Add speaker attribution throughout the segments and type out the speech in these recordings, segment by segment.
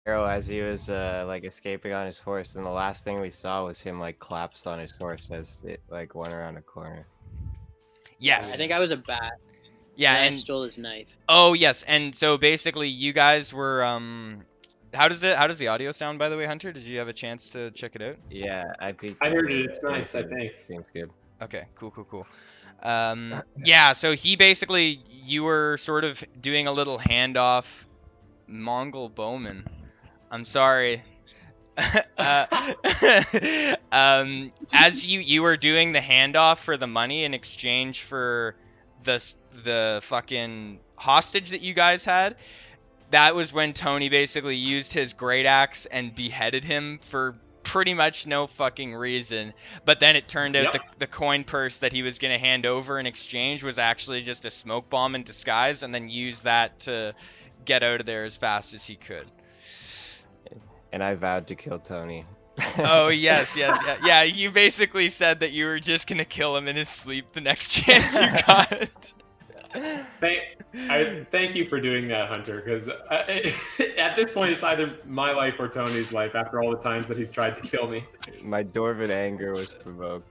Speaker 1: arrow as he was like escaping on his horse, and the last thing we saw was him like collapsed on his horse as it like went around a corner.
Speaker 2: Yes.
Speaker 3: I think I was a bat.
Speaker 2: Yeah,
Speaker 3: and I
Speaker 2: and
Speaker 3: stole his knife.
Speaker 2: oh yes, and so basically you guys were how does the audio sound, by the way, Hunter? Did you have a chance to check it out?
Speaker 1: Yeah, I peeked.
Speaker 4: I
Speaker 1: at
Speaker 4: heard it. It's nice, I
Speaker 1: Seems-
Speaker 4: think.
Speaker 1: Seems good.
Speaker 2: Okay, cool. Yeah, so he basically, you were sort of doing a little handoff, Mongol bowman. I'm sorry. As you were doing the handoff for the money in exchange for the fucking hostage that you guys had, that was when Tony basically used his great axe and beheaded him for pretty much no fucking reason. But then it turned out the coin purse that he was going to hand over in exchange was actually just a smoke bomb in disguise, and then use that to get out of there as fast as he could.
Speaker 1: And I vowed to kill Tony.
Speaker 2: Oh yes, yeah. You basically said that you were just gonna kill him in his sleep the next chance you got.
Speaker 4: Thank you for doing that, Hunter, because at this point it's either my life or Tony's life after all the times that he's tried to kill me.
Speaker 1: My Dwarven anger was provoked.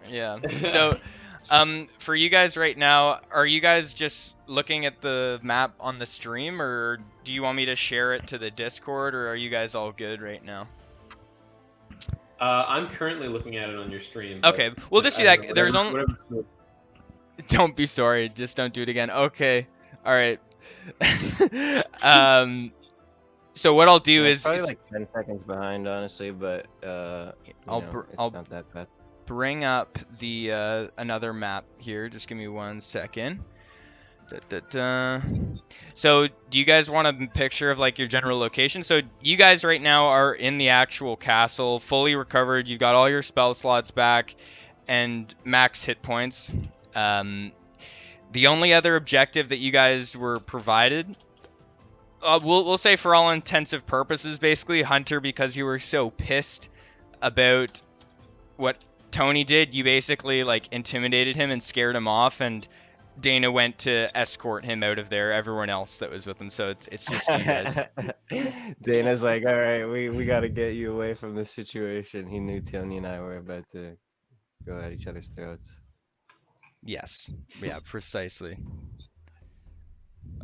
Speaker 2: Yeah. So, for you guys right now, are you guys just looking at the map on the stream, or do you want me to share it to the Discord, or are you guys all good right now?
Speaker 4: I'm currently looking at it on your stream.
Speaker 2: Okay, we'll just do that.
Speaker 4: Whatever,
Speaker 2: There's only. Don't be sorry. Just don't do it again. Okay. All right. So what I'll do is
Speaker 1: probably like 10 seconds behind, honestly, but it's not that bad.
Speaker 2: Bring up the another map here. Just give me 1 second. So do you guys want a picture of like your general location? So you guys right now are in the actual castle, fully recovered. You've got all your spell slots back and max hit points. The only other objective that you guys were provided, we'll say for all intensive purposes, basically, Hunter, because you were so pissed about what Tony did, you basically like intimidated him and scared him off, and Dana went to escort him out of there, everyone else that was with him, so it's just you guys.
Speaker 1: Dana's like, all right, we got to get you away from this situation. He knew Tony and I were about to go at each other's throats.
Speaker 2: Yes. Yeah, precisely.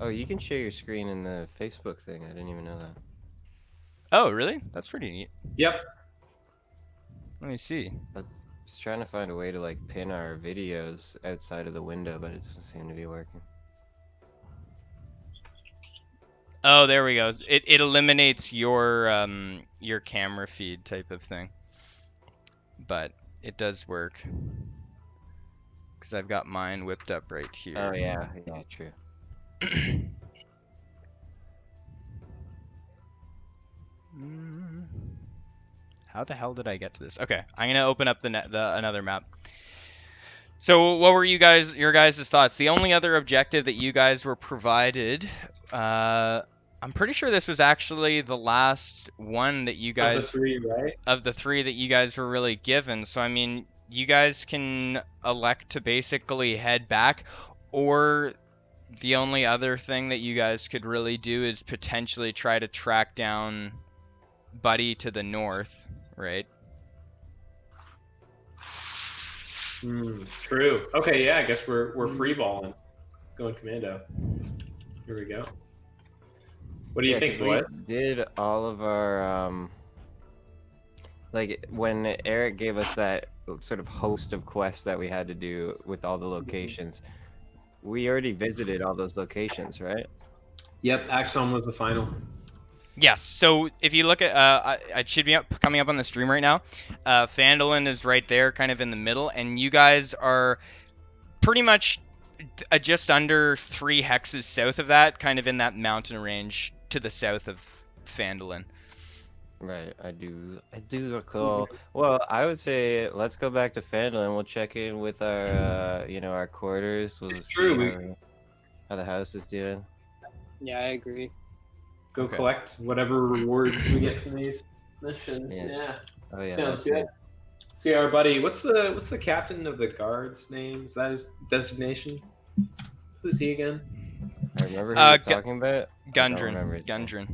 Speaker 1: Oh, you can share your screen in the Facebook thing. I didn't even know that.
Speaker 2: Oh, really? That's pretty neat.
Speaker 4: Yep.
Speaker 2: Let me see.
Speaker 1: I was trying to find a way to like pin our videos outside of the window, but it doesn't seem to be working.
Speaker 2: Oh, there we go. It eliminates your camera feed type of thing. But it does work. Because I've got mine whipped up right here.
Speaker 1: Oh, yeah, true.
Speaker 2: How the hell did I get to this? Okay, I'm gonna open up another map. So what were your guys' thoughts? The only other objective that you guys were provided, I'm pretty sure this was actually the last one that you guys...
Speaker 4: Of the three, right?
Speaker 2: Of the three that you guys were really given. So, I mean, you guys can elect to basically head back, or the only other thing that you guys could really do is potentially try to track down Buddy to the north, right?
Speaker 4: True. Okay, yeah, I guess we're free balling, going commando. Here we go. What do you think, boys?
Speaker 1: We did all of our like when Eric gave us that sort of host of quests that we had to do with all the locations. We already visited all those locations, right?
Speaker 4: Yep, Axeholm was the final.
Speaker 2: Yes. So if you look at, it should be coming up on the stream right now. Phandalin is right there, kind of in the middle, and you guys are pretty much just under 3 hexes south of that, kind of in that mountain range to the south of Phandalin.
Speaker 1: Right, I do recall. Well, I would say let's go back to Phandalin. We'll check in with our, our quarters. We'll see how the house is doing.
Speaker 3: Yeah, I agree.
Speaker 4: Go collect whatever rewards we get from these missions. Yeah.
Speaker 1: Oh yeah.
Speaker 4: Sounds good. See our buddy. What's the captain of the guard's name? Is that his designation? Who's he again?
Speaker 1: I remember who you're talking about.
Speaker 2: Gundren.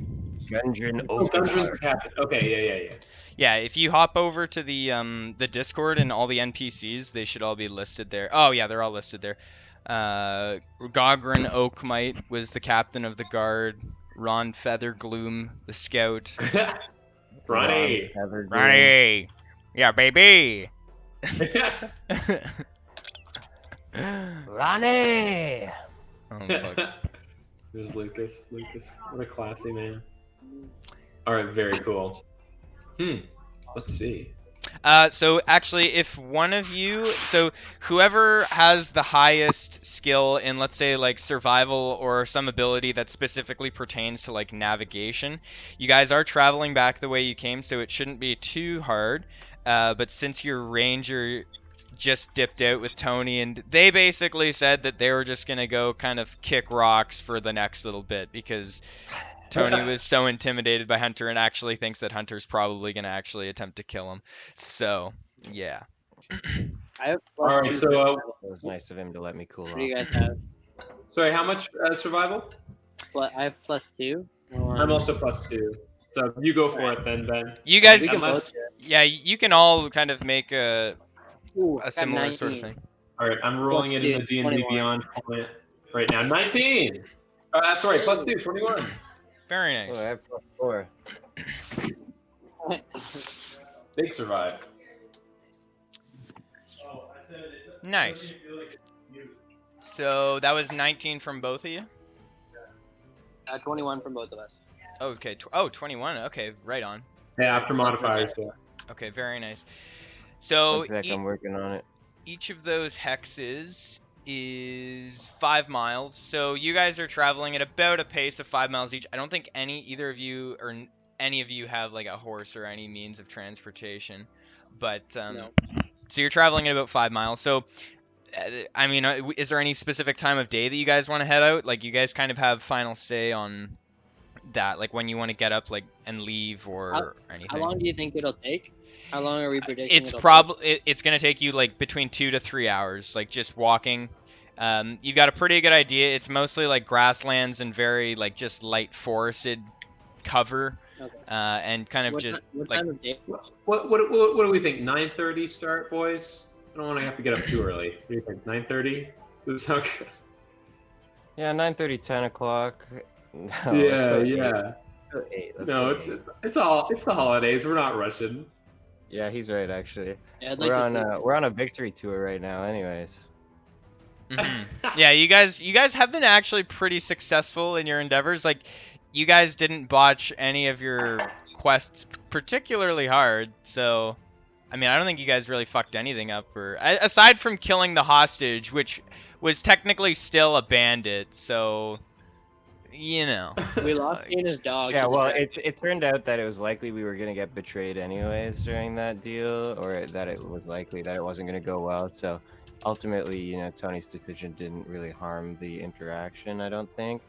Speaker 1: Gundren
Speaker 4: Oh, Gundren's
Speaker 1: Oakenheart.
Speaker 4: the captain. Okay, yeah.
Speaker 2: Yeah, if you hop over to the Discord and all the NPCs, they should all be listed there. Oh yeah, they're all listed there. Gogren Oakmite was the captain of the guard. Ron Feathergloom, the scout.
Speaker 4: Ronnie.
Speaker 2: Ronnie! Yeah, baby!
Speaker 1: Ronnie!
Speaker 2: Oh, fuck.
Speaker 4: There's Lucas. What a classy man. All right, very cool. Let's see.
Speaker 2: So actually, if one of you, so whoever has the highest skill in, let's say, like survival or some ability that specifically pertains to like navigation, you guys are traveling back the way you came, so it shouldn't be too hard. But since your ranger just dipped out with Tony, and they basically said that they were just gonna go kind of kick rocks for the next little bit because Tony was so intimidated by Hunter and actually thinks that Hunter's probably going to actually attempt to kill him. So, yeah.
Speaker 3: I have
Speaker 4: All right,
Speaker 3: +2.
Speaker 4: so
Speaker 1: It was nice of him to let me cool
Speaker 3: What do you
Speaker 1: off.
Speaker 3: guys have?
Speaker 4: sorry, how much survival?
Speaker 3: I have +2.
Speaker 4: I'm also +2. So you go for it then, Ben.
Speaker 2: You guys,
Speaker 3: We can
Speaker 4: Unless-
Speaker 3: both do it.
Speaker 2: yeah, you can all kind of make a
Speaker 3: Ooh, I got
Speaker 2: similar sort of
Speaker 3: 19.
Speaker 2: thing.
Speaker 4: All right, I'm rolling it in the D&D
Speaker 3: 21.
Speaker 4: Beyond client right now. 19. Sorry, +2, 21.
Speaker 2: Very
Speaker 1: Oh, I
Speaker 2: nice.
Speaker 1: have +4.
Speaker 4: Big survive.
Speaker 2: Nice. So that was 19 from both of you?
Speaker 3: 21 from both of us.
Speaker 2: Okay. 21. Okay, right on.
Speaker 4: Yeah, after modifiers. Yeah.
Speaker 2: Okay, very nice. So
Speaker 1: Looks like I'm working on it.
Speaker 2: each of those hexes is 5 miles. So you guys are traveling at about a pace of 5 miles each. I don't think either of you or any of you have like a horse or any means of transportation. But
Speaker 3: No.
Speaker 2: so you're traveling at about 5 miles. So I mean, is there any specific time of day that you guys want to head out? Like you guys kind of have final say on that, like when you want to get up like and leave or anything.
Speaker 3: How long do you think it'll take? How long are we predicting?
Speaker 2: It's probably it's gonna take you like between 2 to 3 hours, like just walking. You've got a pretty good idea. It's mostly like grasslands and very like just light forested cover,
Speaker 3: Okay.
Speaker 2: and kind of
Speaker 3: What,
Speaker 2: just
Speaker 3: what
Speaker 2: like
Speaker 3: time of day?
Speaker 4: What do we think? 9:30 start, boys? I don't want to have to get up too early. What do you think? 9:30? Does that sound good?
Speaker 1: Yeah, 9:30, 10 o'clock. No, let's
Speaker 4: Yeah,
Speaker 1: go 8.
Speaker 4: yeah.
Speaker 1: Let's go 8. Let's
Speaker 4: No,
Speaker 1: go 8.
Speaker 4: it's the holidays. We're not rushing.
Speaker 1: Yeah, he's right actually.
Speaker 3: Yeah, I'd like to see.
Speaker 1: We're on a victory tour right now, anyways.
Speaker 2: Mhm. Yeah, you guys have been actually pretty successful in your endeavors. Like, you guys didn't botch any of your quests particularly hard. So, I mean, I don't think you guys really fucked anything up, or aside from killing the hostage, which was technically still a bandit. So, you know.
Speaker 3: We lost Dana's dog.
Speaker 1: Yeah,
Speaker 3: to the
Speaker 1: well,
Speaker 3: dragon.
Speaker 1: it turned out that it was likely we were gonna get betrayed anyways during that deal, or that it was likely that it wasn't gonna go well. So ultimately, you know, Tony's decision didn't really harm the interaction, I don't think.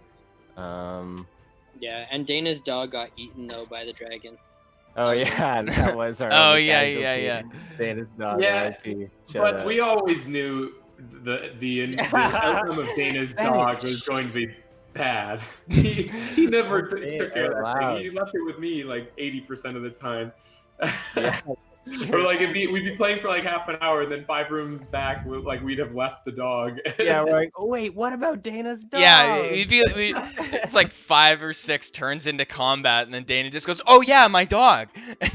Speaker 3: Yeah, and Dana's dog got eaten though by the dragon.
Speaker 1: Oh yeah, that was our.
Speaker 2: Oh
Speaker 1: only
Speaker 2: yeah,
Speaker 1: casualty.
Speaker 2: yeah.
Speaker 1: Dana's dog,
Speaker 4: Yeah,
Speaker 1: RIP. Shut
Speaker 4: But
Speaker 1: up.
Speaker 4: we always knew the outcome of Dana's dog was going to be bad. He never
Speaker 1: Say
Speaker 4: took
Speaker 1: it
Speaker 4: care of
Speaker 1: out
Speaker 4: that
Speaker 1: loud.
Speaker 4: thing. He left it with me like 80% of the time.
Speaker 1: Yeah,
Speaker 4: Or like we'd be playing for like half an hour, and then 5 rooms back, we'd have left the dog.
Speaker 1: yeah, we're like, oh wait, what about Dana's dog?
Speaker 2: Yeah, it's like 5 or 6 turns into combat, and then Dana just goes, "Oh yeah, my dog."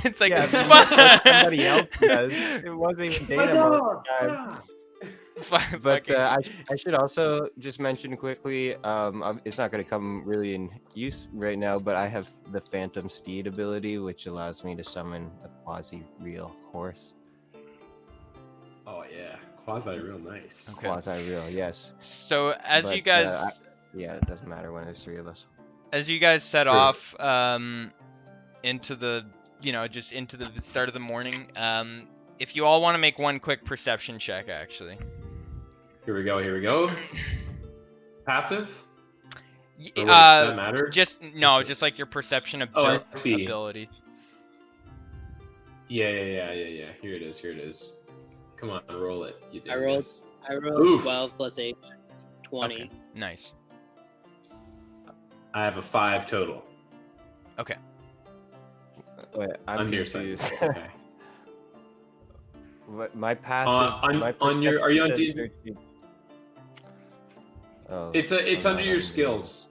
Speaker 2: It's like,
Speaker 1: yeah,
Speaker 2: fuck.
Speaker 1: somebody else does. It wasn't even
Speaker 4: My
Speaker 1: Dana most of
Speaker 4: dog!
Speaker 1: the time.
Speaker 2: Fuck-
Speaker 1: But
Speaker 2: fucking-
Speaker 1: I should also just mention quickly, it's not going to come really in use right now, but I have the Phantom Steed ability, which allows me to summon a quasi-real horse.
Speaker 4: Oh yeah, quasi real nice.
Speaker 2: Okay.
Speaker 1: Quasi-real, yes.
Speaker 2: So as you
Speaker 1: But,
Speaker 2: guys
Speaker 1: Yeah, it doesn't matter when there's 3 of us.
Speaker 2: set
Speaker 4: True.
Speaker 2: off into the just into the start of the morning, if you all want to make one quick perception check, actually.
Speaker 4: Here we go. Passive?
Speaker 2: Y-
Speaker 4: Or does that matter?
Speaker 2: Just like your perception
Speaker 4: Oh, I see.
Speaker 2: ability.
Speaker 4: Yeah. Here it is. Come on, roll it. You did
Speaker 3: I rolled-
Speaker 4: this.
Speaker 3: I rolled
Speaker 4: Oof.
Speaker 3: 12 plus 8, 20.
Speaker 2: Okay. Nice.
Speaker 4: I have a 5 total.
Speaker 2: Okay.
Speaker 1: Wait, I'm
Speaker 4: Under your side.
Speaker 1: confused.
Speaker 4: Okay.
Speaker 1: What my passive?
Speaker 4: On your, are you on D?
Speaker 1: 13. Oh,
Speaker 4: It's
Speaker 1: I'm
Speaker 4: under
Speaker 1: not
Speaker 4: your
Speaker 1: on
Speaker 4: skills.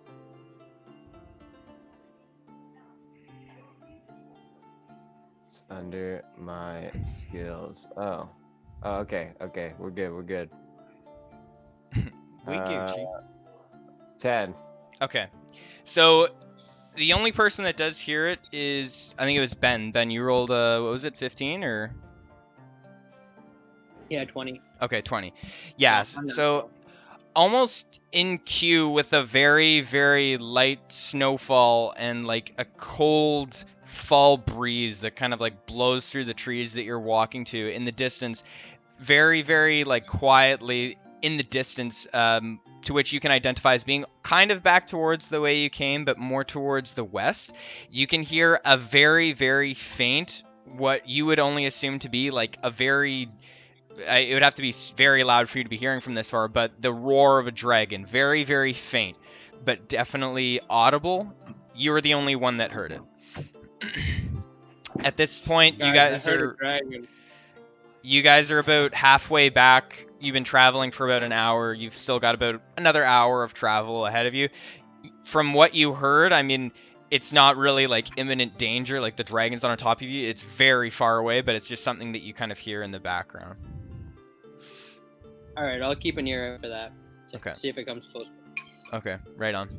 Speaker 1: It's under my skills. Oh. Oh, okay. Okay, we're good. We're good.
Speaker 2: We Gucci.
Speaker 1: 10.
Speaker 2: Okay. So the only person that does hear it is, I think it was Ben. Ben, you rolled what was it, 15 or?
Speaker 3: Yeah, 20.
Speaker 2: Okay, 20. Yeah.
Speaker 3: I'm not
Speaker 2: So
Speaker 3: sure.
Speaker 2: almost in queue with a very, very light snowfall and like a cold fall breeze that kind of like blows through the trees that you're walking to in the distance, very, very like quietly in the distance, to which you can identify as being kind of back towards the way you came, but more towards the west. You can hear a very, very faint, what you would only assume to be like a very, it would have to be very loud for you to be hearing from this far, but the roar of a dragon. Very, very faint, but definitely audible. You were the only one that heard it. At this point, you guys
Speaker 3: I heard
Speaker 2: are...
Speaker 3: a dragon.
Speaker 2: You guys are about halfway back. You've been traveling for about an hour. You've still got about another hour of travel ahead of you. From what you heard, I mean, it's not really like imminent danger, like the dragon's on top of you. It's very far away, but it's just something that you kind of hear in the background.
Speaker 3: All right, I'll keep an ear out for that.
Speaker 2: Okay.
Speaker 3: See if it comes close.
Speaker 2: Okay, right on.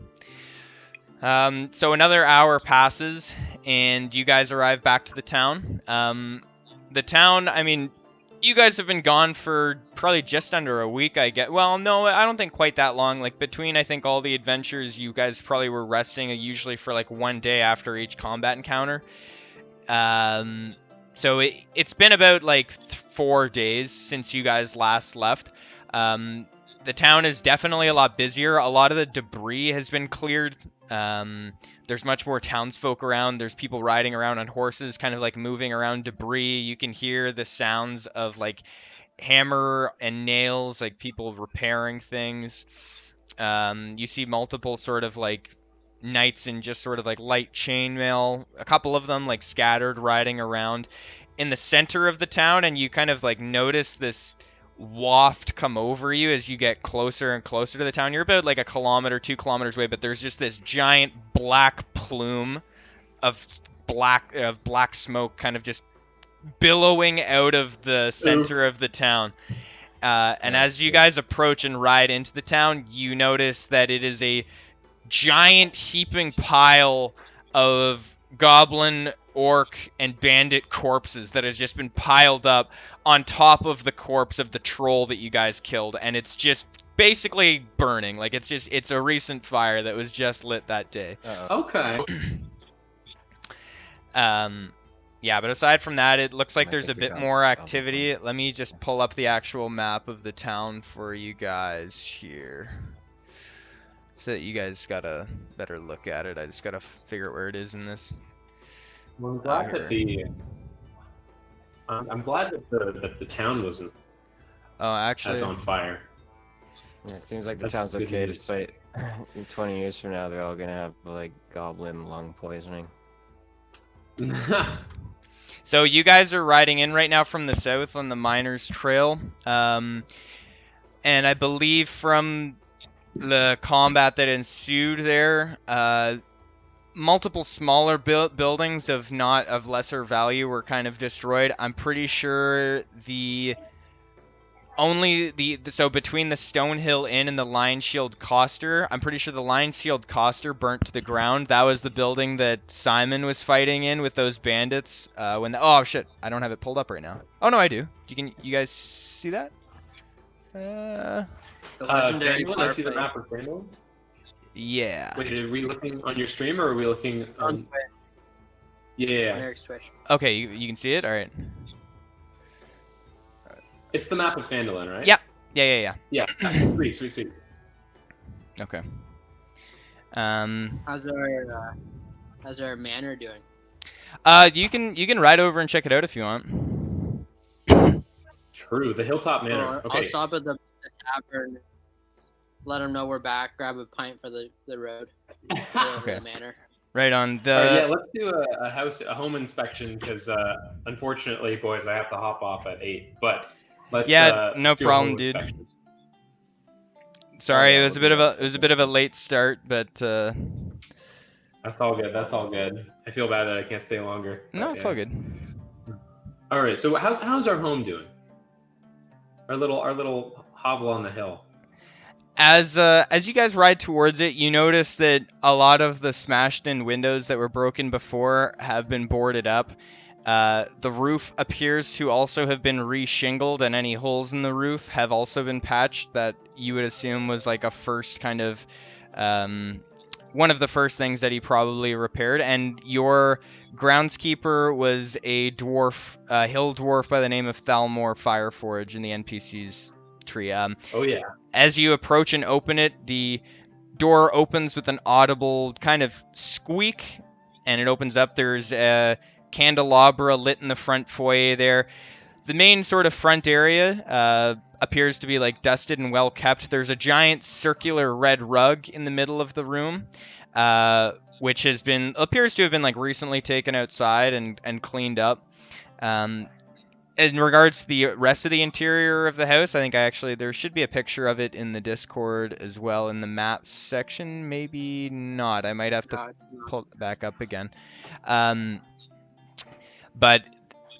Speaker 2: So another hour passes, and you guys arrive back to the town. The town, I mean, you guys have been gone for probably just under a week, I get. Well, no, I don't think quite that long. Like, between, I think, all the adventures, you guys probably were resting usually for, like, 1 day after each combat encounter. So it's been about, like, 4 days since you guys last left. The town is definitely a lot busier. A lot of the debris has been cleared. There's much more townsfolk around. There's people riding around on horses, kind of like moving around debris. You can hear the sounds of like hammer and nails, like people repairing things. You see multiple sort of like knights in just sort of like light chainmail, a couple of them like scattered riding around in the center of the town, and you kind of like notice this waft come over you as you get closer and closer to the town. You're about like 1 kilometer, 2 kilometers away, but there's just this giant black plume of black smoke kind of just billowing out of the center of the town. And as you guys approach and ride into the town, you notice that it is a giant heaping pile of goblin, orc, and bandit corpses that has just been piled up on top of the corpse of the troll that you guys killed, and it's just basically burning. Like, it's a recent fire that was just lit that day.
Speaker 4: Okay.
Speaker 2: Yeah, but aside from that, it looks like
Speaker 1: I
Speaker 2: there's a
Speaker 1: think we
Speaker 2: bit
Speaker 1: got
Speaker 2: more
Speaker 1: it.
Speaker 2: activity. Let me just pull up the actual map of the town for you guys here, so that you guys got a better look at it. I just gotta figure out where it is in this.
Speaker 4: Well, I'm glad that I'm glad that the town wasn't
Speaker 2: Oh, actually,
Speaker 4: as on fire.
Speaker 1: Yeah, it seems like the
Speaker 4: That's
Speaker 1: town's
Speaker 4: good
Speaker 1: okay,
Speaker 4: news.
Speaker 1: despite in 20 years from now, they're all gonna have like goblin lung poisoning.
Speaker 2: so you guys are riding in right now from the south on the Miners Trail, and I believe from the combat that ensued there, multiple smaller buildings of lesser value were kind of destroyed. I'm pretty sure so between the Stonehill Inn and the Lion Shield Coster, I'm pretty sure the Lion Shield Coster burnt to the ground. That was the building that Simon was fighting in with those bandits. Oh shit, I don't have it pulled up right now. Oh no, I do. You guys see that?
Speaker 3: The legendary
Speaker 4: Phandalin, I see the map of Phandalin.
Speaker 2: Yeah.
Speaker 4: Wait, are we looking on your stream or are we looking on? Yeah,
Speaker 3: Eric's Twitch.
Speaker 2: Okay, you can see it. All right.
Speaker 4: it's the map of Phandalin, right?
Speaker 2: Yeah. Yeah.
Speaker 4: Yeah. Sweet.
Speaker 2: Okay.
Speaker 3: How's our manor doing?
Speaker 2: You can ride over and check it out if you want.
Speaker 4: True, the Hilltop Manor.
Speaker 3: I'll
Speaker 4: Okay.
Speaker 3: stop at the tavern. Let them know we're back. Grab a pint for the road. Go over
Speaker 2: Okay.
Speaker 3: the manor.
Speaker 2: Right on.
Speaker 4: All right, yeah, let's do a home inspection because unfortunately, boys, I have to hop off at 8. But let's
Speaker 2: no
Speaker 4: let's do a
Speaker 2: problem,
Speaker 4: home
Speaker 2: dude.
Speaker 4: inspection.
Speaker 2: Sorry,
Speaker 1: yeah,
Speaker 2: it was
Speaker 1: we'll
Speaker 2: it was a bit of a late start, but
Speaker 4: That's all good. That's all good. I feel bad that I can't stay longer.
Speaker 2: no, it's all good.
Speaker 4: All right. So how's our home doing? Our little hovel on the hill.
Speaker 2: As you guys ride towards it, you notice that a lot of the smashed-in windows that were broken before have been boarded up. The roof appears to also have been re-shingled, and any holes in the roof have also been patched. That you would assume was like a first kind of one of the first things that he probably repaired. And your groundskeeper was a dwarf, hill dwarf by the name of Thalmor Fireforge in the NPC's tree.
Speaker 4: Oh yeah.
Speaker 2: As you approach and open it, the door opens with an audible kind of squeak, and it opens up. There's a candelabra lit in the front foyer there. The main sort of front area appears to be like dusted and well kept. There's a giant circular red rug in the middle of the room, which appears to have been like recently taken outside and cleaned up. In regards to the rest of the interior of the house, I think there should be a picture of it in the Discord as well in the maps section. Maybe not. I might have to pull it back up again. But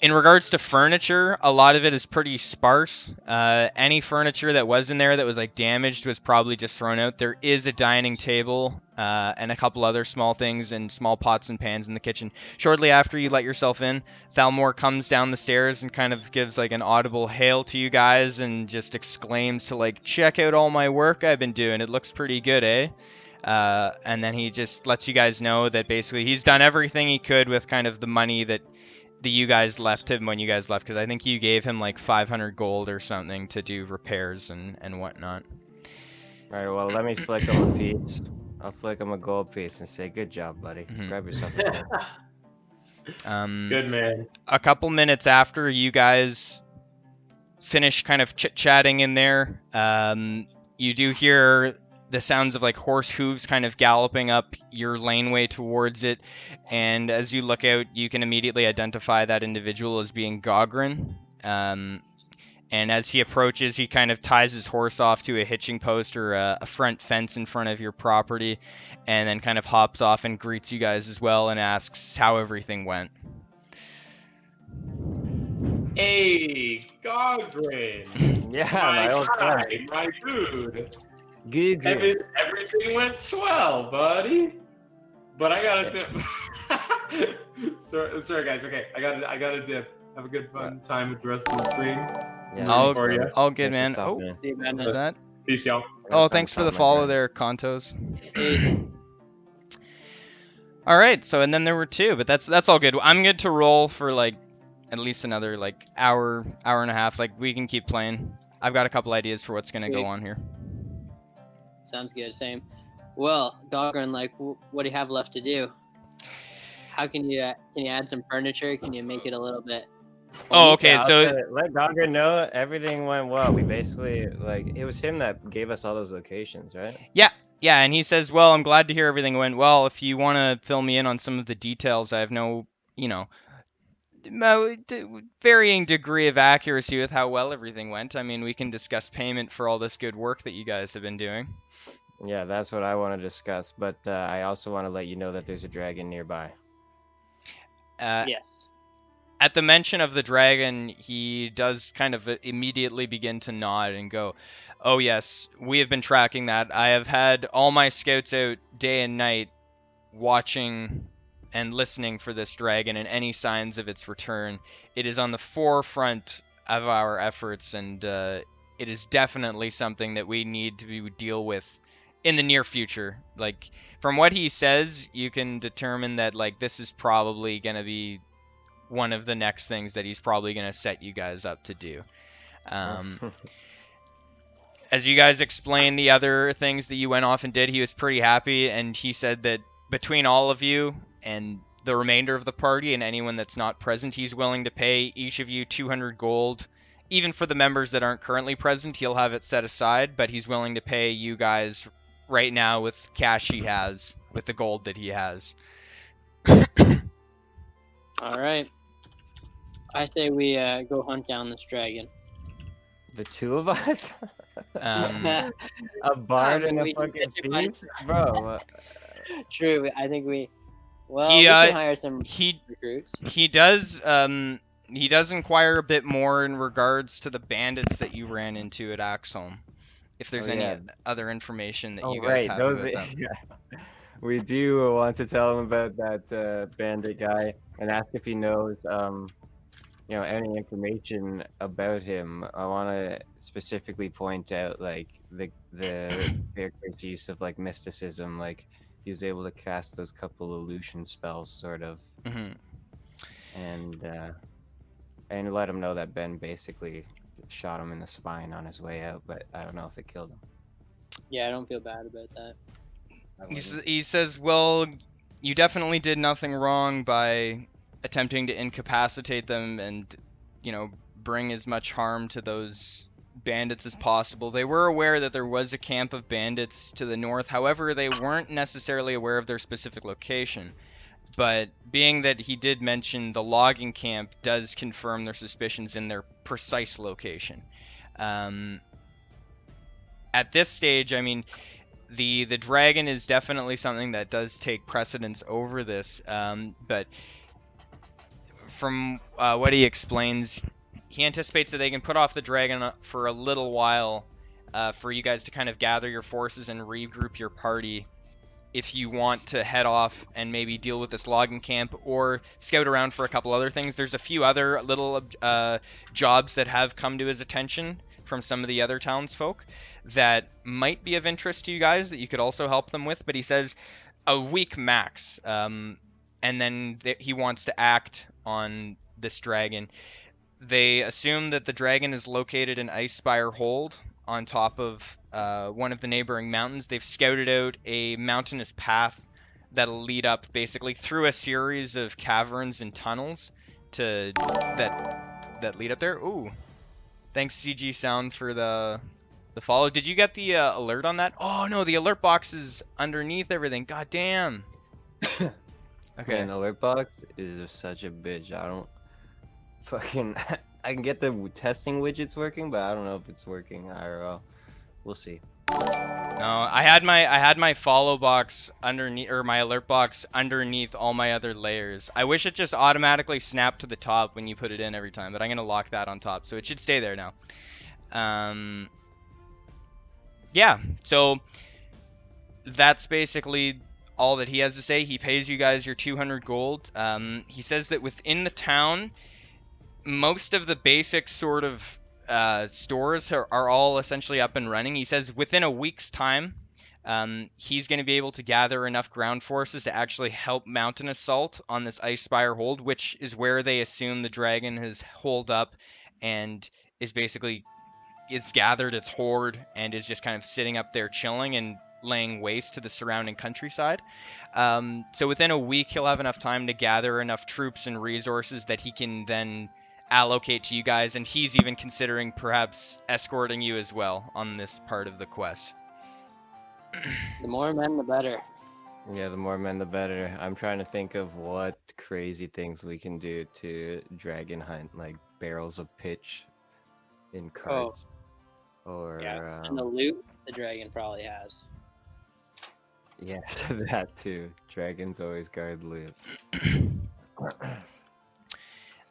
Speaker 2: in regards to furniture, a lot of it is pretty sparse. Any furniture that was in there that was like damaged was probably just thrown out. There is a dining table and a couple other small things and small pots and pans in the kitchen. Shortly after you let yourself in, Thalmor comes down the stairs and kind of gives like an audible hail to you guys and just exclaims to like, check out all my work I've been doing. It looks pretty good, eh? And then he just lets you guys know that basically he's done everything he could with kind of the money that you guys left him when you guys left, because I think you gave him like 500 gold or something to do repairs and whatnot.
Speaker 1: All right, well, let me flick him a piece. I'll flick him a gold piece and say, good job, buddy. Grab yourself a gold.
Speaker 4: Good man.
Speaker 2: A couple minutes after you guys finish kind of chit-chatting in there, you do hear the sounds of like horse hooves kind of galloping up your laneway towards it, and as you look out, you can immediately identify that individual as being Gogrin. And as he approaches, he kind of ties his horse off to a hitching post or a front fence in front of your property, and then kind of hops off and greets you guys as well and asks how everything went.
Speaker 4: Hey, Gogrin.
Speaker 1: Yeah, my old friend.
Speaker 4: My dude.
Speaker 1: Good.
Speaker 4: Everything went swell, buddy. But I gotta dip. sorry, guys. Okay, I gotta dip. Have a good fun time with the rest of the stream.
Speaker 1: Yeah,
Speaker 2: all good, man.
Speaker 1: Stop,
Speaker 2: Oh,
Speaker 1: man.
Speaker 3: See you, man.
Speaker 4: Is
Speaker 2: that?
Speaker 4: Peace, y'all.
Speaker 2: Oh, thanks for the follow there, Contos. All right, so and then there were two, but that's all good. I'm good to roll for like at least another like hour and a half. Like we can keep playing. I've got a couple ideas for what's gonna go on here.
Speaker 3: Sounds good. Same. Well, Gogrin, like, what do you have left to do? How can you add some furniture? Can you make it a little bit?
Speaker 2: Oh, okay.
Speaker 1: Yeah,
Speaker 2: So
Speaker 1: let Gogrin know everything went well. We basically it was him that gave us all those locations, right?
Speaker 2: yeah, and he says, well, I'm glad to hear everything went well. If you want to fill me in on some of the details, I have no, varying degree of accuracy with how well everything went. I mean, we can discuss payment for all this good work that you guys have been doing.
Speaker 1: Yeah, that's what I want to discuss, but I also want to let you know that there's a dragon nearby.
Speaker 3: Yes.
Speaker 2: At the mention of the dragon, he does kind of immediately begin to nod and go, oh yes, we have been tracking that. I have had all my scouts out day and night watching and listening for this dragon and any signs of its return. It is on the forefront of our efforts, and it is definitely something that we need to deal with in the near future. Like, from what he says, you can determine that, like, this is probably going to be one of the next things that he's probably going to set you guys up to do. As you guys explained the other things that you went off and did, he was pretty happy, and he said that between all of you and the remainder of the party and anyone that's not present, he's willing to pay each of you 200 gold. Even for the members that aren't currently present, he'll have it set aside, but he's willing to pay you guys right now with cash he has, with the gold that he has.
Speaker 3: All right. I say we go hunt down this dragon.
Speaker 1: The two of us?
Speaker 2: Um,
Speaker 1: A bard
Speaker 3: mean,
Speaker 1: and a
Speaker 3: we can
Speaker 1: fucking
Speaker 3: get your money.
Speaker 1: thief? Bro.
Speaker 3: True. I think we. Well,
Speaker 2: He,
Speaker 3: we can hire some
Speaker 2: he
Speaker 3: recruits.
Speaker 2: he does inquire a bit more in regards to the bandits that you ran into at Axeholm. If there's
Speaker 1: Oh,
Speaker 2: any
Speaker 1: yeah.
Speaker 2: other information that
Speaker 1: Oh,
Speaker 2: you guys
Speaker 1: right.
Speaker 2: have
Speaker 1: Those,
Speaker 2: about them.
Speaker 1: yeah. We do want to tell him about that bandit guy and ask if he knows, any information about him. I want to specifically point out, like, the character's use of, like, mysticism. Like, he's able to cast those couple illusion spells, sort of.
Speaker 2: Hmm.
Speaker 1: And let him know that Ben basically shot him in the spine on his way out, but I don't know if it killed him.
Speaker 3: Yeah, I don't feel bad about that.
Speaker 2: He says, well, you definitely did nothing wrong by attempting to incapacitate them and, bring as much harm to those bandits as possible. They were aware that there was a camp of bandits to the north. However, they weren't necessarily aware of their specific location. But being that he did mention the logging camp does confirm their suspicions in their precise location. At this stage, I mean, the dragon is definitely something that does take precedence over this. But from what he explains, he anticipates that they can put off the dragon for a little while for you guys to kind of gather your forces and regroup your party if you want to head off and maybe deal with this logging camp or scout around for a couple other things. There's a few other little jobs that have come to his attention from some of the other townsfolk that might be of interest to you guys that you could also help them with, but he says a week max, and then he wants to act on this dragon. They assume that the dragon is located in Icespire Hold on top of one of the neighboring mountains. They've scouted out a mountainous path that'll lead up basically through a series of caverns and tunnels that lead up there. Ooh, thanks CG Sound for the follow. Did you get the alert on that? Oh no, the alert box is underneath everything. God damn. Okay.
Speaker 1: Man, alert box is such a bitch. I don't fucking. I can get the testing widgets working, but I don't know if it's working IRL. We'll see.
Speaker 2: No, I had my follow box underneath, or my alert box underneath all my other layers. I wish it just automatically snapped to the top when you put it in every time, but I'm gonna lock that on top, so it should stay there now. Yeah, so that's basically all that he has to say. He pays you guys your 200 gold. He says that within the town, most of the basic sort of stores are all essentially up and running. He says within a week's time, he's going to be able to gather enough ground forces to actually help mount an assault on this Icespire Hold, which is where they assume the dragon has holed up and is basically, it's gathered its horde and is just kind of sitting up there chilling and laying waste to the surrounding countryside. So within a week, he'll have enough time to gather enough troops and resources that he can then allocate to you guys, and he's even considering perhaps escorting you as well on this part of the quest.
Speaker 3: The more men, the better.
Speaker 1: Yeah, the more men, the better. I'm trying to think of what crazy things we can do to dragon hunt, like barrels of pitch in carts. Or
Speaker 3: yeah, and the loot the dragon probably has.
Speaker 1: Yes, that too. Dragons always guard loot.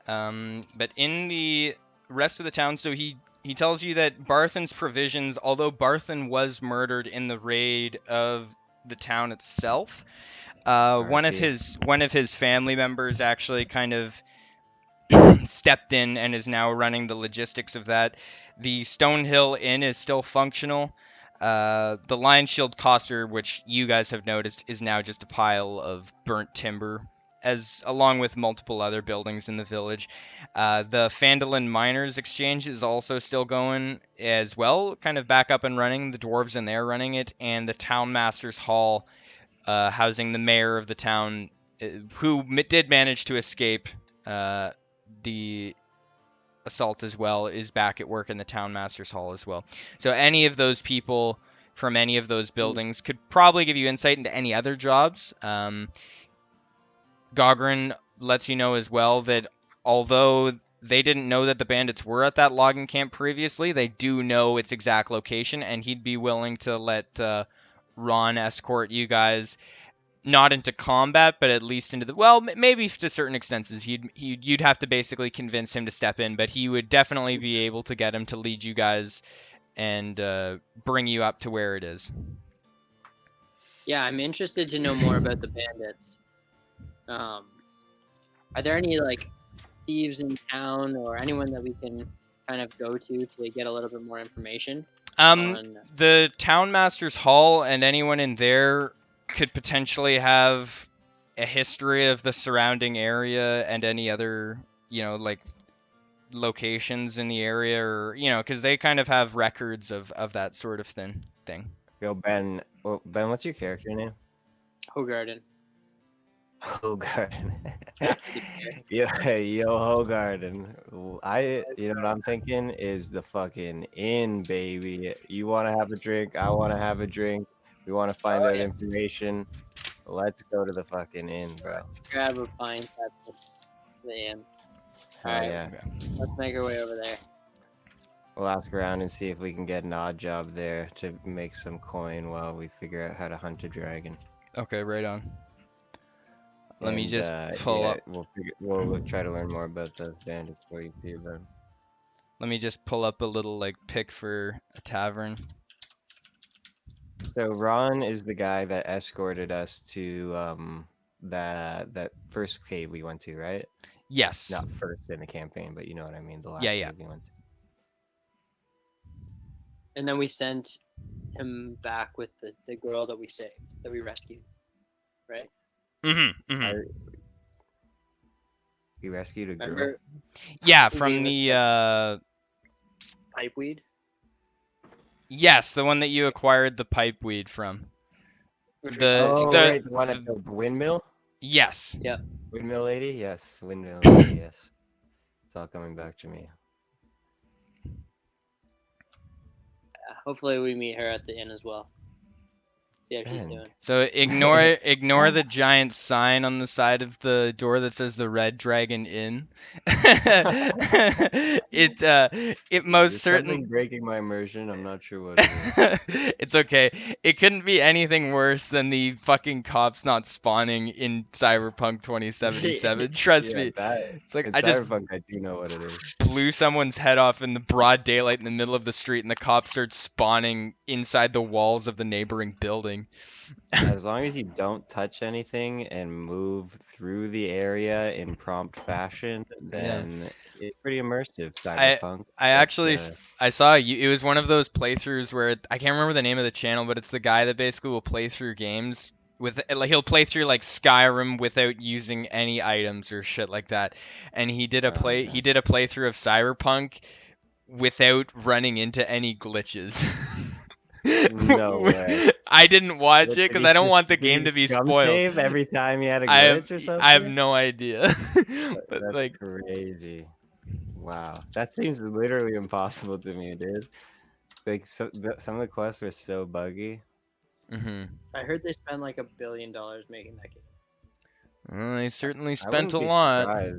Speaker 2: But in the rest of the town, so he tells you that Barthen's provisions, although Barthen was murdered in the raid of the town itself, one of his family members actually kind of stepped in and is now running the logistics of that. The Stonehill Inn is still functional. The Lion Shield Coster, which you guys have noticed, is now just a pile of burnt timber, along with multiple other buildings in the village. The Phandalin Miners Exchange is also still going as well, kind of back up and running. The dwarves in there running it, and the Town Master's Hall, housing the mayor of the town, who did manage to escape the assault as well, is back at work in the Town Master's Hall as well. So any of those people from any of those buildings could probably give you insight into any other jobs. Gogrin lets you know as well that although they didn't know that the bandits were at that logging camp previously, they do know its exact location, and he'd be willing to let Ron escort you guys not into combat, but at least into the, well, maybe to certain extents. You'd have to basically convince him to step in, but he would definitely be able to get him to lead you guys and bring you up to where it is.
Speaker 3: Yeah, I'm interested to know more about the bandits. Are there any like thieves in town or anyone that we can kind of go to get a little bit more information?
Speaker 2: The Townmaster's Hall and anyone in there could potentially have a history of the surrounding area and any other, like locations in the area, or because they kind of have records of that sort of thing.
Speaker 1: Yo, Ben. Well, Ben, what's your character name?
Speaker 3: Hogarden.
Speaker 1: Hogarden. yo, Hogarden. You know what I'm thinking is the fucking inn, baby. You want to have a drink? I want to have a drink. We want to find out information. Let's go to the fucking inn, bro.
Speaker 3: Let's grab a pint at the inn. Alright,
Speaker 1: yeah.
Speaker 3: Let's make our way over there.
Speaker 1: We'll ask around and see if we can get an odd job there to make some coin while we figure out how to hunt a dragon.
Speaker 2: Okay, right on. Let me just pull up.
Speaker 1: We'll try to learn more about the bandits for you too, bro.
Speaker 2: Let me just pull up a little pick for a tavern.
Speaker 1: So Ron is the guy that escorted us to that first cave we went to, right?
Speaker 2: Yes.
Speaker 1: Not first in the campaign, but you know what I mean. The last cave we went to.
Speaker 3: And then we sent him back with the girl that we saved, that we rescued, right?
Speaker 1: You rescued a girl?
Speaker 2: Yeah, from the
Speaker 3: pipeweed?
Speaker 2: Yes, the one that you acquired the pipeweed from.
Speaker 1: The one at the windmill?
Speaker 2: Yes.
Speaker 3: Yep.
Speaker 1: Windmill lady? Yes. Windmill lady, yes. It's all coming back to me.
Speaker 3: Hopefully we meet her at the inn as well. See how she's doing.
Speaker 2: So ignore the giant sign on the side of the door that says the Red Dragon Inn. It most certainly
Speaker 1: breaking my immersion. I'm not sure what it is.
Speaker 2: It's okay. It couldn't be anything worse than the fucking cops not spawning in Cyberpunk 2077. Trust me.
Speaker 1: It's like I do know what it is.
Speaker 2: Blew someone's head off in the broad daylight in the middle of the street, and the cops started spawning inside the walls of the neighboring building.
Speaker 1: As long as you don't touch anything and move through the area in prompt fashion, then it's pretty immersive. Cyberpunk.
Speaker 2: I saw you. It was one of those playthroughs where I can't remember the name of the channel, but it's the guy that basically will play through games with he'll play through like Skyrim without using any items or shit like that. And he did a playthrough of Cyberpunk without running into any glitches.
Speaker 1: No way.
Speaker 2: I didn't watch it because I don't want the game to be spoiled.
Speaker 1: Every time you had a glitch or something?
Speaker 2: I have no idea. But
Speaker 1: that's
Speaker 2: like
Speaker 1: crazy. Wow. That seems literally impossible to me, dude. Like some of the quests were so buggy.
Speaker 3: I heard they spent like $1 billion making that game.
Speaker 2: Well, they certainly spent a lot.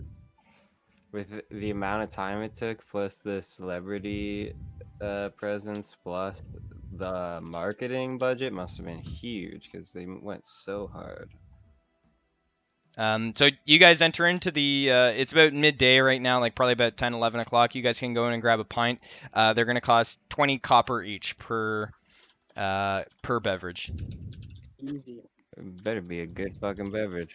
Speaker 1: With the amount of time it took, plus the celebrity presence, plus the marketing budget must have been huge because they went so hard.
Speaker 2: So you guys enter into the it's about midday right now, like probably about 10-11 o'clock. You guys can go in and grab a pint. They're gonna cost 20 copper each per beverage.
Speaker 3: Easy.
Speaker 1: It better be a good fucking beverage.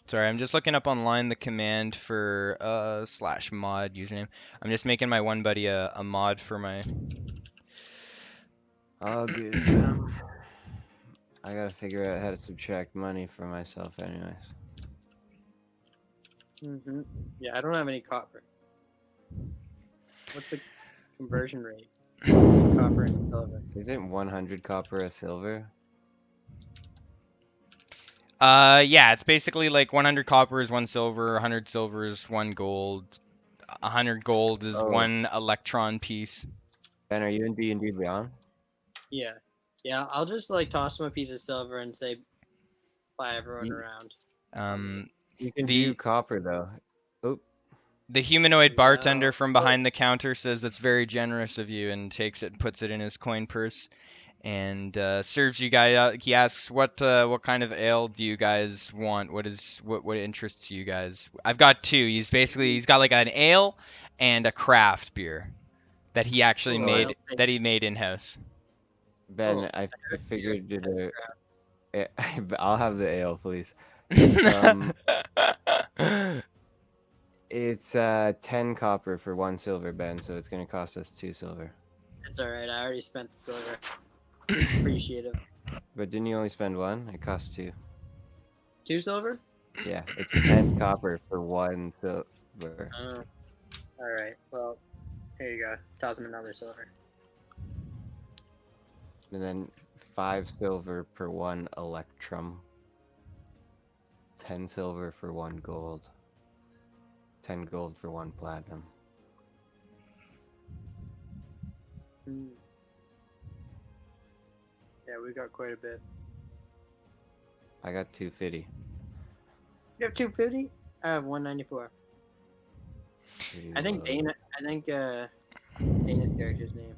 Speaker 2: Sorry, I'm just looking up online the command for /mod username. I'm just making my one buddy a mod for my.
Speaker 1: Oh, good. I gotta figure out how to subtract money for myself, anyways.
Speaker 3: Yeah, I don't have any copper. What's the conversion rate? Copper and silver.
Speaker 1: Isn't 100 copper a silver?
Speaker 2: Yeah, it's basically like 100 copper is 1 silver, 100 silver is 1 gold, 100 gold is 1 electron piece.
Speaker 1: Ben, are you in D&D Beyond?
Speaker 3: Yeah. Yeah, I'll just like toss him a piece of silver and say, by everyone around.
Speaker 1: You can do copper though. Oh.
Speaker 2: The humanoid bartender
Speaker 3: No.
Speaker 2: from behind the counter says that's very generous of you and takes it and puts it in his coin purse and serves you guys. He asks what kind of ale do you guys want? What interests you guys? I've got two. He's got like an ale and a craft beer that he actually made in house.
Speaker 1: Ben, I figured it out. I'll have the ale, please. It's 10 copper for 1 silver, Ben, so it's gonna cost us 2 silver.
Speaker 3: It's alright, I already spent the silver. It's appreciative.
Speaker 1: But didn't you only spend 1? It costs 2.
Speaker 3: 2 silver?
Speaker 1: Yeah, it's 10 copper for 1 silver.
Speaker 3: Oh. Alright, well, here you go. Toss him another silver.
Speaker 1: And then 5 silver per 1 electrum. 10 silver for 1 gold. 10 gold for 1 platinum.
Speaker 3: Yeah, we got quite a bit.
Speaker 1: I got 250.
Speaker 3: You have 250? I have 194. I think Dana. I think Dana's character's name.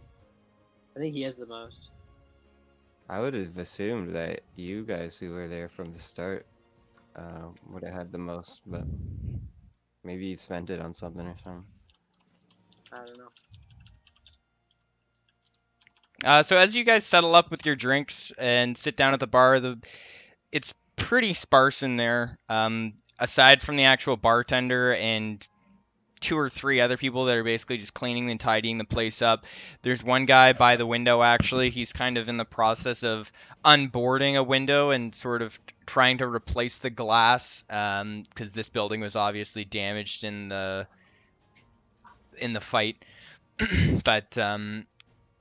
Speaker 3: I think he has the most.
Speaker 1: I would have assumed that you guys who were there from the start would have had the most, but maybe you spent it on something or something.
Speaker 3: I don't know.
Speaker 2: So as you guys settle up with your drinks and sit down at the bar, it's pretty sparse in there. Aside from the actual bartender and 2 or 3 other people that are basically just cleaning and tidying the place up. There's one guy by the window, actually. He's kind of in the process of unboarding a window and sort of trying to replace the glass, because this building was obviously damaged in the fight. But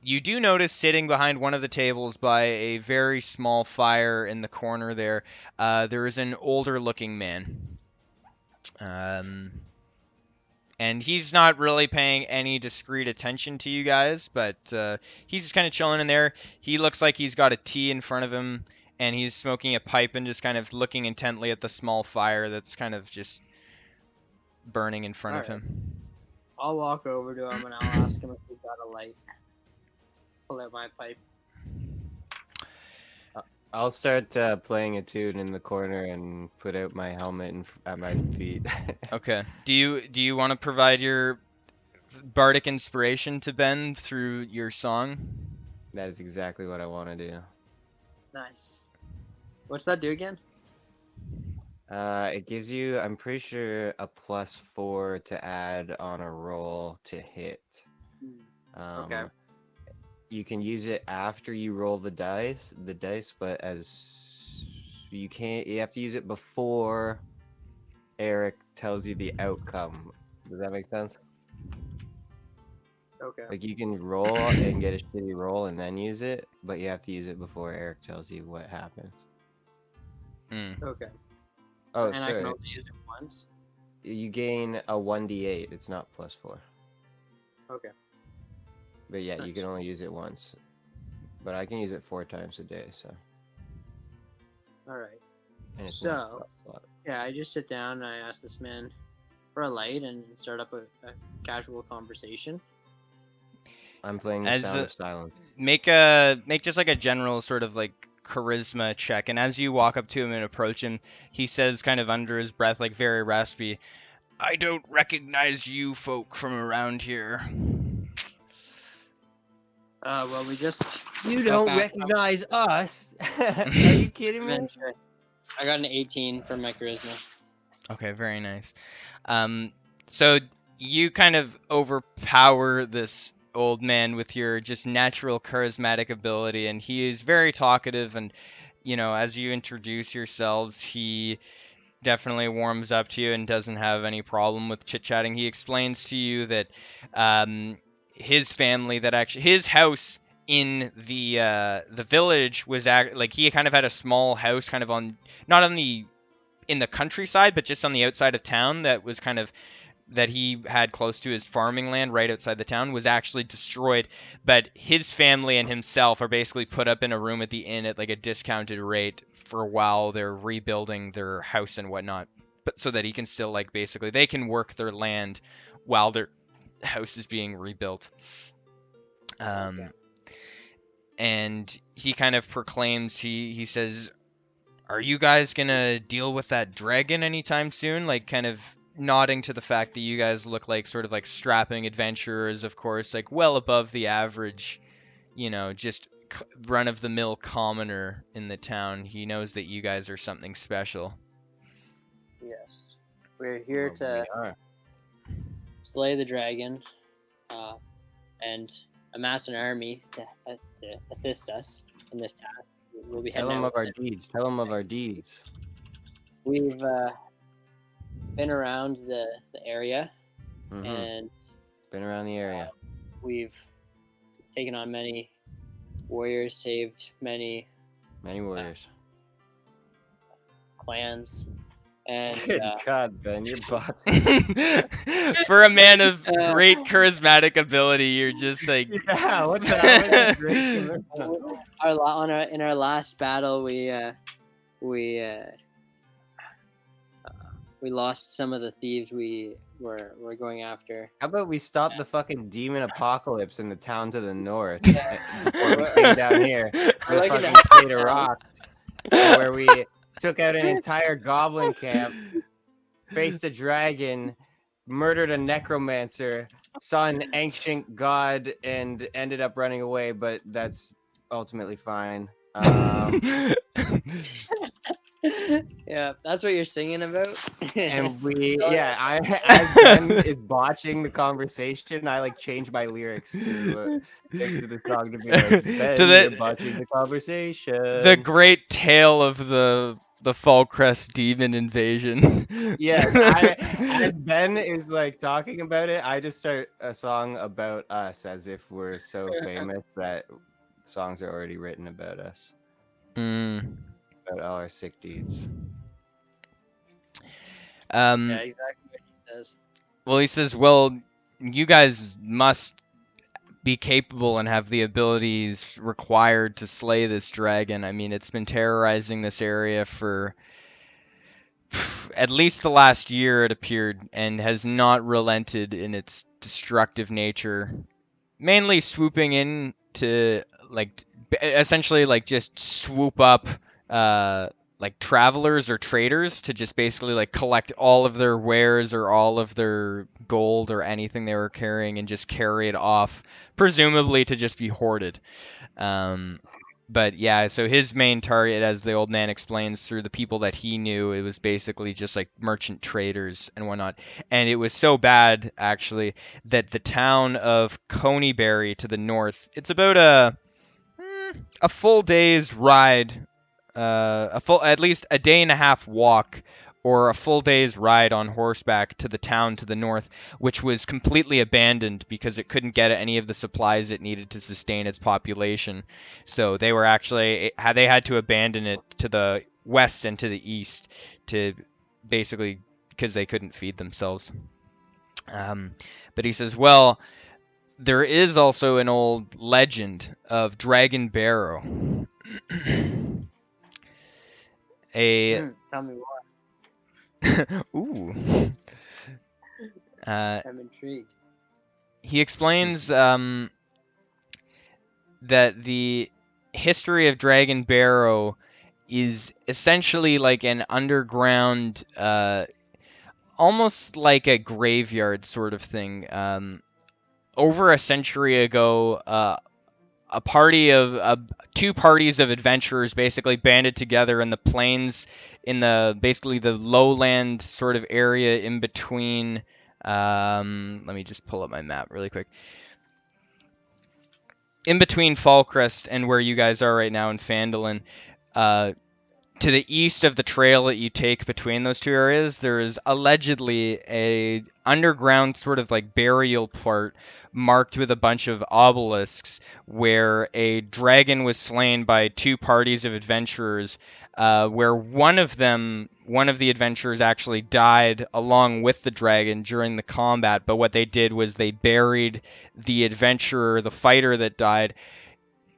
Speaker 2: you do notice sitting behind one of the tables by a very small fire in the corner there, there is an older looking man. And he's not really paying any discreet attention to you guys, but he's just kind of chilling in there. He looks like he's got a tea in front of him, and he's smoking a pipe and just kind of looking intently at the small fire that's kind of just burning in front of him.
Speaker 3: I'll walk over to him and I'll ask him if he's got a light. Pull out my pipe.
Speaker 1: I'll start playing a tune in the corner and put out my helmet at my feet.
Speaker 2: Okay. Do you want to provide your bardic inspiration to Ben through your song?
Speaker 1: That is exactly what I want to do.
Speaker 3: Nice. What's that do again?
Speaker 1: It gives you, I'm pretty sure, a +4 to add on a roll to hit.
Speaker 3: Okay.
Speaker 1: You can use it after you roll the dice, but you have to use it before Eric tells you the outcome. Does that make sense?
Speaker 3: Okay.
Speaker 1: Like, you can roll and get a shitty roll and then use it, but you have to use it before Eric tells you what happens.
Speaker 3: Okay.
Speaker 1: Oh,
Speaker 3: and
Speaker 1: sorry.
Speaker 3: I can only use it once?
Speaker 1: You gain a 1d8. It's not +4.
Speaker 3: Okay.
Speaker 1: But yeah, you can only use it once. But I can use it 4 times a day, so.
Speaker 3: Alright.
Speaker 1: And it's not a spell slot.
Speaker 3: Yeah, I just sit down and I ask this man for a light and start up a casual conversation.
Speaker 1: I'm playing the Sound of Silence.
Speaker 2: Make just like a general sort of like charisma check, and as you walk up to him and approach him, he says kind of under his breath, like very raspy, "I don't recognize you folk from around here."
Speaker 3: Well, we just...
Speaker 1: You don't recognize us? Are you kidding me?
Speaker 3: I got an 18 for my charisma.
Speaker 2: Okay, very nice. So you kind of overpower this old man with your just natural charismatic ability, and he is very talkative, and you know, as you introduce yourselves, he definitely warms up to you and doesn't have any problem with chit-chatting. He explains to you that his family, that actually his house in the village was like, he kind of had a small house kind of on, not on the in the countryside, but just on the outside of town, that was kind of that he had close to his farming land right outside the town was actually destroyed, but his family and himself are basically put up in a room at the inn at like a discounted rate for a while they're rebuilding their house and whatnot, but so that he can still like basically they can work their land while their house is being rebuilt. And he kind of proclaims, he says, are you guys gonna deal with that dragon anytime soon? Like, kind of nodding to the fact that you guys look like sort of like strapping adventurers, of course, like well above the average, you know, just run-of-the-mill commoner in the town. He knows that you guys are something special.
Speaker 3: Yes. We're here to slay the dragon and amass an army to assist us in this task. We'll be
Speaker 1: Tell them of our deeds. Tell them of our deeds.
Speaker 3: We've been around the area,
Speaker 1: Mm-hmm.
Speaker 3: and
Speaker 1: Been around the area.
Speaker 3: We've taken on many warriors, saved many
Speaker 1: warriors.
Speaker 3: clans, and
Speaker 1: Good God, Ben, you're bot.
Speaker 2: For a man of great charismatic ability, you're just like
Speaker 1: yeah. What the hell is great
Speaker 3: in our last battle, we lost some of the thieves we were going after.
Speaker 1: How about we stop the fucking demon apocalypse in the town to the north before we came down here? We
Speaker 3: Like
Speaker 1: fucking State of Rocks, where we took out an entire goblin camp, faced a dragon, murdered a necromancer, saw an ancient god, and ended up running away. But that's ultimately fine.
Speaker 3: Yeah, that's what you're singing about.
Speaker 1: And as Ben is botching the conversation, I like change my lyrics to the song to be like, Ben, you're botching the conversation.
Speaker 2: The great tale of the Falcrest demon invasion.
Speaker 1: Yes, as Ben is like talking about it, I just start a song about us as if we're so famous that songs are already written about us. About all our sick deeds.
Speaker 3: Yeah, exactly what he says.
Speaker 2: Well, he says, well, you guys must be capable and have the abilities required to slay this dragon. I mean, it's been terrorizing this area for at least the last year, it appeared, and has not relented in its destructive nature. Mainly swooping in to, like, essentially, like, just swoop up like travelers or traders to just basically like collect all of their wares or all of their gold or anything they were carrying and just carry it off, presumably to just be hoarded. But yeah, so his main target, as the old man explains, through the people that he knew, it was basically just like merchant traders and whatnot. And it was so bad, actually, that the town of Coneyberry to the north, it's about a full day's ride, at least a day and a half walk, or a full day's ride on horseback to the town to the north, which was completely abandoned because it couldn't get any of the supplies it needed to sustain its population. So they were actually, they had to abandon it to the west and to the east to basically, because they couldn't feed themselves. But he says, well, there is also an old legend of Dragon Barrow.
Speaker 3: Tell me more.
Speaker 2: Ooh.
Speaker 3: I'm intrigued.
Speaker 2: He explains that the history of Dragon Barrow is essentially like an underground, almost like a graveyard sort of thing. Over a century ago, two parties of adventurers basically banded together in the plains, in basically the lowland sort of area in between. Let me just pull up my map really quick. In between Falcrest and where you guys are right now in Phandalin, to the east of the trail that you take between those two areas, there is allegedly a underground sort of like burial part marked with a bunch of obelisks where a dragon was slain by two parties of adventurers where one of the adventurers actually died along with the dragon during the combat. But what they did was they buried the adventurer, the fighter that died,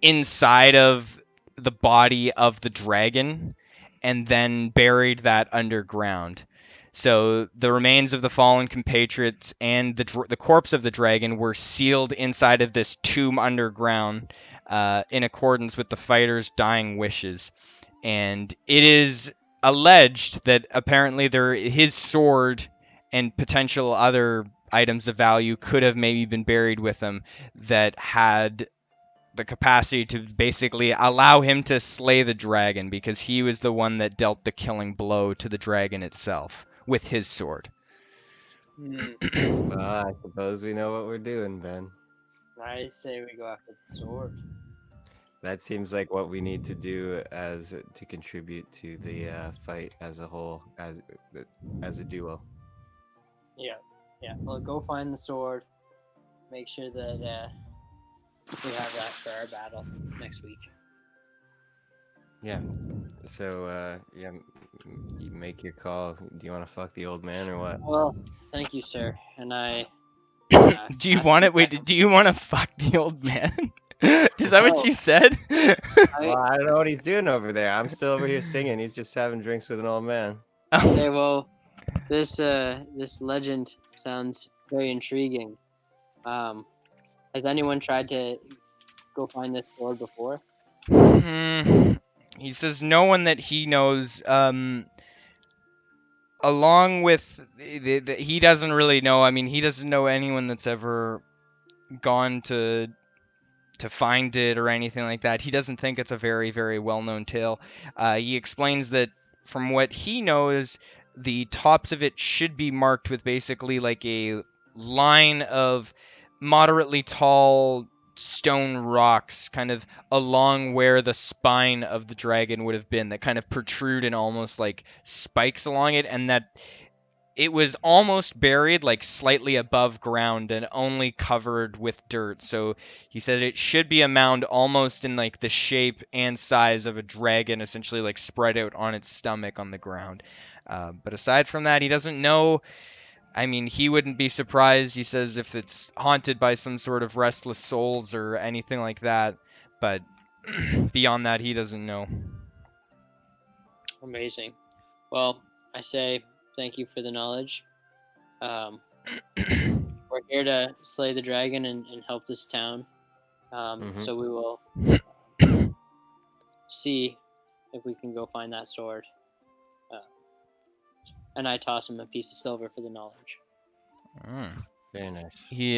Speaker 2: inside of the body of the dragon, and then buried that underground. So the remains of the fallen compatriots and the corpse of the dragon were sealed inside of this tomb underground, in accordance with the fighter's dying wishes. And it is alleged that apparently his sword and potential other items of value could have maybe been buried with him, that had the capacity to basically allow him to slay the dragon, because he was the one that dealt the killing blow to the dragon itself with his sword.
Speaker 1: Well, I suppose we know what we're doing, Ben.
Speaker 3: I say we go after the sword.
Speaker 1: That seems like what we need to do to contribute to the fight as a whole, as a duo.
Speaker 3: Yeah. Well, go find the sword. Make sure that we have that for our battle next week.
Speaker 1: Yeah. So, you make your call. Do you want to fuck the old man or what?
Speaker 3: Well, thank you, sir. And I.
Speaker 2: Do you want it? Wait, do you want to fuck the old man? Is that what you said?
Speaker 1: Well, I don't know what he's doing over there. I'm still over here singing. He's just having drinks with an old man.
Speaker 3: I say, well, this legend sounds very intriguing. Has anyone tried to go find this sword before?
Speaker 2: He says no one that he knows. Along with he doesn't really know. I mean, he doesn't know anyone that's ever gone to find it or anything like that. He doesn't think it's a very, very well-known tale. He explains that from what he knows, the tops of it should be marked with basically like a line of moderately tall stone rocks kind of along where the spine of the dragon would have been, that kind of protrude and almost like spikes along it, and that it was almost buried like slightly above ground and only covered with dirt. So he says it should be a mound almost in like the shape and size of a dragon, essentially like spread out on its stomach on the ground. But aside from that, he doesn't know. I mean, he wouldn't be surprised, he says, if it's haunted by some sort of restless souls or anything like that. But beyond that, he doesn't know.
Speaker 3: Amazing. Well, I say thank you for the knowledge. We're here to slay the dragon and help this town. So we will see if we can go find that sword. And I toss him a piece of silver for the knowledge.
Speaker 1: Very nice.
Speaker 2: He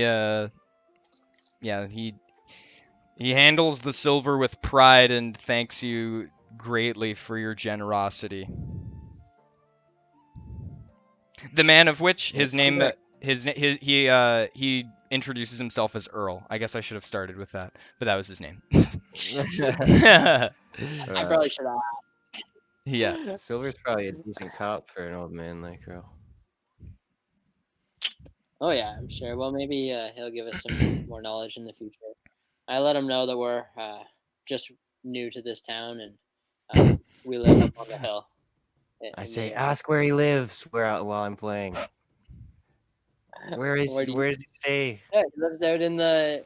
Speaker 2: handles the silver with pride and thanks you greatly for your generosity. The man of which he introduces himself as Earl. I guess I should have started with that, but that was his name.
Speaker 3: I probably should have asked.
Speaker 2: Yeah.
Speaker 1: Silver's probably a decent cop for an old man like Earl.
Speaker 3: Oh yeah, I'm sure. Well, maybe he'll give us some more knowledge in the future. I let him know that we're just new to this town and we live up on the hill.
Speaker 1: I say, ask where he lives while I'm playing. Where's he stay?
Speaker 3: Yeah, he lives out in the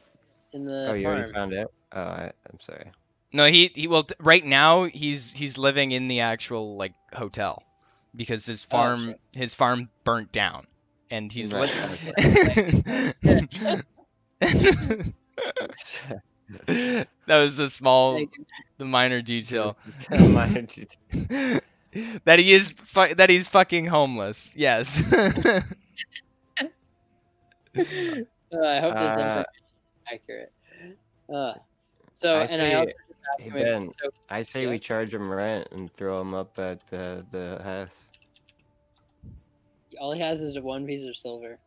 Speaker 1: Oh, you
Speaker 3: farm.
Speaker 1: already found out? Oh, I'm sorry.
Speaker 2: No, he will right now he's living in the actual like hotel because his farm burnt down and he's
Speaker 1: Right.
Speaker 2: That was the minor detail.
Speaker 1: Minor detail.
Speaker 2: That he's fucking homeless. Yes.
Speaker 3: I hope this information is accurate.
Speaker 1: Hey Ben, I say we charge him rent and throw him up at the house.
Speaker 3: All he has is one piece of silver.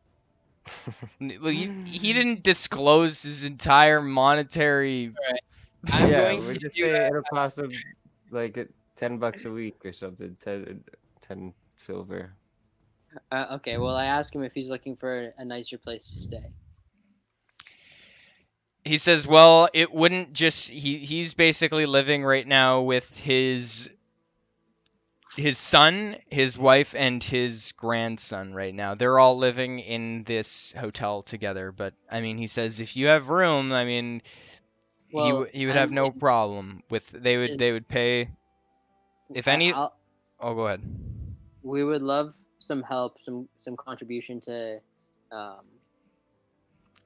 Speaker 2: Well, he didn't disclose his entire monetary.
Speaker 3: Right.
Speaker 1: We're just saying it'll cost him like $10 a week or something. 10 silver.
Speaker 3: Okay, well, I asked him if he's looking for a nicer place to stay.
Speaker 2: He says, well, it wouldn't just... He's basically living right now with his his son, his wife, and his grandson right now. They're all living in this hotel together. But I mean, he says if you have room, I mean,
Speaker 3: Well,
Speaker 2: he would
Speaker 3: I
Speaker 2: have no
Speaker 3: mean,
Speaker 2: problem with
Speaker 3: is,
Speaker 2: they would pay if any.
Speaker 3: I'll,
Speaker 2: Oh, go ahead.
Speaker 3: we would love some help, some contribution um,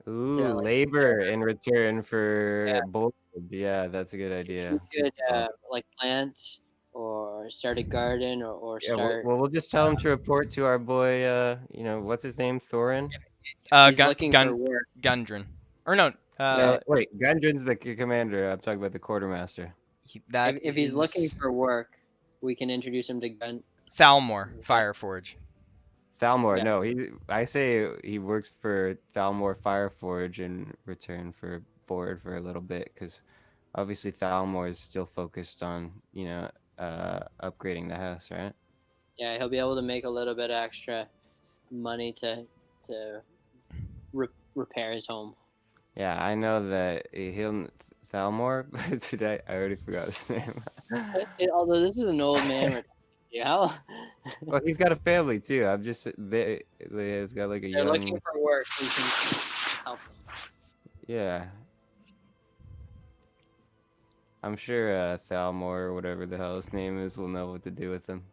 Speaker 1: Ooh,
Speaker 3: like
Speaker 1: labor in return
Speaker 3: yeah,
Speaker 1: for board. Yeah, that's a good
Speaker 3: if you
Speaker 1: idea.
Speaker 3: could
Speaker 1: Oh.
Speaker 3: like plant or start a garden or
Speaker 1: Yeah, well,
Speaker 3: start.
Speaker 1: we'll just tell him to report to our boy. You know, what's his name? Thorin.
Speaker 3: He's looking for work.
Speaker 2: Gundren. Or no,
Speaker 3: Yeah,
Speaker 1: Wait, Gundren's the commander. I'm talking about the quartermaster.
Speaker 2: that
Speaker 3: if he's looking
Speaker 2: is
Speaker 3: for work, we can introduce him to
Speaker 2: Thalmor Fireforge.
Speaker 1: Thalmor,
Speaker 3: Yeah.
Speaker 1: no, I say he works for Thalmor Fireforge in return for board for a little bit, because obviously Thalmor is still focused on, you know, upgrading the house, right?
Speaker 3: Yeah, he'll be able to make a little bit extra money to repair his home.
Speaker 1: Yeah, I know that he'll Thalmor, but today I already forgot his name.
Speaker 3: Although this is an old man, yeah.
Speaker 1: Well, he's got a family too. I'm just he's got like a
Speaker 3: They're
Speaker 1: young.
Speaker 3: looking for work. We can help them.
Speaker 1: Yeah. I'm sure Thalmor or whatever the hell his name is will know what to do with him.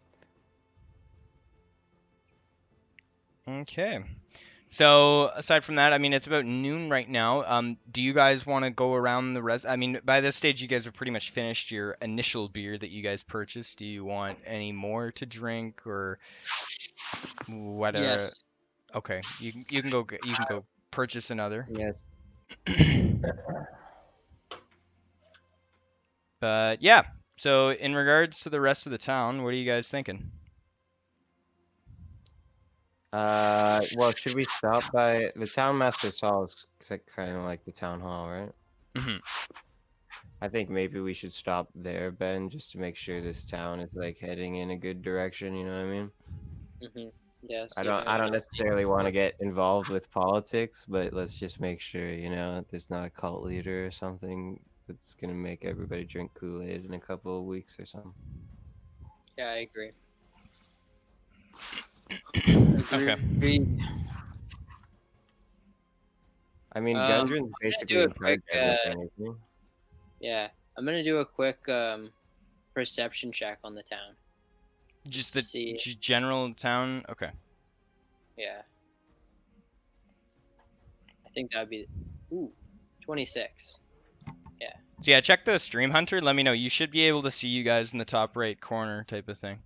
Speaker 2: Okay. So aside from that, I mean, it's about noon right now. Do you guys want to go around the rest? I mean, by this stage, you guys have pretty much finished your initial beer that you guys purchased. Do you want any more to drink or whatever?
Speaker 3: Yes.
Speaker 2: Okay, you can go purchase another.
Speaker 1: Yeah.
Speaker 2: But yeah. So in regards to the rest of the town, what are you guys thinking?
Speaker 1: Well, should we stop by the townmaster's hall? Is kind of like the town hall, right?
Speaker 2: Mm-hmm.
Speaker 1: I think maybe we should stop there, Ben, just to make sure this town is like heading in a good direction. You know what I mean?
Speaker 3: Mm-hmm. Yes.
Speaker 1: I don't necessarily want to get involved with politics, but let's just make sure, you know, there's not a cult leader or something that's gonna make everybody drink Kool-Aid in a couple of weeks or something.
Speaker 3: Yeah, I agree.
Speaker 2: Okay.
Speaker 3: Agreed.
Speaker 1: I mean,
Speaker 3: I'm
Speaker 1: Gundren's
Speaker 3: gonna
Speaker 1: basically
Speaker 3: do a
Speaker 1: in charge
Speaker 3: quick,
Speaker 1: of everything, isn't
Speaker 3: Yeah, I'm gonna do a quick perception check on the town.
Speaker 2: Just
Speaker 3: to
Speaker 2: the
Speaker 3: see.
Speaker 2: general town. Okay.
Speaker 3: Yeah. I think that'd be 26. Yeah.
Speaker 2: So yeah, check the stream hunter. Let me know. You should be able to see you guys in the top right corner, type of thing.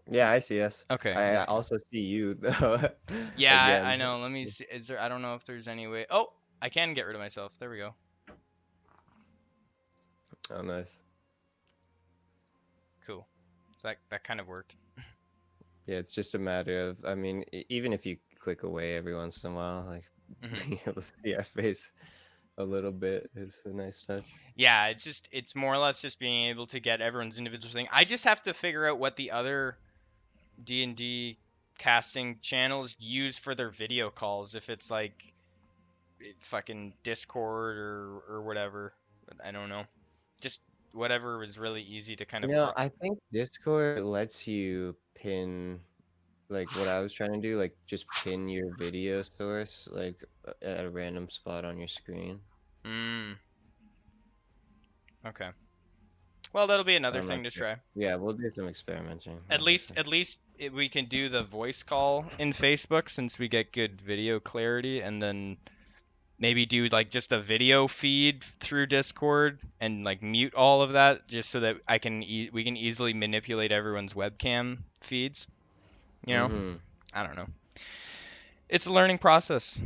Speaker 1: Yeah, I see us.
Speaker 2: Okay.
Speaker 1: I also see you though.
Speaker 2: Yeah,
Speaker 1: Again.
Speaker 2: I know. Let me see. Is there? I don't know if there's any way. Oh, I can get rid of myself. There we go.
Speaker 1: Oh, nice.
Speaker 2: Cool. So that kind of worked.
Speaker 1: Yeah, it's just a matter of, I mean, even if you click away every once in a while, like being able to see our face a little bit is a nice touch.
Speaker 2: Yeah, it's more or less just being able to get everyone's individual thing. I just have to figure out what the other D&D casting channels use for their video calls, if it's like fucking Discord or whatever. I don't know. Just whatever is really easy to kind of.
Speaker 1: You know, I think Discord lets you pin, like what I was trying to do, like just pin your video source like at a random spot on your screen.
Speaker 2: Okay. Well, that'll be another thing to try.
Speaker 1: Yeah, we'll do some experimenting.
Speaker 2: At least we can do the voice call in Facebook, since we get good video clarity, and then maybe do like just a video feed through Discord and like mute all of that, just so that we can easily manipulate everyone's webcam feeds. You know, I don't know. It's a learning process.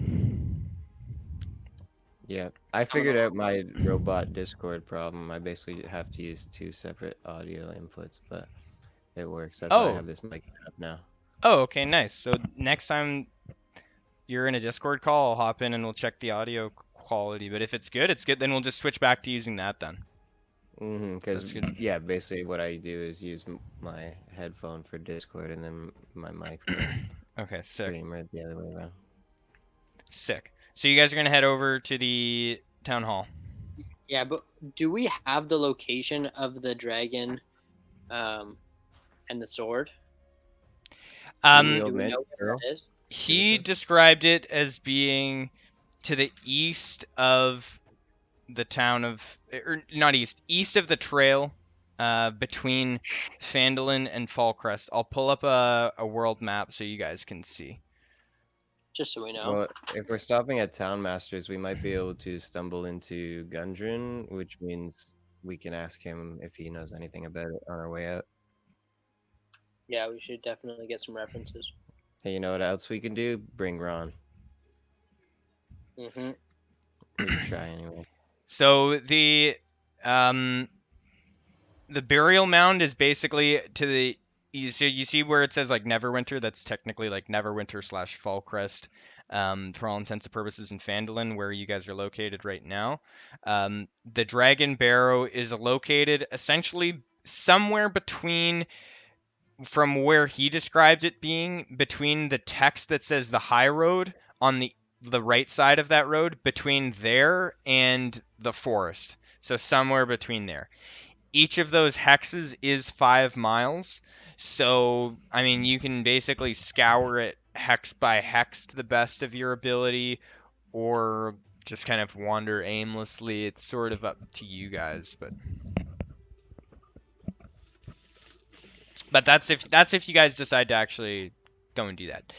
Speaker 1: Yeah, I figured out my robot Discord problem. I basically have to use 2 separate audio inputs, but it works. That's why I have this mic up now.
Speaker 2: Oh, okay, nice. So next time you're in a Discord call, I'll hop in and we'll check the audio quality. But if it's good, it's good. Then we'll just switch back to using that then.
Speaker 1: Because, yeah, basically what I do is use my headphone for Discord and then my mic for
Speaker 2: okay, sick.
Speaker 1: streamer the other way around.
Speaker 3: Sick.
Speaker 2: So you guys are going to head over to the town hall.
Speaker 3: Yeah, but do we have the location of the dragon and and the sword?
Speaker 1: The
Speaker 3: Do
Speaker 1: old
Speaker 3: we
Speaker 1: man
Speaker 3: know where that is?
Speaker 2: He described it as being to the east of the town of, or not east of the trail, between Phandalin and Fallcrest. I'll pull up a world map so you guys can see.
Speaker 3: Just so we know.
Speaker 1: Well, if we're stopping at Town Masters, we might be able to stumble into Gundren, which means we can ask him if he knows anything about it on our way out.
Speaker 3: Yeah, we should definitely get some references.
Speaker 1: Hey, you know what else we can do? Bring Ron.
Speaker 3: Mm-hmm.
Speaker 1: We can try anyway.
Speaker 2: So the burial mound is basically to the you see where it says like Neverwinter. That's technically like Neverwinter / Fallcrest, for all intents and purposes in Phandalin, where you guys are located right now. The Dragon Barrow is located essentially somewhere between, from where he described it being, between the text that says the high road on the right side of that road, between there and the forest. So somewhere between there. Each of those hexes is 5 miles. So, I mean, you can basically scour it hex by hex to the best of your ability, or just kind of wander aimlessly. It's sort of up to you guys, but that's if you guys decide to actually go and do that.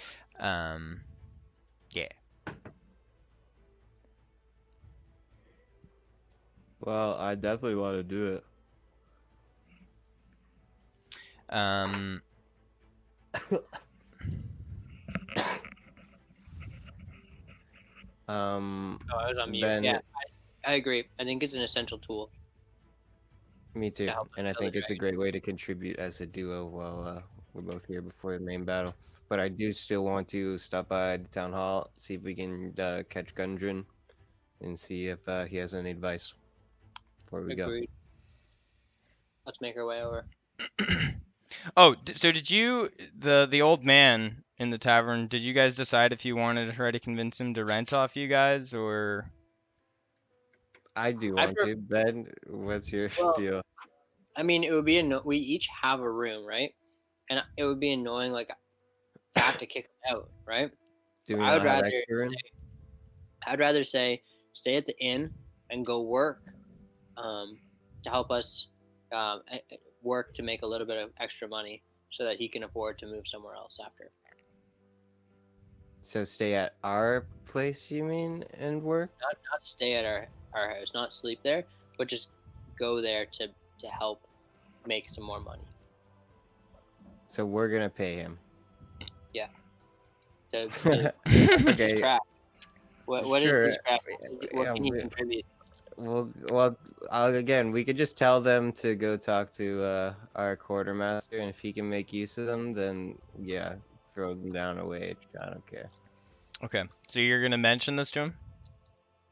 Speaker 2: Yeah.
Speaker 1: Well, I definitely want to do it.
Speaker 2: Um,
Speaker 3: Oh, I was on mute.
Speaker 1: Ben,
Speaker 3: Yeah, I agree. I think it's an essential tool.
Speaker 1: me too.
Speaker 3: help
Speaker 1: And I
Speaker 3: kill the
Speaker 1: think it's a great way to contribute as a duo while we're both here before the main battle. But I do still want to stop by the town hall, see if we can catch Gundren, and see if he has any advice before we go.
Speaker 3: Agreed. Let's make our way over.
Speaker 2: Oh, so did you, the old man in the tavern, did you guys decide if you wanted to try to convince him to rent off you guys, or?
Speaker 1: I do want to. Ben, what's your deal?
Speaker 3: I mean, it would be we each have a room, right? And it would be annoying, like, to have to kick him out, right?
Speaker 1: Do we
Speaker 3: I would
Speaker 1: not have
Speaker 3: rather
Speaker 1: extra room?
Speaker 3: I'd rather say stay at the inn and go work, to help us work to make a little bit of extra money so that he can afford to move somewhere else after.
Speaker 1: So stay at our place, you mean, and work?
Speaker 3: Not stay at our house, not sleep there, but just go there to help make some more money.
Speaker 1: So we're gonna pay him.
Speaker 3: Yeah. What's his
Speaker 1: Okay.
Speaker 3: craft? What
Speaker 1: Sure.
Speaker 3: is his craft? What
Speaker 1: Yeah,
Speaker 3: can he contribute?
Speaker 1: Well, again, we could just tell them to go talk to our quartermaster, and if he can make use of them, then yeah, throw them down a wage. I don't care.
Speaker 2: Okay, so you're gonna mention this to him?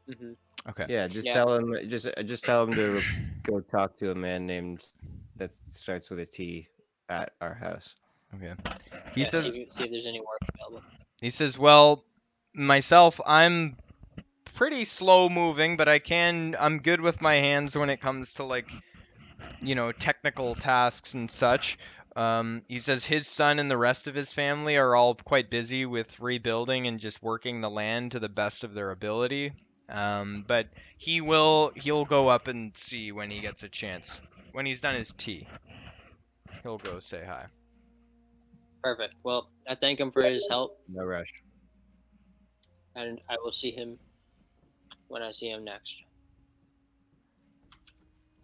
Speaker 3: Mm-hmm.
Speaker 2: Okay.
Speaker 1: Yeah, just tell him. Just tell him to go talk to a man named that starts with a T at our house.
Speaker 2: Okay. He says.
Speaker 3: See if there's any work available.
Speaker 2: He says, "Well, myself, I'm pretty slow moving, but I'm good with my hands when it comes to, like, technical tasks and such." He says his son and the rest of his family are all quite busy with rebuilding and just working the land to the best of their ability. But he'll go up and see when he gets a chance. When he's done his tea, he'll go say hi.
Speaker 3: Perfect. Well, I thank him for his help,
Speaker 1: No rush.
Speaker 3: and I will see him when I see him next.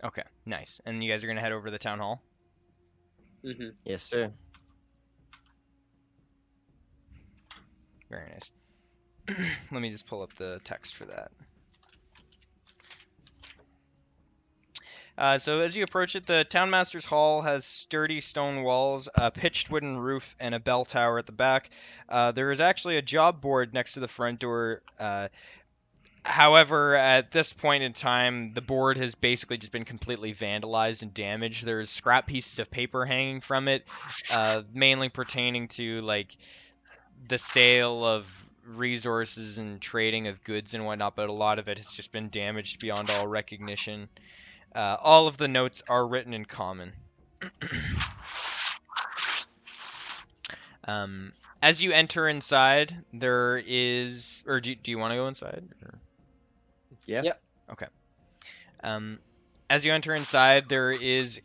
Speaker 2: Okay, nice. And you guys are gonna head over to the town hall?
Speaker 3: Mm-hmm.
Speaker 1: Yes, sir.
Speaker 2: Very nice. Let me just pull up the text for that. So as you approach it, the Townmaster's Hall has sturdy stone walls, a pitched wooden roof, and a bell tower at the back. There is actually a job board next to the front door. However, at this point in time, the board has basically just been completely vandalized and damaged. There's scrap pieces of paper hanging from it, mainly pertaining to, like, the sale of resources and trading of goods and whatnot, but a lot of it has just been damaged beyond all recognition. All of the notes are written in common. As you enter inside, there is, or do you want to go inside? Or?
Speaker 1: Yeah.
Speaker 3: Yep.
Speaker 2: Okay. As you enter inside, there is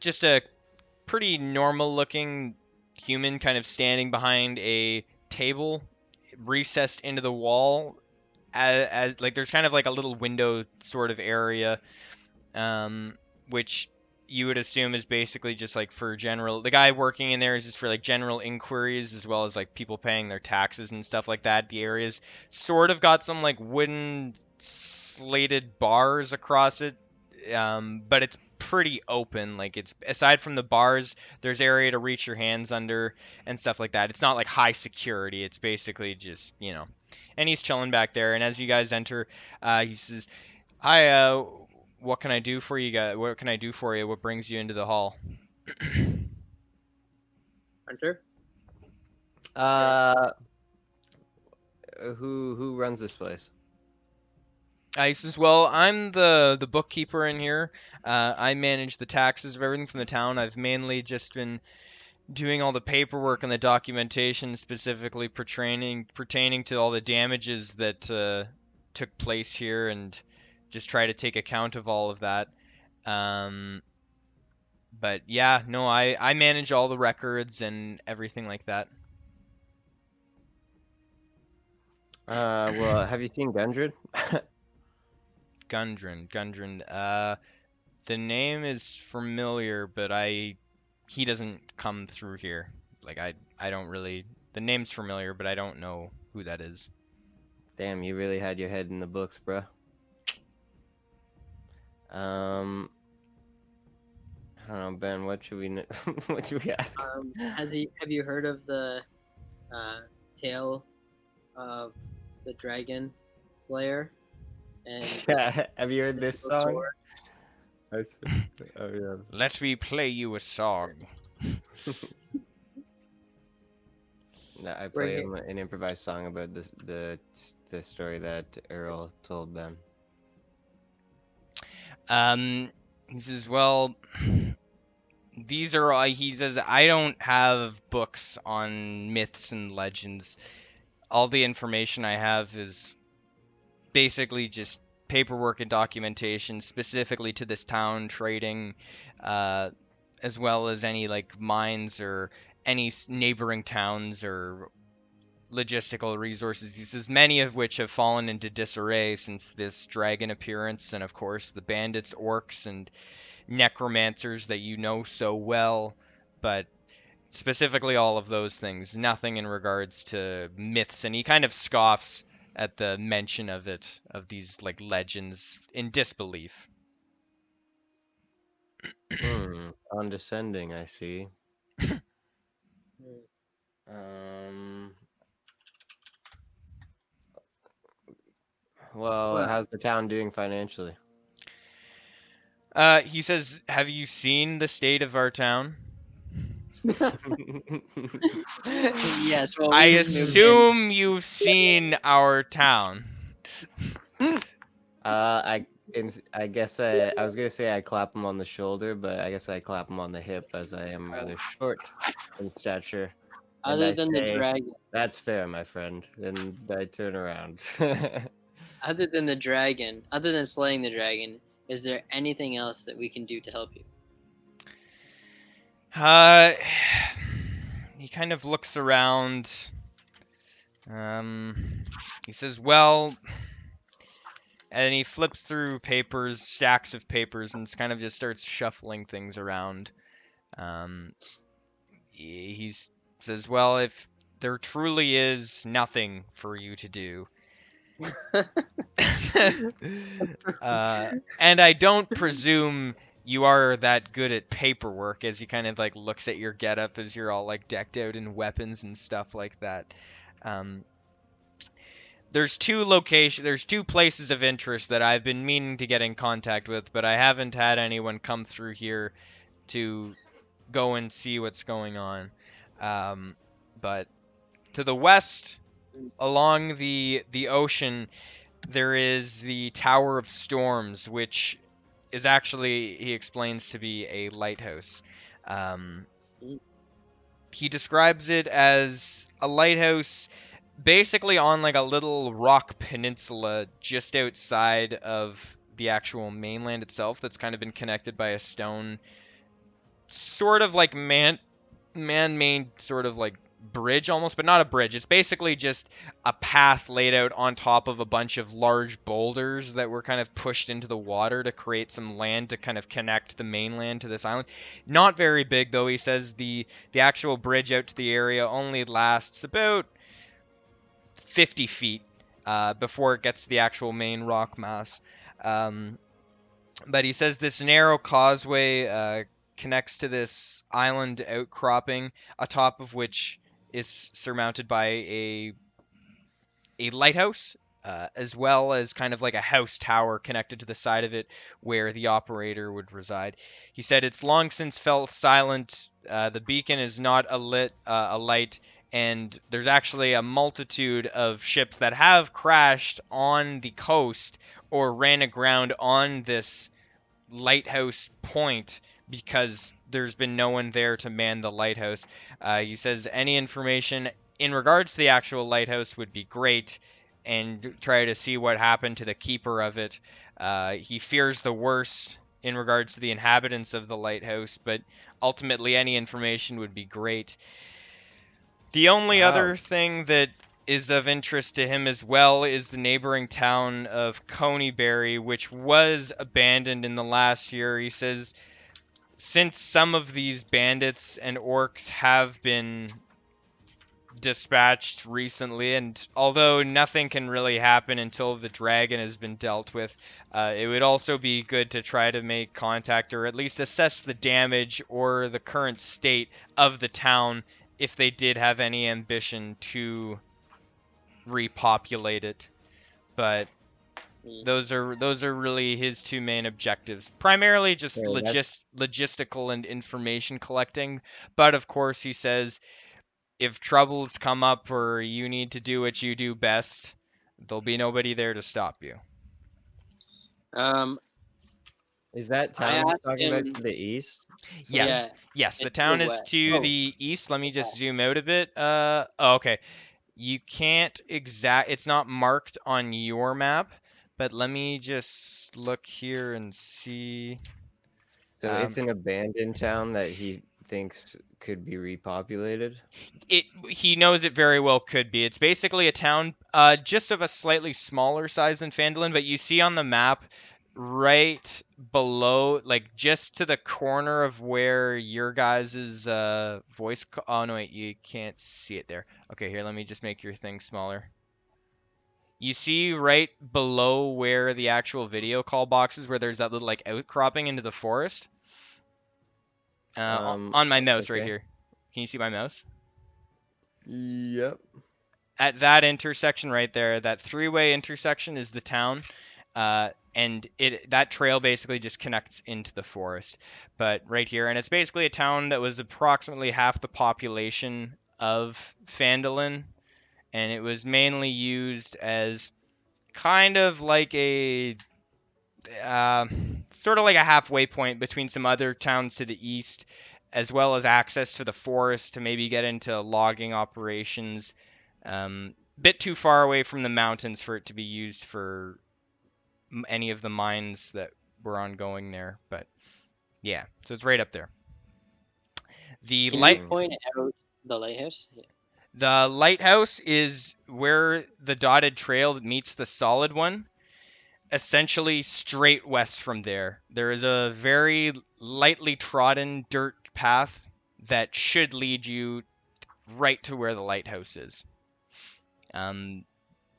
Speaker 2: just a pretty normal-looking human kind of standing behind a table, recessed into the wall. As like there's kind of like a little window sort of area, which you would assume is basically just like for general. The guy working in there is just for like general inquiries as well as like people paying their taxes and stuff like that. The area's sort of got some like wooden slated bars across it, but it's pretty open. Like it's aside from the bars, there's area to reach your hands under and stuff like that. It's not like high security. It's basically just and he's chilling back there. And as you guys enter, he says, "Hi, what can I do for you guys? What can I do for you? What brings you into the hall?"
Speaker 3: Hunter?
Speaker 1: Who runs this place?
Speaker 2: He says, "Well, I'm the bookkeeper in here. I manage the taxes of everything from the town. I've mainly just been doing all the paperwork and the documentation specifically pertaining to all the damages that took place here, and just try to take account of all of that. But yeah, no, I manage all the records and everything like that."
Speaker 1: Well, have you seen Gundred?
Speaker 2: Gundren. The name is familiar, but he doesn't come through here. Like I don't really. The name's familiar, but I don't know who that is.
Speaker 1: Damn, you really had your head in the books, bruh. I don't know, Ben. What should we what should we ask?
Speaker 3: Have you heard of the tale of the dragon slayer? And
Speaker 1: Have you heard this song? Oh yeah.
Speaker 2: Let me play you a song.
Speaker 1: No, I play him an improvised song about the story that Earl told them.
Speaker 2: He says, "Well, these are all," he says, "I don't have books on myths and legends. All the information I have is basically just paperwork and documentation specifically to this town trading, as well as any like mines or any neighboring towns or logistical resources." He says, "Many of which have fallen into disarray since this dragon appearance, and of course the bandits, orcs, and necromancers that you know so well, but specifically all of those things. Nothing in regards to myths." And he kind of scoffs at the mention of it, of these like legends, in disbelief.
Speaker 1: Condescending, I see. Well, how's the town doing financially?
Speaker 2: He says, "Have you seen the state of our town?"
Speaker 3: Yes. Well,
Speaker 2: I assume you've seen our town.
Speaker 1: I guess I was gonna say I clap him on the shoulder, but I guess I clap him on the hip as I am rather short in stature.
Speaker 3: Other than the dragon.
Speaker 1: That's fair, my friend. And I turn around.
Speaker 3: Other than the dragon, other than slaying the dragon, is there anything else that we can do to help you?
Speaker 2: He kind of looks around. He says, "Well," and he flips through papers, stacks of papers, and kind of just starts shuffling things around. He says, "Well, if there truly is nothing for you to do, and I don't presume you are that good at paperwork," as he kind of like looks at your getup as you're all like decked out in weapons and stuff like that. There's two places of interest that I've been meaning to get in contact with, but I haven't had anyone come through here to go and see what's going on. But to the west, along the ocean, there is the Tower of Storms, which is actually, he explains, to be a lighthouse. He describes it as a lighthouse basically on like a little rock peninsula just outside of the actual mainland itself that's kind of been connected by a stone sort of like man-made sort of like bridge almost, but not a bridge. It's basically just a path laid out on top of a bunch of large boulders that were kind of pushed into the water to create some land to kind of connect the mainland to this island. Not very big though. He says the actual bridge out to the area only lasts about 50 feet before it gets to the actual main rock mass. But he says this narrow causeway connects to this island outcropping, atop of which is surmounted by a lighthouse, as well as kind of like a house tower connected to the side of it where the operator would reside. He said it's long since fell silent. The beacon is not a light, and there's actually a multitude of ships that have crashed on the coast or ran aground on this lighthouse point because there's been no one there to man the lighthouse. He says any information in regards to the actual lighthouse would be great, and try to see what happened to the keeper of it. He fears the worst in regards to the inhabitants of the lighthouse, but ultimately any information would be great. The only other thing that is of interest to him as well is the neighboring town of Coneyberry, which was abandoned in the last year. He says since some of these bandits and orcs have been dispatched recently, and although nothing can really happen until the dragon has been dealt with, it would also be good to try to make contact or at least assess the damage or the current state of the town if they did have any ambition to repopulate it. But those are really his two main objectives, primarily just logistical and information collecting. But of course, he says if troubles come up or you need to do what you do best, there'll be nobody there to stop you.
Speaker 1: Is that town you're talking about to the east?
Speaker 2: Yes. Yeah, yes, the town is to the east. Let me just zoom out a bit. Oh, okay. You can't it's not marked on your map, but let me just look here and see.
Speaker 1: So it's an abandoned town that he thinks could be repopulated?
Speaker 2: He knows it very well could be. It's basically a town just of a slightly smaller size than Phandalin, but you see on the map right below, like just to the corner of where your guys' voice... Oh, no, wait, you can't see it there. Okay, here, let me just make your thing smaller. You see right below where the actual video call box is, where there's that little like outcropping into the forest? On my mouse right here. Can you see my mouse?
Speaker 1: Yep.
Speaker 2: At that intersection right there, that three-way intersection is the town, and that trail basically just connects into the forest. But right here, and it's basically a town that was approximately half the population of Phandalin, and it was mainly used as kind of like a sort of like a halfway point between some other towns to the east, as well as access to the forest to maybe get into logging operations. Bit too far away from the mountains for it to be used for any of the mines that were ongoing there. But yeah, so it's right up there. Can
Speaker 3: you point out the lighthouse? Yeah.
Speaker 2: The lighthouse is where the dotted trail meets the solid one. Essentially straight west from there. There is a very lightly trodden dirt path that should lead you right to where the lighthouse is.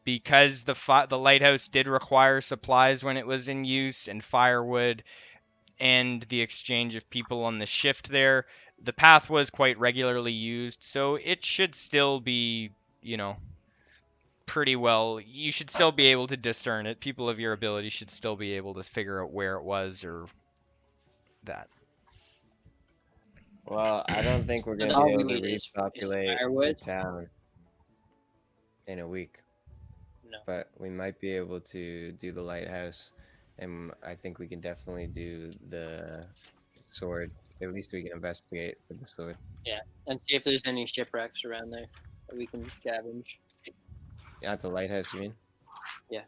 Speaker 2: Because the lighthouse did require supplies when it was in use, and firewood, and the exchange of people on the shift there, the path was quite regularly used, so it should still be, pretty well. You should still be able to discern it. People of your ability should still be able to figure out where it was or that.
Speaker 1: Well, I don't think we're going to be able to repopulate the town in a week. No. But we might be able to do the lighthouse, and I think we can definitely do the sword at least we can investigate with the sword.
Speaker 3: Yeah, and see if there's any shipwrecks around there that we can scavenge.
Speaker 1: At the lighthouse, you mean?
Speaker 3: Yeah.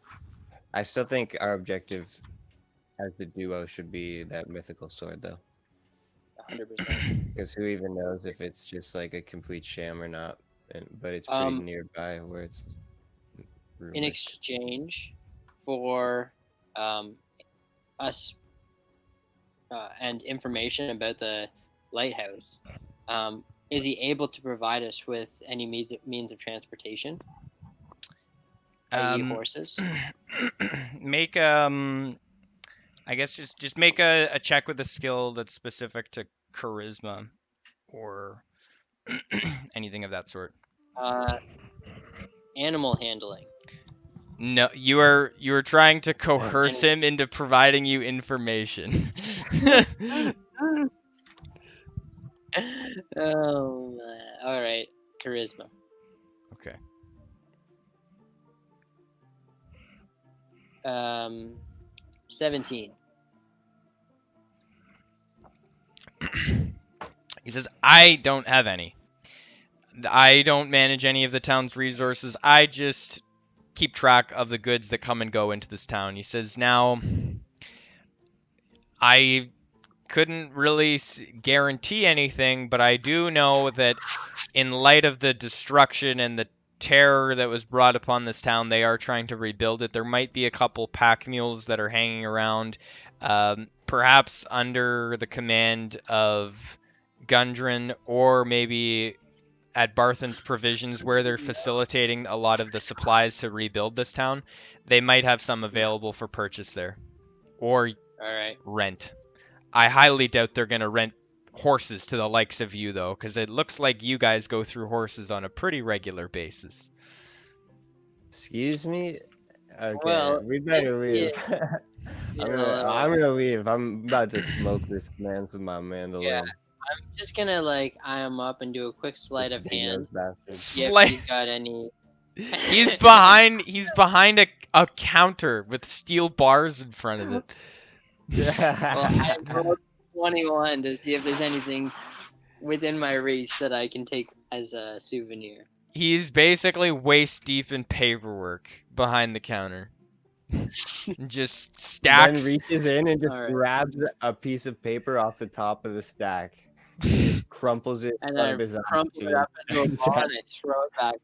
Speaker 1: I still think our objective as the duo should be that mythical sword, though.
Speaker 3: 100%.
Speaker 1: Because who even knows if it's just like a complete sham or not? But it's pretty nearby where it's rumored.
Speaker 3: In exchange for us and information about the lighthouse, is he able to provide us with any means of transportation? I.e. horses?
Speaker 2: Make I guess just make a check with a skill that's specific to charisma or anything of that sort.
Speaker 3: Animal handling.
Speaker 2: No, you are trying to coerce him into providing you information.
Speaker 3: Oh, all right, charisma.
Speaker 2: Okay.
Speaker 3: 17.
Speaker 2: He says, I don't have any. I don't manage any of the town's resources. I just keep track of the goods that come and go into this town. He says, now, I couldn't really guarantee anything, but I do know that in light of the destruction and the terror that was brought upon this town, they are trying to rebuild it. There might be a couple pack mules that are hanging around, perhaps under the command of Gundren, or maybe at Barthen's Provisions, where they're facilitating a lot of the supplies to rebuild this town. They might have some available for purchase there, or rent. I highly doubt they're going to rent horses to the likes of you, though, because it looks like you guys go through horses on a pretty regular basis.
Speaker 1: Excuse me? Okay,
Speaker 3: well,
Speaker 1: we better leave. I'm gonna leave. I'm about to smoke this man with my mandolin.
Speaker 3: Yeah, I'm just gonna eye him up and do a quick sleight of hand.
Speaker 2: If
Speaker 3: he's got any.
Speaker 2: He's behind. He's behind a counter with steel bars in front of it.
Speaker 3: Well, I rolled 21 to see if there's anything within my reach that I can take as a souvenir.
Speaker 2: He's basically waist deep in paperwork behind the counter. Just stacks.
Speaker 1: Then reaches in and just grabs a piece of paper off the top of the stack. He just crumples it
Speaker 3: and then crumple it up into a ball and I throw it back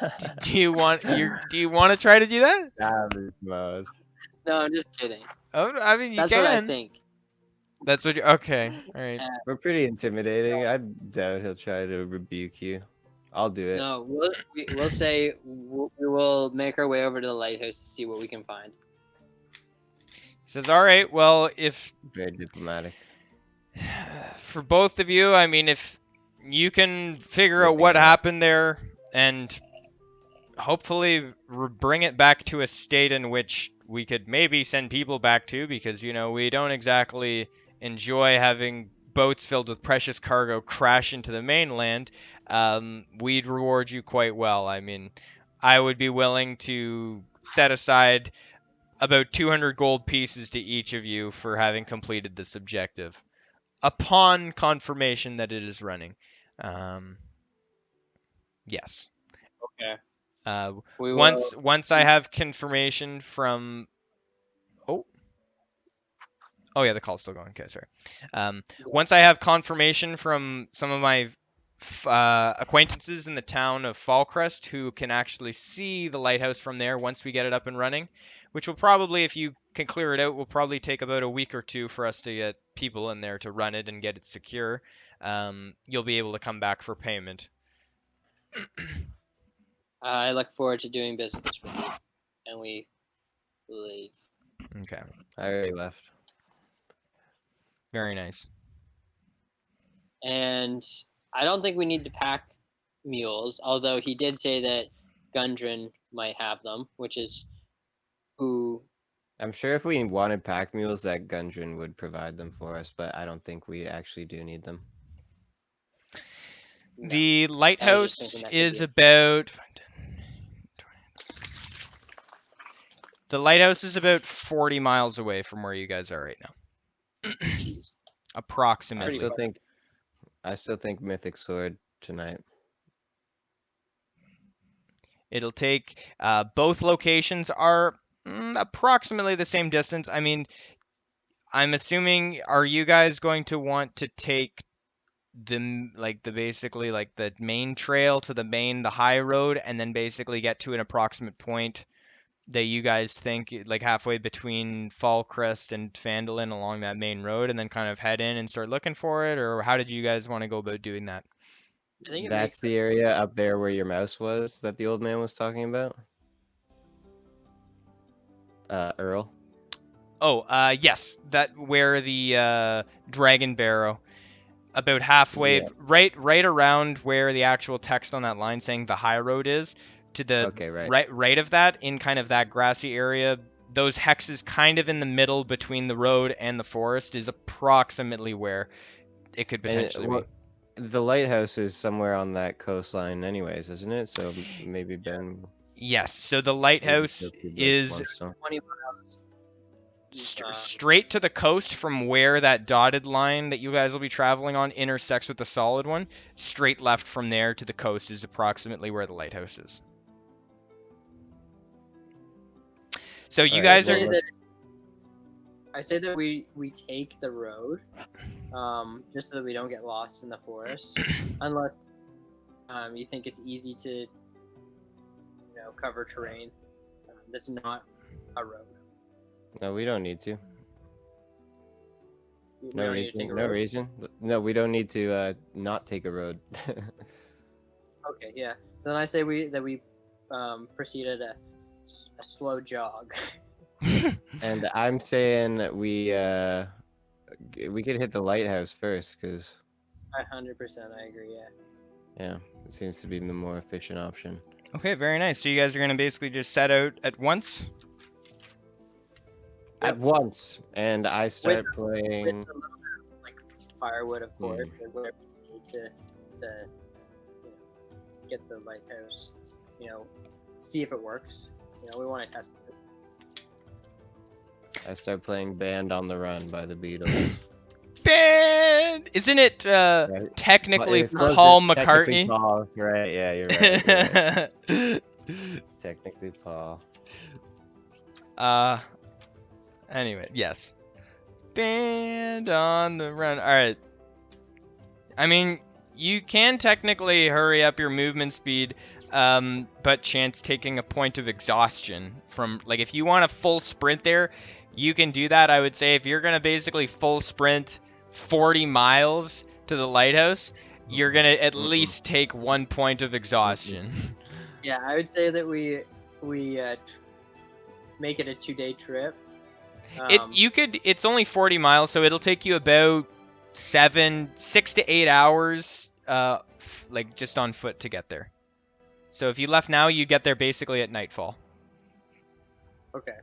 Speaker 3: at him.
Speaker 2: Do you want to try to do that?
Speaker 1: Savage mode.
Speaker 3: No, I'm just kidding.
Speaker 2: Oh, I mean,
Speaker 3: That's what I think.
Speaker 2: That's what you okay. All right.
Speaker 1: We're pretty intimidating. I doubt he'll try to rebuke you. I'll do it.
Speaker 3: No, we'll say we will make our way over to the lighthouse to see what we can find.
Speaker 2: He says, all right, well, if...
Speaker 1: Very diplomatic.
Speaker 2: For both of you, I mean, if you can figure out what happened there and hopefully bring it back to a state in which we could maybe send people back to, because, you know, we don't exactly enjoy having boats filled with precious cargo crash into the mainland, we'd reward you quite well. I mean, I would be willing to set aside about 200 gold pieces to each of you for having completed this objective, upon confirmation that it is running. Yes.
Speaker 3: Okay.
Speaker 2: Once I have confirmation from... Oh yeah, the call's still going. Okay, sorry. Once I have confirmation from some of my acquaintances in the town of Fallcrest who can actually see the lighthouse from there once we get it up and running, which will probably, if you can clear it out, will probably take about a week or two for us to get people in there to run it and get it secure. You'll be able to come back for payment.
Speaker 3: I look forward to doing business with you. And we leave.
Speaker 2: Okay.
Speaker 1: I already left.
Speaker 2: Very nice.
Speaker 3: And I don't think we need to pack mules, although he did say that Gundren might have them, which is who...
Speaker 1: I'm sure if we wanted pack mules, that Gundren would provide them for us, but I don't think we actually do need them.
Speaker 3: No.
Speaker 2: The lighthouse is about... The lighthouse is about 40 miles away from where you guys are right now. Approximately.
Speaker 1: I still think Mythic Sword tonight.
Speaker 2: It'll take both locations are approximately the same distance. I mean, I'm assuming, are you guys going to want to take basically like the main trail to the high road, and then basically get to an approximate point that you guys think like halfway between Fallcrest and Phandalin along that main road, and then kind of head in and start looking for it? Or how did you guys want to go about doing that?
Speaker 3: I think
Speaker 1: That's the area up there where your mouse was that the old man was talking about? Earl?
Speaker 2: Oh, yes, that where the Dragon Barrow, about halfway,
Speaker 1: Yeah.
Speaker 2: right around where the actual text on that line saying the high road is, to the right of that, in kind of that grassy area. Those hexes kind of in the middle between the road and the forest is approximately where it could potentially be.
Speaker 1: The lighthouse is somewhere on that coastline anyways, isn't it? So maybe Ben...
Speaker 2: Yes, so the lighthouse is
Speaker 3: 20 miles.
Speaker 2: Straight to the coast from where that dotted line that you guys will be traveling on intersects with the solid one. Straight left from there to the coast is approximately where the lighthouse is. So you guys are...
Speaker 3: I say that we take the road, just so that we don't get lost in the forest, unless you think it's easy to, cover terrain that's not a road.
Speaker 1: No, we don't need to.
Speaker 3: No reason.
Speaker 1: No, we don't need to not take a road.
Speaker 3: Okay, yeah. So then I say we proceed at a slow jog.
Speaker 1: And I'm saying that we could hit the lighthouse first, because
Speaker 3: 100%, I agree.
Speaker 1: Yeah, it seems to be the more efficient option.
Speaker 2: Okay, very nice. So you guys are gonna basically just set out at once.
Speaker 1: At once, and I start playing.
Speaker 3: With a little bit of, like, firewood, of course, or whatever we need to get the lighthouse. See if it works. We want to test it.
Speaker 1: I start playing "Band on the Run" by the Beatles.
Speaker 2: Band, isn't it technically Paul McCartney?
Speaker 1: Technically Paul, right? Yeah, you're right. It's technically Paul.
Speaker 2: Anyway, yes. Band on the Run. All right. I mean, you can technically hurry up your movement speed, but chance taking a point of exhaustion from, like, if you want a full sprint there, you can do that. I would say if you're gonna basically full sprint 40 miles to the lighthouse, you're gonna at least take 1 point of exhaustion.
Speaker 3: Yeah, I would say that we make it a 2-day trip.
Speaker 2: It's only 40 miles, so it'll take you about 6 to 8 hours, like just on foot to get there. So if you left now, you get there basically at nightfall.
Speaker 3: Okay.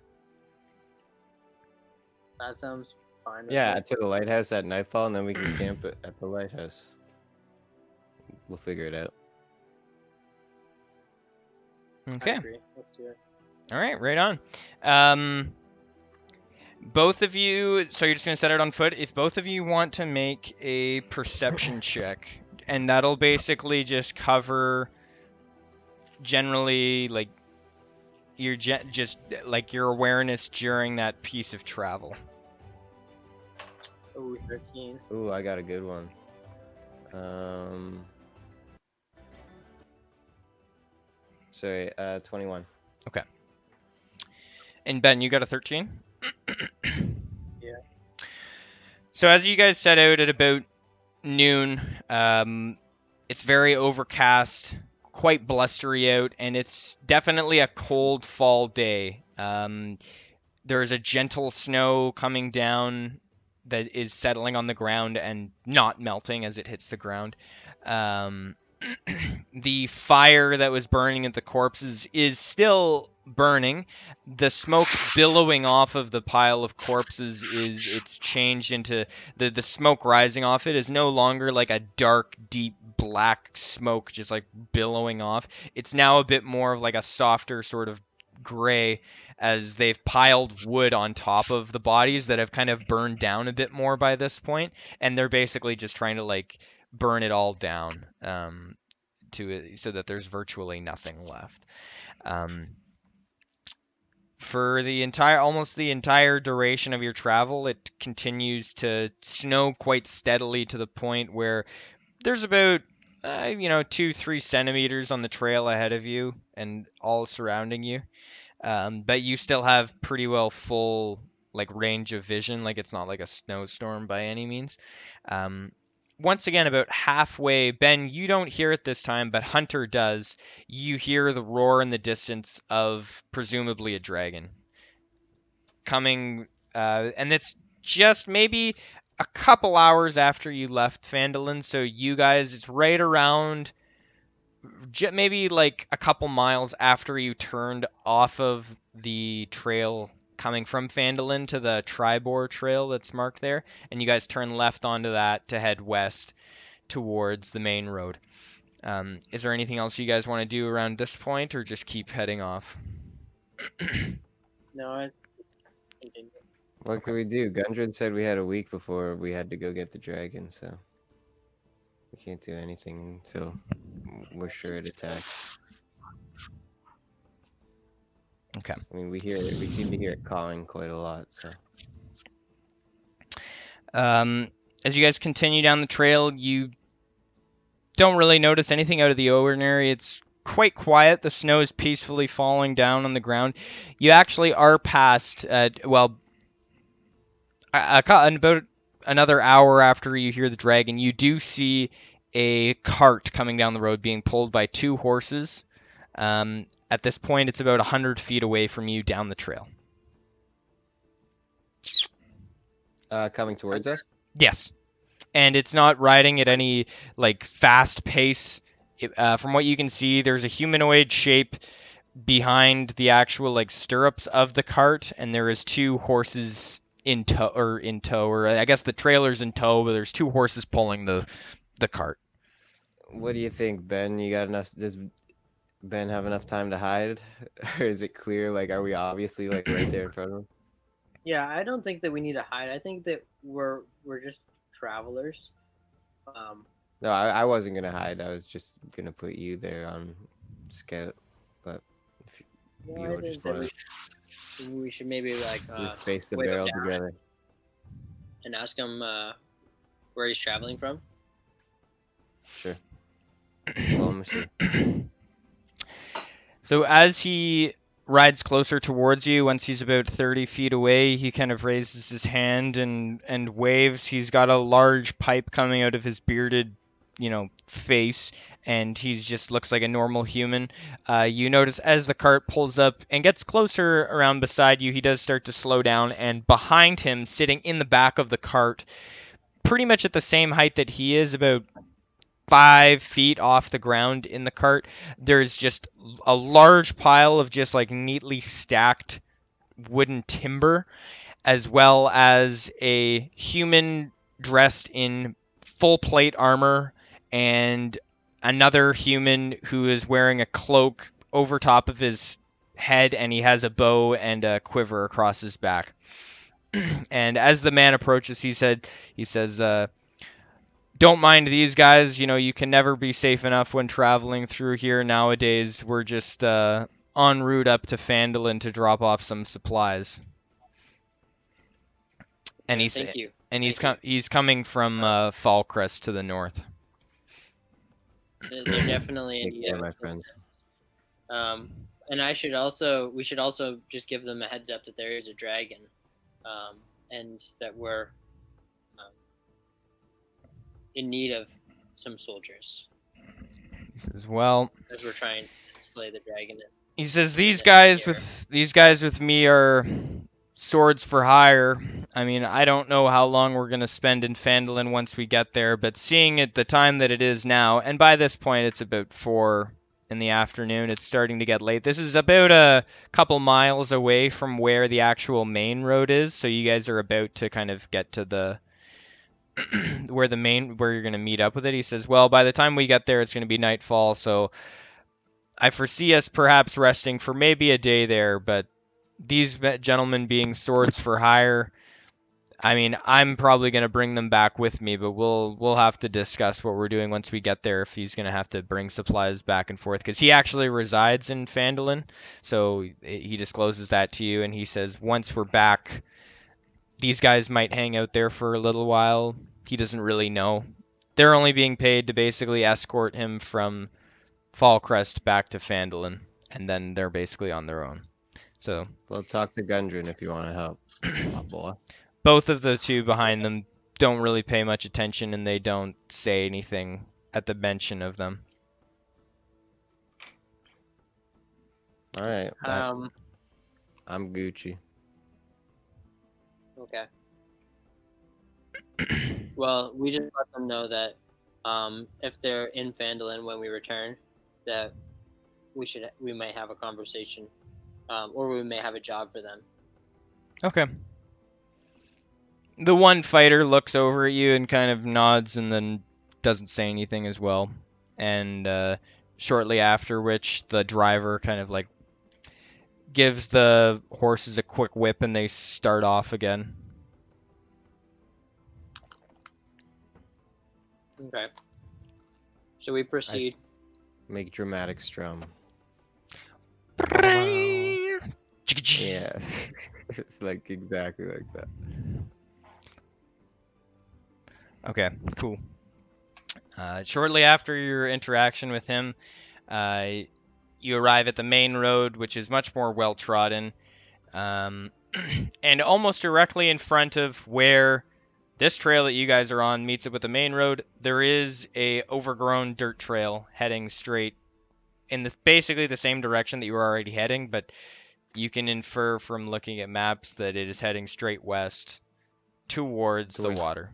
Speaker 3: That sounds fine.
Speaker 1: Yeah, to the lighthouse at nightfall, and then we can camp at the lighthouse. We'll figure it out.
Speaker 2: Okay.
Speaker 3: I agree. Let's do it.
Speaker 2: All right, right on. Both of you, so you're just going to set it on foot. If both of you want to make a perception check, and that'll basically just cover generally like your just like your awareness during that piece of travel.
Speaker 3: Oh, 13.
Speaker 1: Ooh, I got a good one. Sorry, 21.
Speaker 2: Okay. And Ben, you got a 13?
Speaker 3: Yeah.
Speaker 2: So as you guys set out at about noon, it's very overcast, quite blustery out, and it's definitely a cold fall day. There's a gentle snow coming down that is settling on the ground and not melting as it hits the ground. The fire that was burning at the corpses is still burning. The smoke billowing off of the pile of corpses it's changed into the smoke rising off it is no longer like a dark, deep black smoke just like billowing off. It's now a bit more of like a softer sort of gray as they've piled wood on top of the bodies that have kind of burned down a bit more by this point, and they're basically just trying to like burn it all down so that there's virtually nothing left. For almost the entire duration of your travel, it continues to snow quite steadily to the point where there's about 2-3 centimeters on the trail ahead of you and all surrounding you. But you still have pretty well full like range of vision. Like it's not like a snowstorm by any means. Once again, about halfway, Ben, you don't hear it this time, but Hunter does. You hear the roar in the distance of presumably a dragon coming, and it's just maybe a couple hours after you left Phandalin. So you guys, it's right around maybe like a couple miles after you turned off of the trail coming from Phandalin to the Tribor trail that's marked there, and you guys turn left onto that to head west towards the main road. Is there anything else you guys want to do around this point, or just keep heading off?
Speaker 3: No, I continue.
Speaker 1: What can we do? Gundren said we had a week before we had to go get the dragon, so we can't do anything until we're sure it attacks.
Speaker 2: Okay.
Speaker 1: I mean, we seem to hear it calling quite a lot, so.
Speaker 2: As you guys continue down the trail, you don't really notice anything out of the ordinary. It's quite quiet. The snow is peacefully falling down on the ground. You actually are past, about another hour after you hear the dragon, you do see a cart coming down the road being pulled by 2 horses. At this point, it's about 100 feet away from you down the trail.
Speaker 1: Coming towards us?
Speaker 2: Yes. And it's not riding at any like fast pace. From what you can see, there's a humanoid shape behind the actual like stirrups of the cart, and there is 2 horses in tow, or I guess the trailer's in tow, but there's 2 horses pulling the cart.
Speaker 1: What do you think, Ben? You got enough? Does Ben have enough time to hide? Or is it clear? Like, are we obviously like right there in front of him?
Speaker 3: Yeah, I don't think that we need to hide. I think that we're just travelers.
Speaker 1: No, I wasn't gonna hide. I was just gonna put you there on scout. But if you
Speaker 3: I
Speaker 1: just
Speaker 3: think
Speaker 1: want
Speaker 3: that we should maybe like
Speaker 1: to face the
Speaker 3: wait
Speaker 1: barrel
Speaker 3: down
Speaker 1: together.
Speaker 3: and ask him where he's traveling from.
Speaker 1: Sure. Diplomacy.
Speaker 2: So as he rides closer towards you, once he's about 30 feet away, he kind of raises his hand and waves. He's got a large pipe coming out of his bearded, face, and he just looks like a normal human. You notice as the cart pulls up and gets closer around beside you, he does start to slow down, and behind him, sitting in the back of the cart, pretty much at the same height that he is, about 5 feet off the ground in the cart, there's just a large pile of just like neatly stacked wooden timber, as well as a human dressed in full plate armor, and another human who is wearing a cloak over top of his head, and he has a bow and a quiver across his back. And as the man approaches, he says, don't mind these guys. You can never be safe enough when traveling through here nowadays. We're just en route up to Phandalin to drop off some supplies. And
Speaker 3: Thank you.
Speaker 2: And he's coming from Fallcrest to the north.
Speaker 3: They're definitely
Speaker 1: Take care, my friend.
Speaker 3: and we should also just give them a heads up that there is a dragon, and that we're in need of some soldiers.
Speaker 2: He says, well,
Speaker 3: as we're trying to slay the dragon.
Speaker 2: He says these guys with me are swords for hire. I mean, I don't know how long we're going to spend in Phandalin once we get there, but seeing at the time that it is now, and by this point it's about 4 in the afternoon, it's starting to get late. This is about a couple miles away from where the actual main road is, so you guys are about to kind of get to the where you're going to meet up with it. He says, well, by the time we get there, it's going to be nightfall, so I foresee us perhaps resting for maybe a day there, but these gentlemen being swords for hire, I mean, I'm probably going to bring them back with me, but we'll have to discuss what we're doing once we get there, if he's going to have to bring supplies back and forth, because he actually resides in Phandalin, so he discloses that to you, and he says once we're back, these guys might hang out there for a little while. He doesn't really know. They're only being paid to basically escort him from Fallcrest back to Phandalin, and then they're basically on their own. So
Speaker 1: Well, talk to Gundren if you want to help, my boy.
Speaker 2: Both of the two behind them don't really pay much attention, and they don't say anything at the mention of them.
Speaker 1: All right. I'm Gucci.
Speaker 3: Okay. Well, we just let them know that if they're in Phandalin when we return, that we might have a conversation, or we may have a job for them.
Speaker 2: Okay. The one fighter looks over at you and kind of nods and then doesn't say anything as well. And shortly after which, the driver kind of like gives the horses a quick whip and they start off again.
Speaker 3: Okay. So we proceed.
Speaker 1: Make dramatic strum.
Speaker 2: Yeah.
Speaker 1: Yes. It's like exactly like that.
Speaker 2: Okay, cool. Shortly after your interaction with him, you arrive at the main road, which is much more well-trodden. And almost directly in front of where this trail that you guys are on meets up with the main road, there is a overgrown dirt trail heading straight in basically the same direction that you were already heading, but you can infer from looking at maps that it is heading straight west towards the water.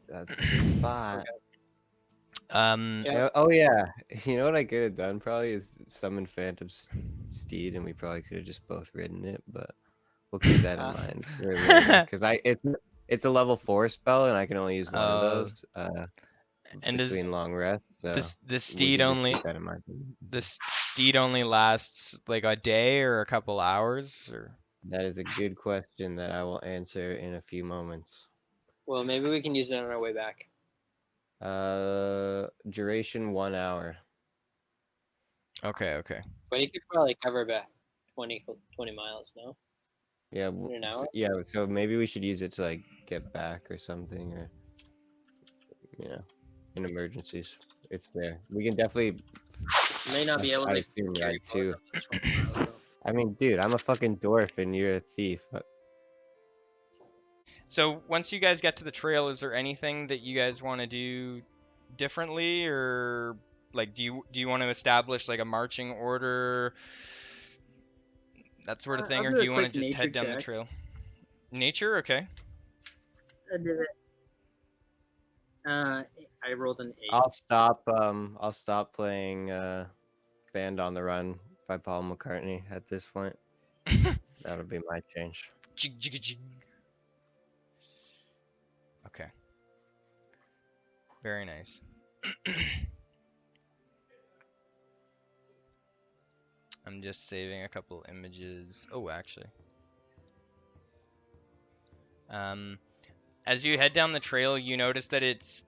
Speaker 1: That's the spot.
Speaker 3: Yeah.
Speaker 1: Oh yeah, you know what I could have done probably is summon Phantom's steed, and we probably could have just both ridden it, but we'll keep that in mind because it's a level 4 spell, and I can only use one of those
Speaker 2: and
Speaker 1: between long rests. So
Speaker 2: the steed only
Speaker 1: keep that in mind.
Speaker 2: the steed only lasts like a day or a couple hours, or
Speaker 1: that is a good question that I will answer in a few moments.
Speaker 3: Well, maybe we can use it on our way back.
Speaker 1: Duration 1 hour.
Speaker 2: Okay.
Speaker 3: But you could probably cover about 20 miles, no?
Speaker 1: Yeah,
Speaker 3: In an hour?
Speaker 1: yeah. So maybe we should use it to like get back or something, or in emergencies. It's there. We can definitely.
Speaker 3: You may not be able to.
Speaker 1: I assume right too. I mean, dude, I'm a fucking dwarf and you're a thief.
Speaker 2: So once you guys get to the trail, is there anything that you guys want to do differently, or like do you want to establish like a marching order, that sort of thing, or do you want to just head down the trail? Nature, okay.
Speaker 3: I did it. I rolled an 8.
Speaker 1: I'll stop playing Band on the Run by Paul McCartney at this point. That'll be my change.
Speaker 2: Okay. Very nice. I'm just saving a couple images. Oh, actually. As you head down the trail, you notice that it's...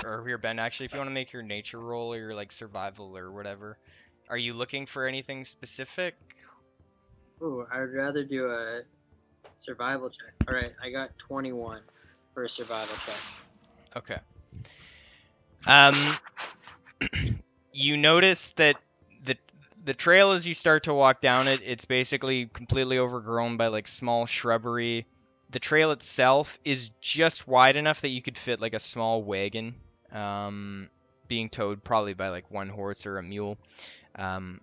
Speaker 2: Or here, Ben, actually, if you want to make your nature roll or your, like, survival or whatever, are you looking for anything specific?
Speaker 3: Ooh, I would rather do a survival check. Alright, I got 21 for a survival check.
Speaker 2: Okay. You notice that the trail, as you start to walk down it, it's basically completely overgrown by like small shrubbery. The trail itself is just wide enough that you could fit like a small wagon, being towed probably by like one horse or a mule. And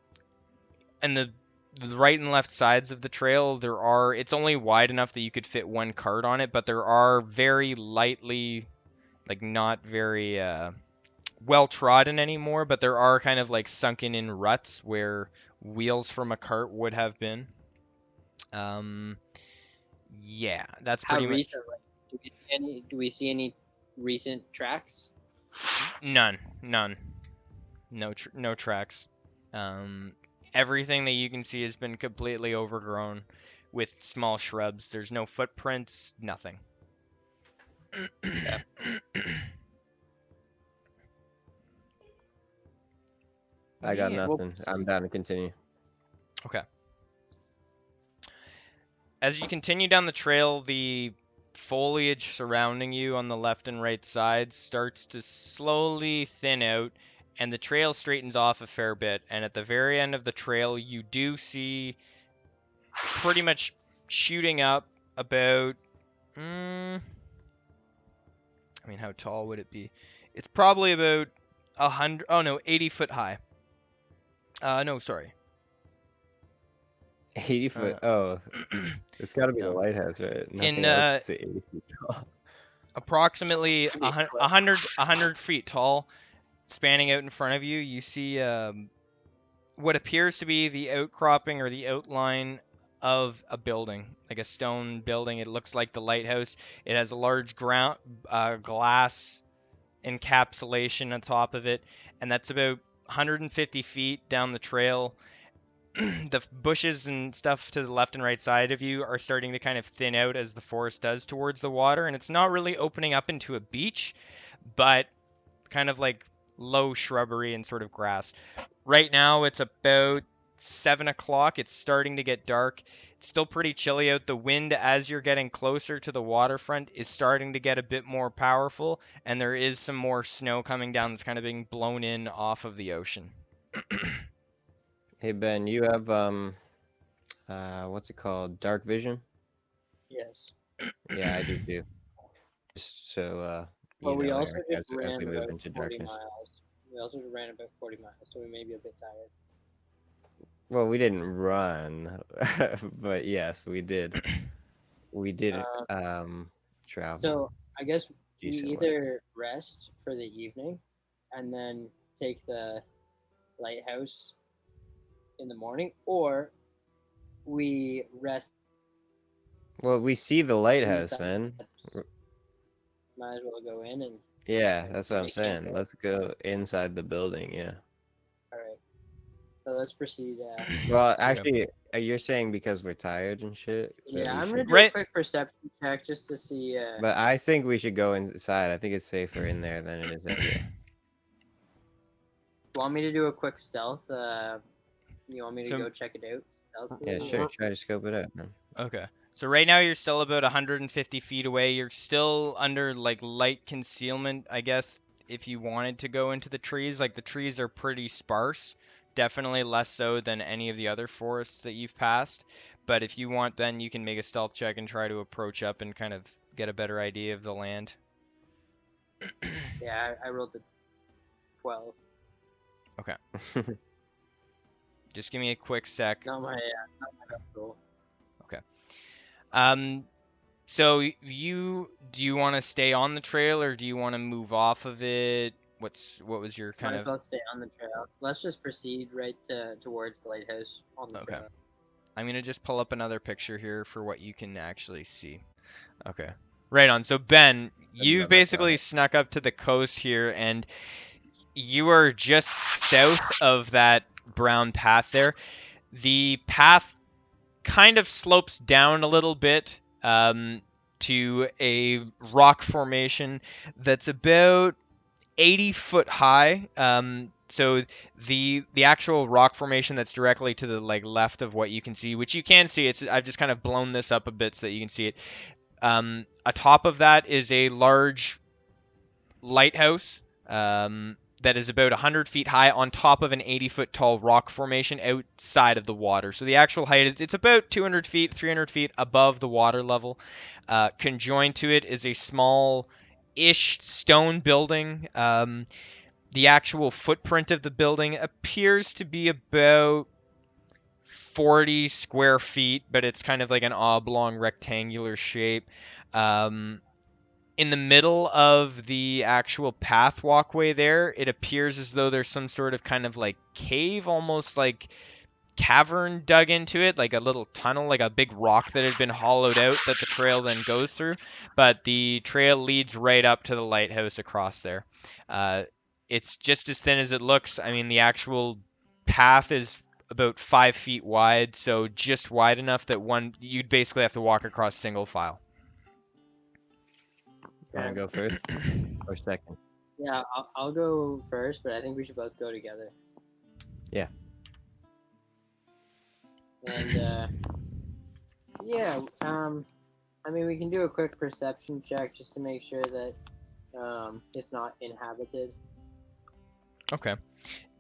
Speaker 2: the right and left sides of the trail, it's only wide enough that you could fit one cart on it, but there are very lightly, like not very well trodden anymore, but there are kind of like sunken in ruts where wheels from a cart would have been. Yeah, that's pretty much. How
Speaker 3: recently? Do we see any recent tracks?
Speaker 2: None. no tracks. Everything that you can see has been completely overgrown with small shrubs. There's no footprints, nothing.
Speaker 1: I got
Speaker 2: Yeah.
Speaker 1: nothing. I'm down to continue.
Speaker 2: Okay. As you continue down the trail, the foliage surrounding you on the left and right sides starts to slowly thin out, and the trail straightens off a fair bit. And at the very end of the trail, you do see pretty much shooting up about, I mean, how tall would it be? It's probably about 100, oh no, 80 foot high. No, sorry.
Speaker 1: 80 foot. Oh, it's got to be the
Speaker 2: no.
Speaker 1: lighthouse, right? Nothing
Speaker 2: In
Speaker 1: else is 80 feet tall.
Speaker 2: approximately 100 feet tall, spanning out in front of you, you see what appears to be the outcropping or the outline of a building, like a stone building. It looks like the lighthouse. It has a large glass encapsulation on top of it, and that's about 150 feet down the trail. The bushes and stuff to the left and right side of you are starting to kind of thin out as the forest does towards the water, and it's not really opening up into a beach, but kind of like low shrubbery and sort of grass. Right now it's about 7 o'clock. It's starting to get dark. It's still pretty chilly out. The wind, as you're getting closer to the waterfront, is starting to get a bit more powerful, and there is some more snow coming down that's kind of being blown in off of the ocean.
Speaker 1: Hey Ben, you have what's it called? Dark vision?
Speaker 3: Yes.
Speaker 1: Yeah, I do too. Just so
Speaker 3: But we also
Speaker 1: as
Speaker 3: just ran
Speaker 1: we move
Speaker 3: about
Speaker 1: into
Speaker 3: 40
Speaker 1: darkness.
Speaker 3: miles. We also ran about 40 miles, so we may be a bit tired.
Speaker 1: Well, we didn't run, but yes, we did. We did travel.
Speaker 3: So I guess we
Speaker 1: Decent
Speaker 3: either rest for the evening and then take the lighthouse in the morning, or we rest.
Speaker 1: Well, we see the lighthouse,
Speaker 3: inside.
Speaker 1: man.
Speaker 3: Might as well go in and.
Speaker 1: Yeah, that's what I'm
Speaker 3: Make camp
Speaker 1: saying.
Speaker 3: there.
Speaker 1: Let's go inside the building, yeah.
Speaker 3: All right. So let's proceed.
Speaker 1: Well, actually, you're saying because we're tired and shit? that
Speaker 3: Yeah,
Speaker 1: we
Speaker 3: I'm
Speaker 1: should-
Speaker 3: gonna do a
Speaker 2: Right.
Speaker 3: quick perception check just to see.
Speaker 1: But I think we should go inside. I think it's safer in there than it is out here.
Speaker 3: Want me to do a quick stealth? You want me to
Speaker 2: So-
Speaker 3: go check it out? Stealth.
Speaker 1: Yeah, sure. Try to scope it out, man.
Speaker 2: Okay. So right now you're still about 150 feet away. You're still under like light concealment, I guess, if you wanted to go into the trees. Like the trees are pretty sparse. Definitely less so than any of the other forests that you've passed. But if you want, then you can make a stealth check and try to approach up and kind of get a better idea of the land.
Speaker 3: Yeah, I rolled the 12.
Speaker 2: Just give me a quick sec.
Speaker 3: Not my best roll.
Speaker 2: So do you want to stay on the trail or do you want to move off of it? What was your kind
Speaker 3: Might as
Speaker 2: of?
Speaker 3: well stay on the trail. Let's just proceed right towards the lighthouse on the
Speaker 2: Okay.
Speaker 3: trail.
Speaker 2: I'm gonna just pull up another picture here for what you can actually see. Okay. Right on. So Ben, you've basically snuck up to the coast here and you are just south of that brown path there. The path kind of slopes down a little bit to a rock formation that's about 80 foot high. So the actual rock formation that's directly to the left of what you can see, which you can see, I've just kind of blown this up a bit so that you can see it. Atop of that is a large lighthouse that is about 100 feet high on top of an 80-foot tall rock formation outside of the water. So the actual height, it's about 200 feet, 300 feet above the water level. Conjoined to it is a small-ish stone building. The actual footprint of the building appears to be about 40 square feet, but it's kind of like an oblong rectangular shape. In the middle of the actual path walkway there, it appears as though there's some sort of kind of like cave, almost like cavern dug into it, like a little tunnel, like a big rock that had been hollowed out that the trail then goes through. But the trail leads right up to the lighthouse across there. it's just as thin as it looks. I mean, the actual path is about 5 feet wide, so just wide enough that you'd basically have to walk across single file.
Speaker 1: Want to go first or second?
Speaker 3: Yeah, I'll go first, but I think we should both go together.
Speaker 1: Yeah.
Speaker 3: And yeah, I mean, we can do a quick perception check just to make sure that it's not inhabited.
Speaker 2: Okay.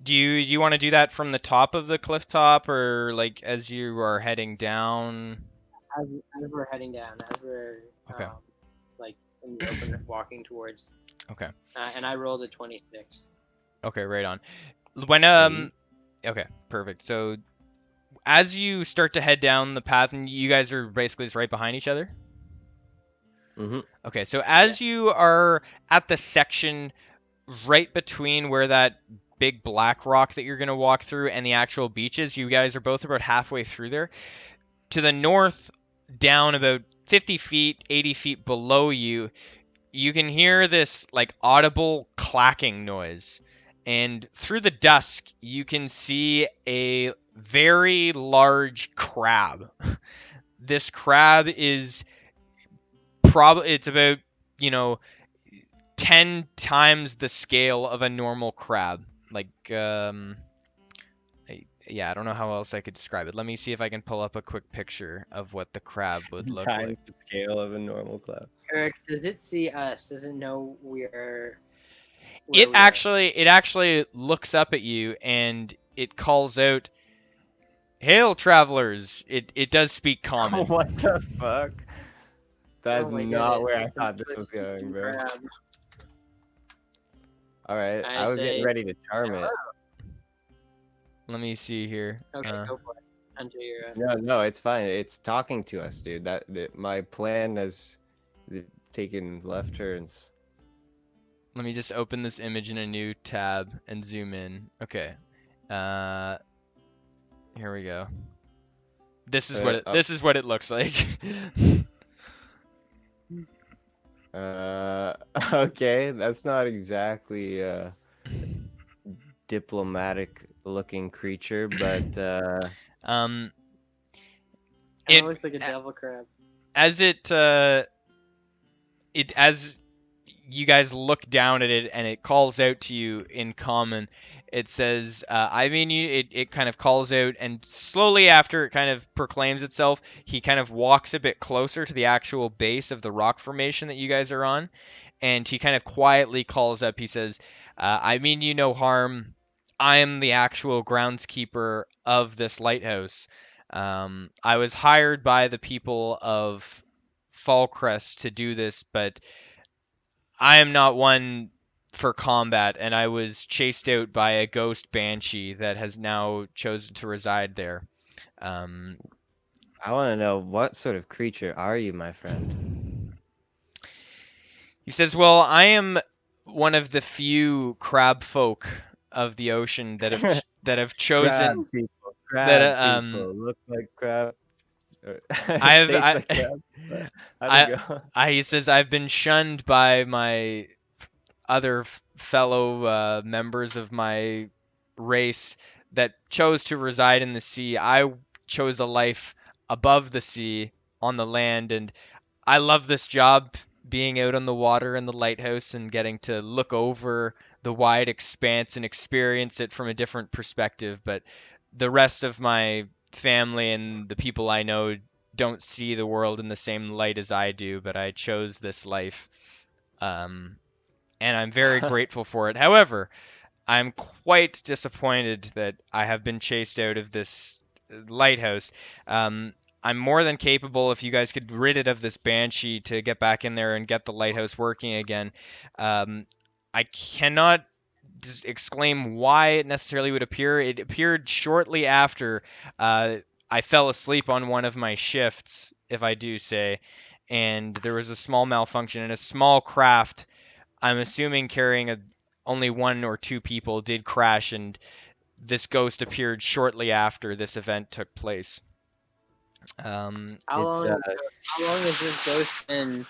Speaker 2: Do you want to do that from the top of the cliff top, or like as you are heading down?
Speaker 3: As we're heading down, as we're
Speaker 2: Okay.
Speaker 3: Like in the open, walking towards.
Speaker 2: Okay.
Speaker 3: And I rolled a 26.
Speaker 2: Okay, right on. When okay, perfect. So as you start to head down the path, and you guys are basically just right behind each other.
Speaker 1: Mm-hmm.
Speaker 2: Okay, so as you are at the section right between where that big black rock that you're going to walk through and the actual beaches, you guys are both about halfway through there. To the north, down about 50 feet, 80 feet below you, you can hear this like audible clacking noise. And through the dusk, you can see a very large crab. This crab is it's about, 10 times the scale of a normal crab. Like, yeah, I don't know how else I could describe it. Let me see if I can pull up a quick picture of what the crab would look like.
Speaker 1: Times the scale of a normal crab.
Speaker 3: Eric, does it see us? Does it know
Speaker 2: it actually looks up at you and it calls out, "Hail, travelers!" It does speak common.
Speaker 1: What the fuck? That's not where I thought this was going, bro. Alright, I was getting ready to charm it.
Speaker 2: Let me see here.
Speaker 3: Okay, go for it. Until you're...
Speaker 1: No, it's fine. It's talking to us, dude. That my plan has taken left turns.
Speaker 2: Let me just open this image in a new tab and zoom in. Okay. Here we go. This is this is what it looks like.
Speaker 1: Okay, that's not exactly a diplomatic looking creature, but
Speaker 3: it looks like a devil crab.
Speaker 2: As as you guys look down at it and it calls out to you in common, it says, it kind of calls out, and slowly after it kind of proclaims itself, he kind of walks a bit closer to the actual base of the rock formation that you guys are on, and he kind of quietly calls up. He says, "I mean you no harm. I am the actual groundskeeper of this lighthouse. I was hired by the people of Fallcrest to do this, but I am not one for combat, and I was chased out by a ghost banshee that has now chosen to reside there."
Speaker 1: I want to know, what sort of creature are you, my friend?
Speaker 2: He says, "Well, I am one of the few crab folk of the ocean that have chosen
Speaker 1: crab people look like crab.
Speaker 2: He says, "I've been shunned by my other fellow members of my race that chose to reside in the sea. I chose a life above the sea on the land, and I love this job, being out on the water in the lighthouse and getting to look over the wide expanse and experience it from a different perspective. But the rest of my family and the people I know don't see the world in the same light as I do, but I chose this life. And I'm very grateful for it. However, I'm quite disappointed that I have been chased out of this lighthouse. I'm more than capable, if you guys could rid it of this banshee, to get back in there and get the lighthouse working again. I cannot exclaim why it necessarily would appear. It appeared shortly after I fell asleep on one of my shifts, if I do say, and there was a small malfunction in a small craft, I'm assuming carrying only 1 or 2 people, did crash, and this ghost appeared shortly after this event took place."
Speaker 3: How long has this ghost been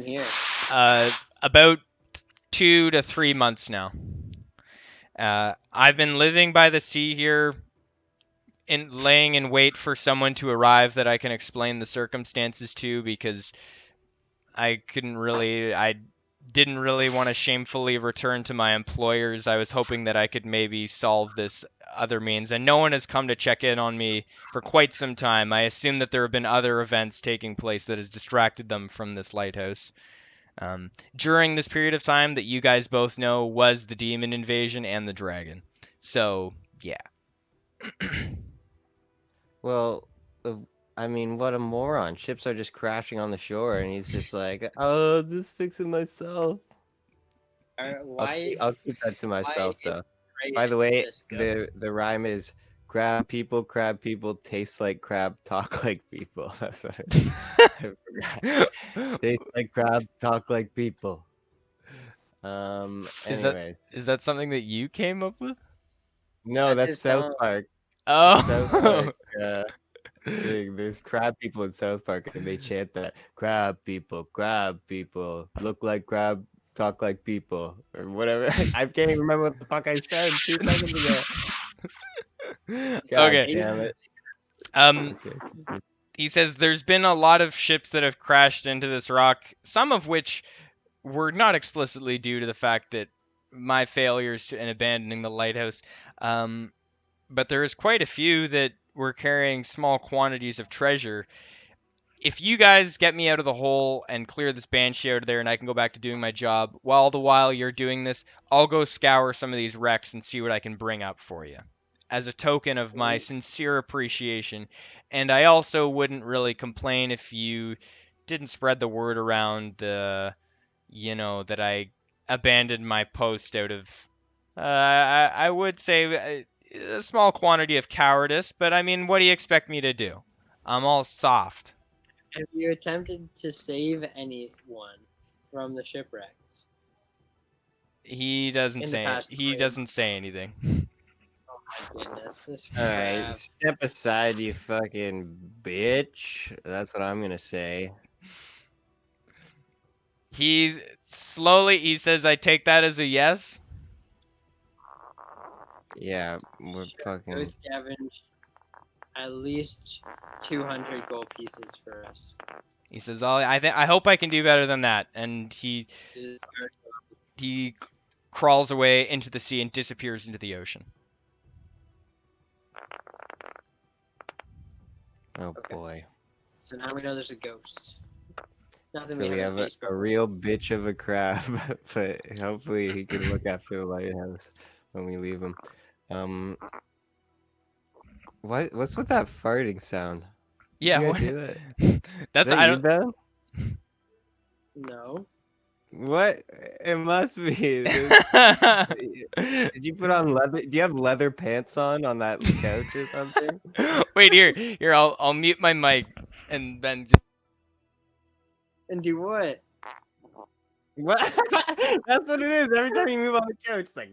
Speaker 3: here?
Speaker 2: About 2 to 3 months now. I've been living by the sea here, laying in wait for someone to arrive that I can explain the circumstances to, because I didn't really want to shamefully return to my employers. I was hoping that I could maybe solve this other means, and no one has come to check in on me for quite some time. I assume that there have been other events taking place that has distracted them from this lighthouse. During this period of time that you guys both know was the demon invasion and the dragon. So, yeah.
Speaker 1: Well, I mean, what a moron. Ships are just crashing on the shore, and he's just like, oh, just fixing myself. I'll keep that to myself, though. By the way, the rhyme is, crab people, taste like crab, talk like people. That's what I forgot. Taste like crab, talk like people. Anyways.
Speaker 2: Is that something that you came up with?
Speaker 1: No, that's South Park.
Speaker 2: Oh.
Speaker 1: South Park. There's crab people in South Park, and they chant that, crab people, look like crab, talk like people, or whatever. I can't even remember what the fuck I said 2 seconds ago. God
Speaker 2: Okay.
Speaker 1: Damn it.
Speaker 2: Okay. He says there's been a lot of ships that have crashed into this rock, some of which were not explicitly due to the fact that my failures in abandoning the lighthouse. But there is quite a few that were carrying small quantities of treasure. If you guys get me out of the hole and clear this banshee out of there and I can go back to doing my job, while you're doing this, I'll go scour some of these wrecks and see what I can bring up for you, as a token of my sincere appreciation. And I also wouldn't really complain if you didn't spread the word around that I abandoned my post out of, I would say, a small quantity of cowardice, but I mean, what do you expect me to do? I'm all soft.
Speaker 3: Have you attempted to save anyone from the shipwrecks?
Speaker 2: He doesn't say anything.
Speaker 3: Oh my goodness.
Speaker 1: All right, step aside, you fucking bitch. That's what I'm gonna say.
Speaker 2: He says, I take that as a yes.
Speaker 1: Yeah, we're fucking.
Speaker 3: Go scavenge at least 200 gold pieces for us.
Speaker 2: He says, I hope I can do better than that. And he crawls away into the sea and disappears into the ocean.
Speaker 1: Oh boy.
Speaker 3: So now we know there's a ghost.
Speaker 1: So we have a real bitch of a crab, but hopefully he can look after the lighthouse when we leave him. What's with that farting sound?
Speaker 2: Yeah,
Speaker 1: you guys hear that?
Speaker 2: That's
Speaker 1: I don't. Ben?
Speaker 3: No.
Speaker 1: What? It must be. Did you put on leather? Do you have leather pants on that couch or something?
Speaker 2: Wait, here. I'll mute my mic and then.
Speaker 3: And do what?
Speaker 1: What? That's what it is. Every time you move on the couch, it's like.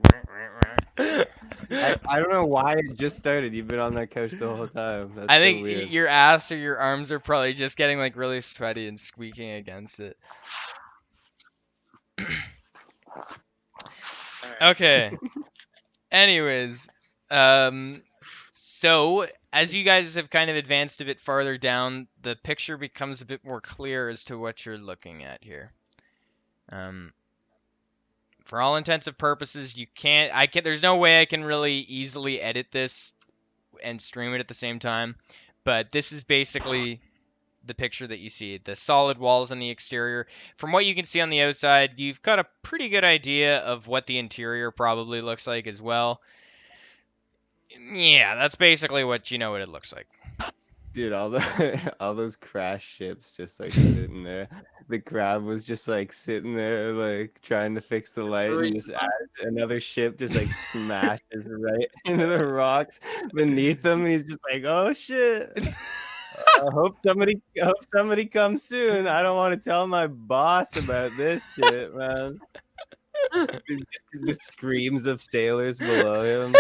Speaker 1: I don't know why it just started. You've been on that couch the whole time. That's
Speaker 2: I think
Speaker 1: so weird.
Speaker 2: Your ass or your arms are probably just getting like really sweaty and squeaking against it. Okay. Anyways, so as you guys have kind of advanced a bit farther down, the picture becomes a bit more clear as to what you're looking at here. For all intents and purposes, there's no way I can really easily edit this and stream it at the same time, but this is basically the picture that you see. The solid walls on the exterior. From what you can see on the outside, you've got a pretty good idea of what the interior probably looks like as well. Yeah, that's basically what it looks like.
Speaker 1: Dude, all those crash ships just like sitting there. The crab was just like sitting there like trying to fix the light, and just as another ship just like smashes right into the rocks beneath him, and he's just like, oh shit. I hope somebody comes soon. I don't want to tell my boss about this shit, man. The screams of sailors below him.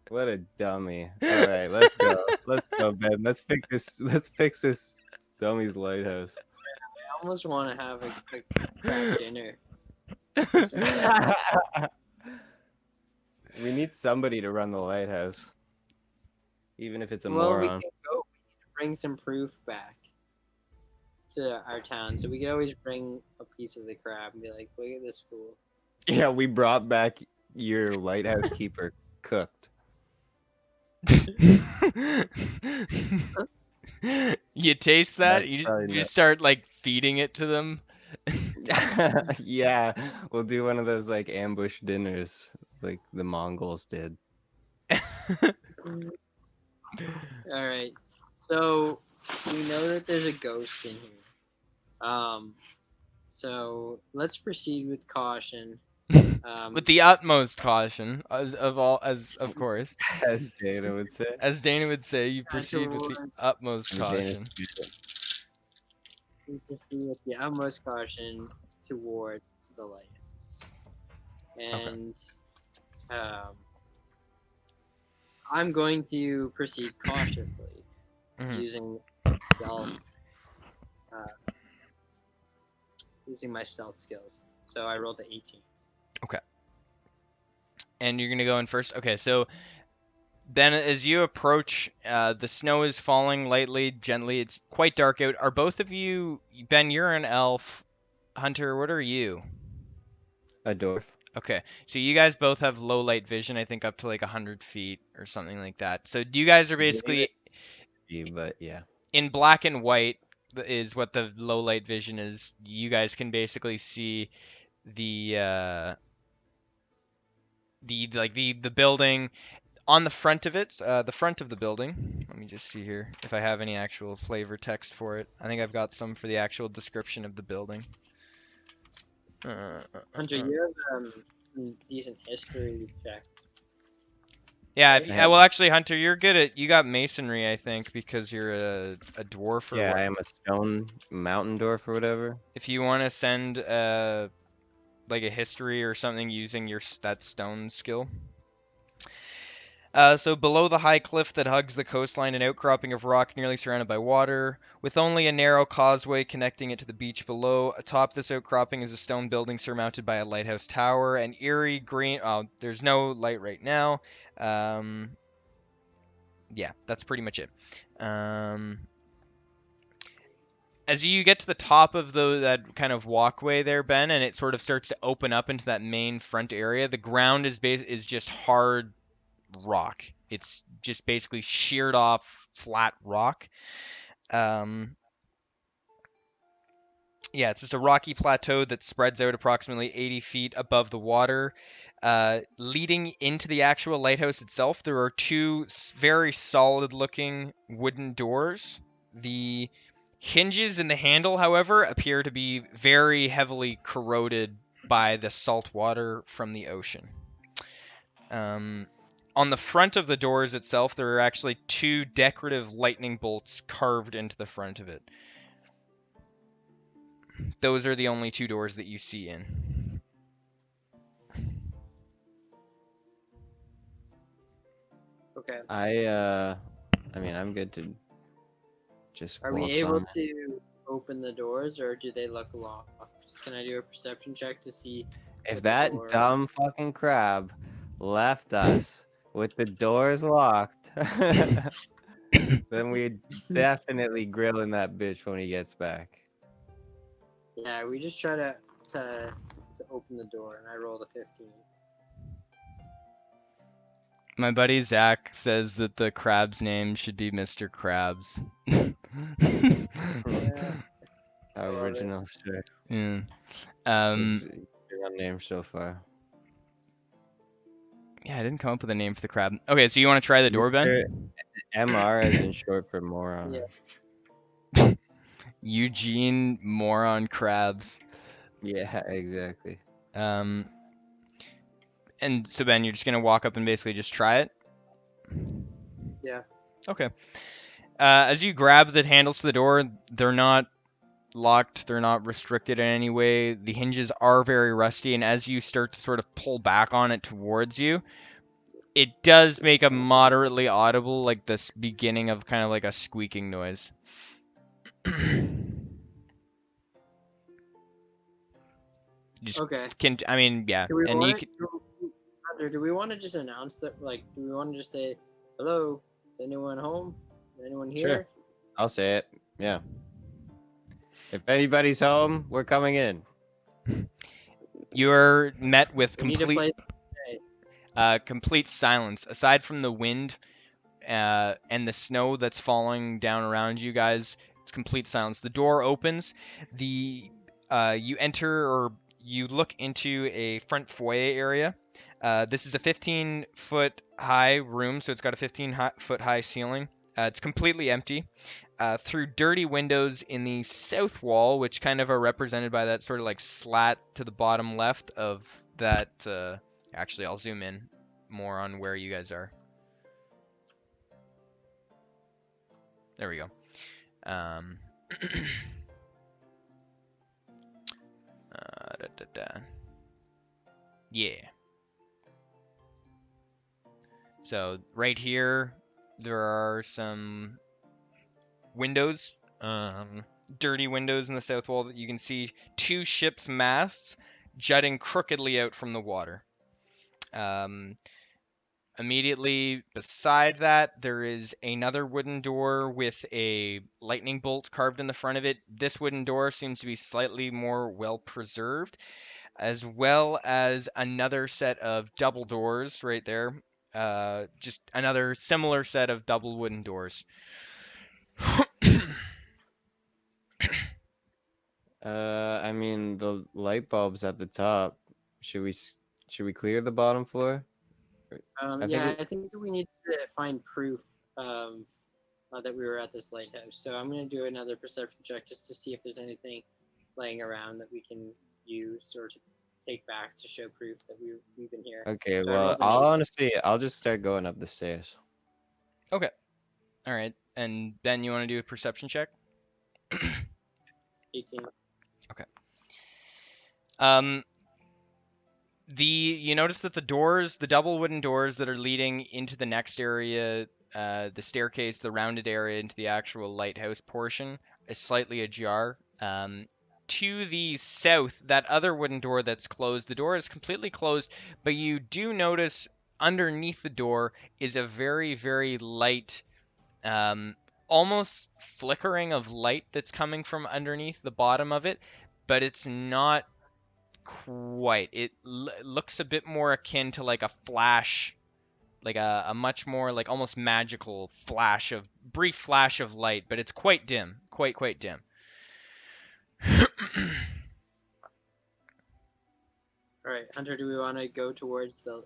Speaker 1: What a dummy. All right, let's go. Let's go, Ben. Let's fix this dummy's lighthouse.
Speaker 3: I almost want to have a dinner.
Speaker 1: We need somebody to run the lighthouse, even if it's a
Speaker 3: Well, we
Speaker 1: moron.
Speaker 3: can go. We need to bring some proof back to our town, so we could always bring a piece of the crab and be like, "Look at this fool."
Speaker 1: Yeah, we brought back your lighthouse keeper cooked.
Speaker 2: You taste that?
Speaker 1: That's
Speaker 2: You
Speaker 1: probably not-
Speaker 2: just start like feeding it to them.
Speaker 1: Yeah, we'll do one of those like ambush dinners like the Mongols did.
Speaker 3: All right. So we know that there's a ghost in here. So let's proceed with caution.
Speaker 2: With the utmost caution, as of course,
Speaker 1: As Dana would say.
Speaker 2: as Dana would say, you proceed with the
Speaker 3: towards-
Speaker 2: utmost
Speaker 1: And Dana's
Speaker 2: caution.
Speaker 3: we proceed with the utmost caution towards the lighthouse. And I'm going to proceed cautiously
Speaker 2: Mhm.
Speaker 3: using stealth, using my stealth skills. So I rolled a 18.
Speaker 2: And you're gonna go in first. Okay, so then as you approach, the snow is falling lightly, gently. It's quite dark out. Are both of you, Ben? You're an elf. Hunter, what are you?
Speaker 1: A dwarf.
Speaker 2: Okay, so you guys both have low light vision. I think up to like 100 feet or something like that. So you guys are basically
Speaker 1: But yeah.
Speaker 2: in black and white is what the low light vision is. You guys can basically see the building on the front of it, the front of the building. Let me just see here if I have any actual flavor text for it. I think I've got some for the actual description of the building.
Speaker 3: Hunter, you have some decent history check.
Speaker 2: Yeah,
Speaker 1: I
Speaker 2: well, actually, Hunter, you're good at. You got masonry, I think, because you're a dwarf. Or
Speaker 1: Yeah,
Speaker 2: what.
Speaker 1: I am a stone mountain dwarf or whatever.
Speaker 2: If you want to send like a history or something using that stone skill. So below the high cliff that hugs the coastline, an outcropping of rock nearly surrounded by water, with only a narrow causeway connecting it to the beach below. Atop this outcropping is a stone building surmounted by a lighthouse tower. An eerie green. Oh, there's no light right now. Yeah, that's pretty much it. As you get to the top of that kind of walkway there, Ben, and it sort of starts to open up into that main front area, the ground is just hard rock. It's just basically sheared off flat rock. Yeah, it's just a rocky plateau that spreads out approximately 80 feet above the water. Leading into the actual lighthouse itself, there are two very solid-looking wooden doors. The hinges and the handle, however, appear to be very heavily corroded by the salt water from the ocean. On the front of the doors itself, there are actually two decorative lightning bolts carved into the front of it. Those are the only two doors that you see in.
Speaker 3: Okay.
Speaker 1: I mean, I'm good to just
Speaker 3: Are we
Speaker 1: close
Speaker 3: able
Speaker 1: on.
Speaker 3: to open the doors, or do they look locked? Can I do a perception check to see?
Speaker 1: If that
Speaker 3: door-
Speaker 1: dumb fucking crab left us with the doors locked, then we'd definitely grilling that bitch when he gets back.
Speaker 3: Yeah, we just try to open the door, and I rolled a 15.
Speaker 2: My buddy Zach says that the crab's name should be Mr. Krabs.
Speaker 3: Yeah.
Speaker 1: Our
Speaker 3: love
Speaker 1: original shit.
Speaker 2: Yeah.
Speaker 1: Your name so far.
Speaker 2: Yeah, I didn't come up with a name for the crab. Okay, so you want to try the door, Ben?
Speaker 1: MR is in short for moron.
Speaker 3: Yeah.
Speaker 2: Eugene Moron Krabs.
Speaker 1: Yeah, exactly.
Speaker 2: And so Ben, you're just gonna walk up and basically just try it?
Speaker 3: Yeah.
Speaker 2: Okay. As you grab the handles to the door, they're not locked, they're not restricted in any way. The hinges are very rusty, and as you start to sort of pull back on it towards you, it does make a moderately audible, like this beginning of kind of like a squeaking noise. Just
Speaker 3: Okay.
Speaker 2: I mean, yeah.
Speaker 3: Do we
Speaker 2: And
Speaker 3: want
Speaker 2: you can,
Speaker 3: Hunter, do we want to just announce that? Like, do we want to just say, "Hello, is anyone home? Is anyone here?"
Speaker 1: Sure. I'll say it. Yeah. If anybody's home, we're coming in.
Speaker 2: you're met with
Speaker 3: We need a place.
Speaker 2: complete silence aside from the wind and the snow that's falling down around you guys. It's complete silence. The door opens. You enter, or you look into a front foyer area. This is a 15-foot high room, so it's got a 15-foot high ceiling. It's completely empty. Through dirty windows in the south wall, which kind of are represented by that sort of like slat to the bottom left of that. Actually, I'll zoom in more on where you guys are. There we go. Yeah. So right here, there are some windows, dirty windows in the south wall that you can see 2 ships' masts jutting crookedly out from the water. Immediately beside that, there is another wooden door with a lightning bolt carved in the front of it. This wooden door seems to be slightly more well preserved, as well as another set of double doors right there. Just another similar set of double wooden doors.
Speaker 1: I mean the light bulbs at the top. Should we clear the bottom floor? I
Speaker 3: Yeah,
Speaker 1: think
Speaker 3: I think we need to find proof that we were at this lighthouse. So I'm gonna do another perception check just to see if there's anything laying around that we can use or to take back to show proof that we've been here.
Speaker 1: Okay,
Speaker 3: So I
Speaker 1: well,
Speaker 3: rolled an 18.
Speaker 1: I'll just start going up the stairs.
Speaker 2: Okay. All right. And Ben, you want to do a perception check?
Speaker 3: 18.
Speaker 2: Okay. You notice that the double wooden doors that are leading into the next area, the staircase, the rounded area into the actual lighthouse portion, is slightly ajar. To the south, that other wooden door that's closed, the door is completely closed, but you do notice underneath the door is a very, very light, almost flickering of light that's coming from underneath the bottom of it, but it's not quite. It looks a bit more akin to like a flash, like a much more like almost magical brief flash of light, but it's quite dim, quite dim.
Speaker 3: All right, Hunter, do we want to go towards the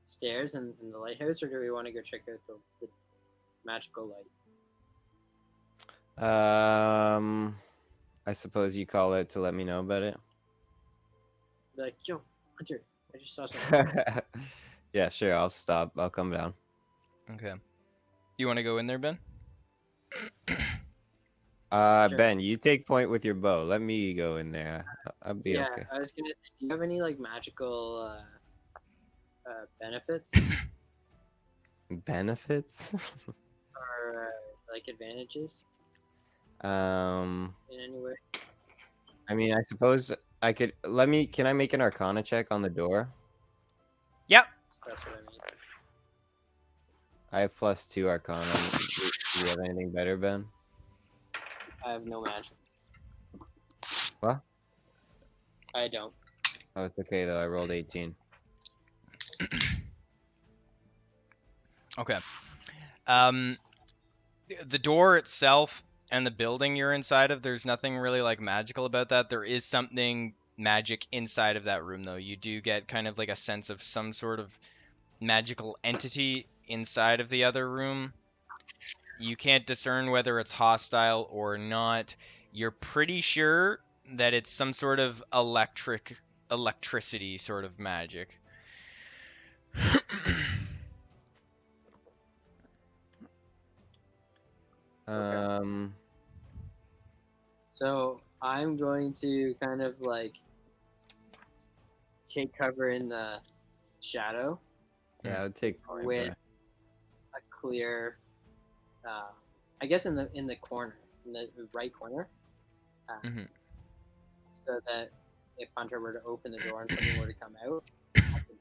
Speaker 3: stairs and the lighthouse, or do we want to go check out the magical light?
Speaker 1: I suppose you call it to let me know about it.
Speaker 3: Be like, yo, Hunter, I just saw something.
Speaker 1: Yeah, sure. I'll stop. I'll come down.
Speaker 2: Okay. You want to go in there, Ben?
Speaker 3: Sure.
Speaker 1: Ben, you take point with your bow. Let me go in there. I'll be
Speaker 3: Yeah,
Speaker 1: okay.
Speaker 3: I was gonna say, do you have any like magical benefits
Speaker 1: Benefits?
Speaker 3: or like advantages
Speaker 1: Um,
Speaker 3: in any way?
Speaker 1: I mean, I suppose I could. Can I make an Arcana check on the door?
Speaker 2: Yep.
Speaker 3: So that's what I mean.
Speaker 1: I have +2 Arcana. Do you have anything better, Ben?
Speaker 3: I have no magic.
Speaker 1: What?
Speaker 3: I don't.
Speaker 1: Oh, it's okay though. I rolled 18.
Speaker 2: Okay. The door itself and the building you're inside of, there's nothing really like magical about that. There is something magic inside of that room though. You do get kind of like a sense of some sort of magical entity inside of the other room. You can't discern whether it's hostile or not. You're pretty sure that it's some sort of electricity sort of magic.
Speaker 3: So I'm going to kind of like take cover in the shadow.
Speaker 1: Yeah, I would take point
Speaker 3: with
Speaker 1: by.
Speaker 3: a clear, I guess in the corner, in the right corner,
Speaker 2: Mhm.
Speaker 3: so that if Hunter were to open the door and something were to come out, I could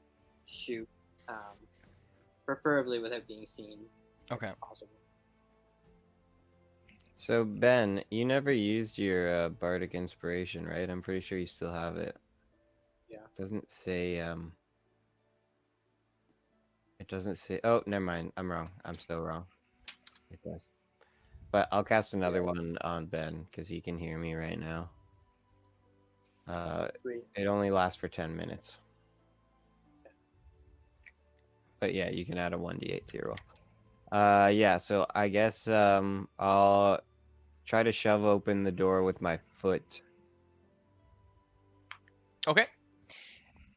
Speaker 3: shoot, preferably without being seen.
Speaker 2: Okay.
Speaker 3: If possible.
Speaker 1: So Ben, you never used your bardic inspiration, right? I'm pretty sure you still have it.
Speaker 3: Yeah.
Speaker 1: Doesn't say It doesn't say. Oh, never mind. I'm wrong. I'm still wrong. It does. But I'll cast another one on Ben because he can hear me right now.
Speaker 3: Sweet.
Speaker 1: It only lasts for 10 minutes.
Speaker 3: Okay.
Speaker 1: But yeah, you can add a 1d8 to your roll. Yeah, so I guess I'll try to shove open the door with my foot.
Speaker 2: Okay.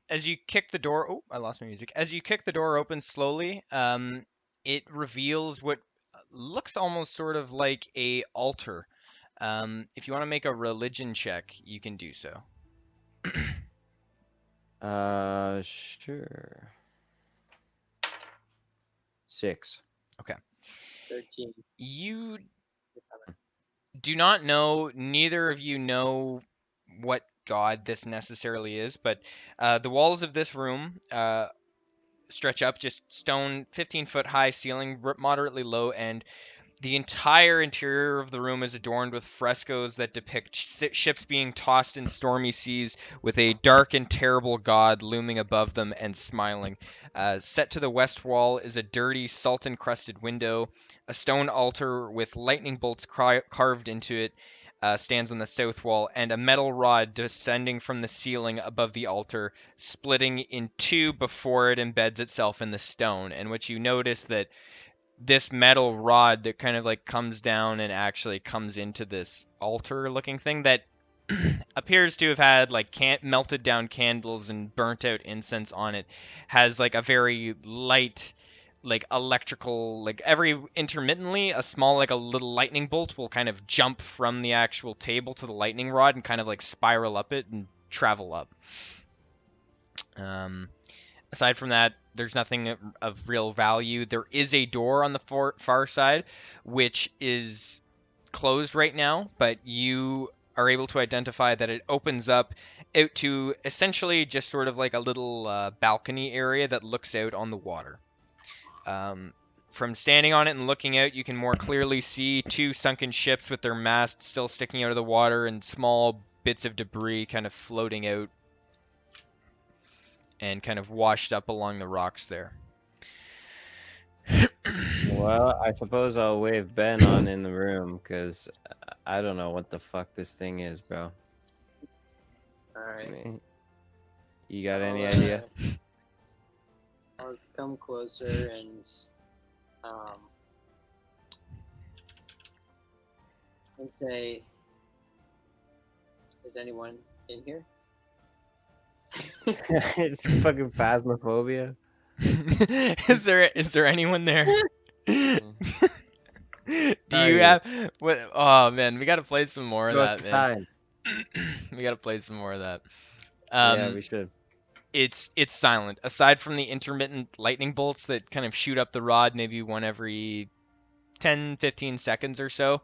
Speaker 2: As you kick the door, oh, I lost my music. As you kick the door open slowly, it reveals what looks almost sort of like a altar. If you want to make a religion check, you can do so.
Speaker 1: Sure. 6.
Speaker 2: Okay.
Speaker 3: 13.
Speaker 2: You do not know, neither of you know what god this necessarily is, but the walls of this room stretch up, just stone, 15-foot high ceiling, moderately low, and the entire interior of the room is adorned with frescoes that depict ships being tossed in stormy seas with a dark and terrible god looming above them and smiling. Set to the west wall is a dirty, salt-encrusted window. A stone altar with lightning bolts carved into it stands on the south wall, and a metal rod descending from the ceiling above the altar, splitting in two before it embeds itself in the stone. And what you notice that this metal rod that kind of like comes down and actually comes into this altar looking thing that appears to have had like melted down candles and burnt out incense on it, has like a very light like electrical, like every intermittently a small like a little lightning bolt will kind of jump from the actual table to the lightning rod and kind of like spiral up it and travel up. Aside from that, there's nothing of real value. There is a door on the far side, which is closed right now, but you are able to identify that it opens up out to essentially just sort of like a little balcony area that looks out on the water. From standing on it and looking out, you can more clearly see two sunken ships with their masts still sticking out of the water and small bits of debris kind of floating out and kind of washed up along the rocks there.
Speaker 1: Well, I suppose I'll wave Ben on in the room, because I don't know what the fuck this thing is, bro.
Speaker 3: Alright.
Speaker 1: You got any idea?
Speaker 3: I'll come closer and say, is anyone in here?
Speaker 1: It's fucking phasmophobia.
Speaker 2: Is there anyone there? Do
Speaker 1: Are
Speaker 2: you
Speaker 1: you?
Speaker 2: have what? Oh man, we gotta play some more of
Speaker 1: Go
Speaker 2: that, man.
Speaker 1: time.
Speaker 2: We gotta play some more of that.
Speaker 1: Yeah, we should.
Speaker 2: It's silent. Aside from the intermittent lightning bolts that kind of shoot up the rod, maybe one every 10-15 seconds or so.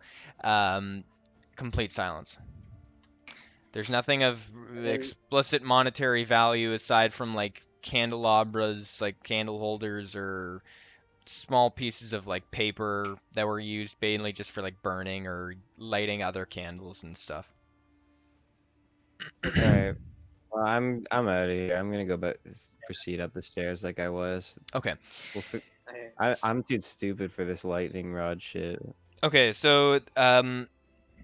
Speaker 2: Complete silence. There's nothing of explicit monetary value aside from like candelabras, like candle holders, or small pieces of like paper that were used mainly just for like burning or lighting other candles and stuff.
Speaker 1: All right. Well, I'm out of here. I'm gonna go back, proceed up the stairs like I was.
Speaker 2: Okay.
Speaker 1: I'm too stupid for this lightning rod shit.
Speaker 2: Okay, so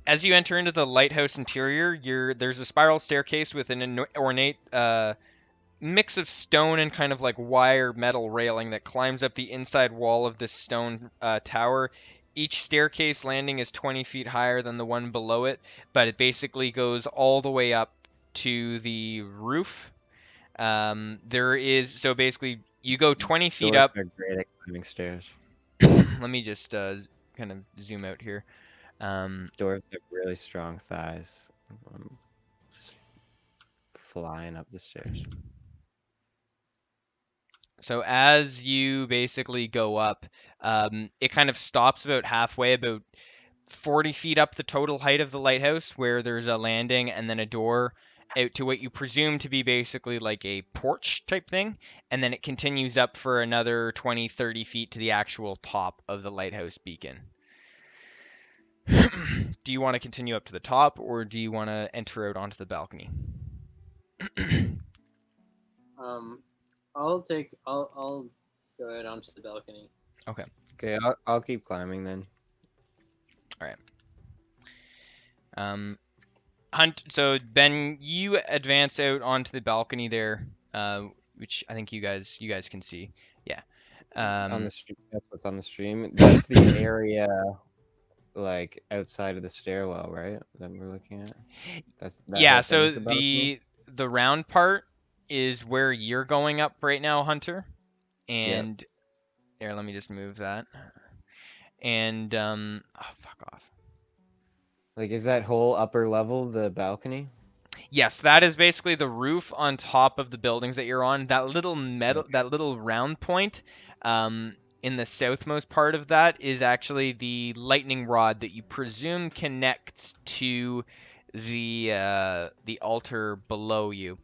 Speaker 2: as you enter into the lighthouse interior, there's a spiral staircase with an ornate mix of stone and kind of like wire metal railing that climbs up the inside wall of this stone tower. Each staircase landing is 20 feet higher than the one below it, but it basically goes all the way up to the roof. So basically you go 20 feet
Speaker 1: Doors
Speaker 2: up.
Speaker 1: are great at climbing stairs.
Speaker 2: Let me just kind of zoom out here.
Speaker 1: Doors have really strong thighs. I'm just flying up the stairs.
Speaker 2: So as you basically go up, it kind of stops about halfway, about 40 feet up the total height of the lighthouse, where there's a landing and then a door. out to what you presume to be basically like a porch type thing, and then it continues up for another 20-30 feet to the actual top of the lighthouse beacon. Do you want to continue up to the top, or do you want to enter out onto the balcony?
Speaker 3: I'll go out onto the balcony.
Speaker 2: Okay.
Speaker 1: Okay, I'll keep climbing then.
Speaker 2: All right. Hunt. So Ben, you advance out onto the balcony there, which I think you guys can see. Yeah.
Speaker 1: On the street, that's what's on the stream. That's the area, like outside of the stairwell, right? That we're looking at. That
Speaker 2: yeah.
Speaker 1: whole thing
Speaker 2: So
Speaker 1: is the balcony.
Speaker 2: the round part is where you're going up right now, Hunter. And here, let me just move that. And oh, fuck off.
Speaker 1: Like, is that whole upper level the balcony?
Speaker 2: Yes, that is basically the roof on top of the buildings that you're on. That little metal, that little round point, in the southmost part of that is actually the lightning rod that you presume connects to the altar below you.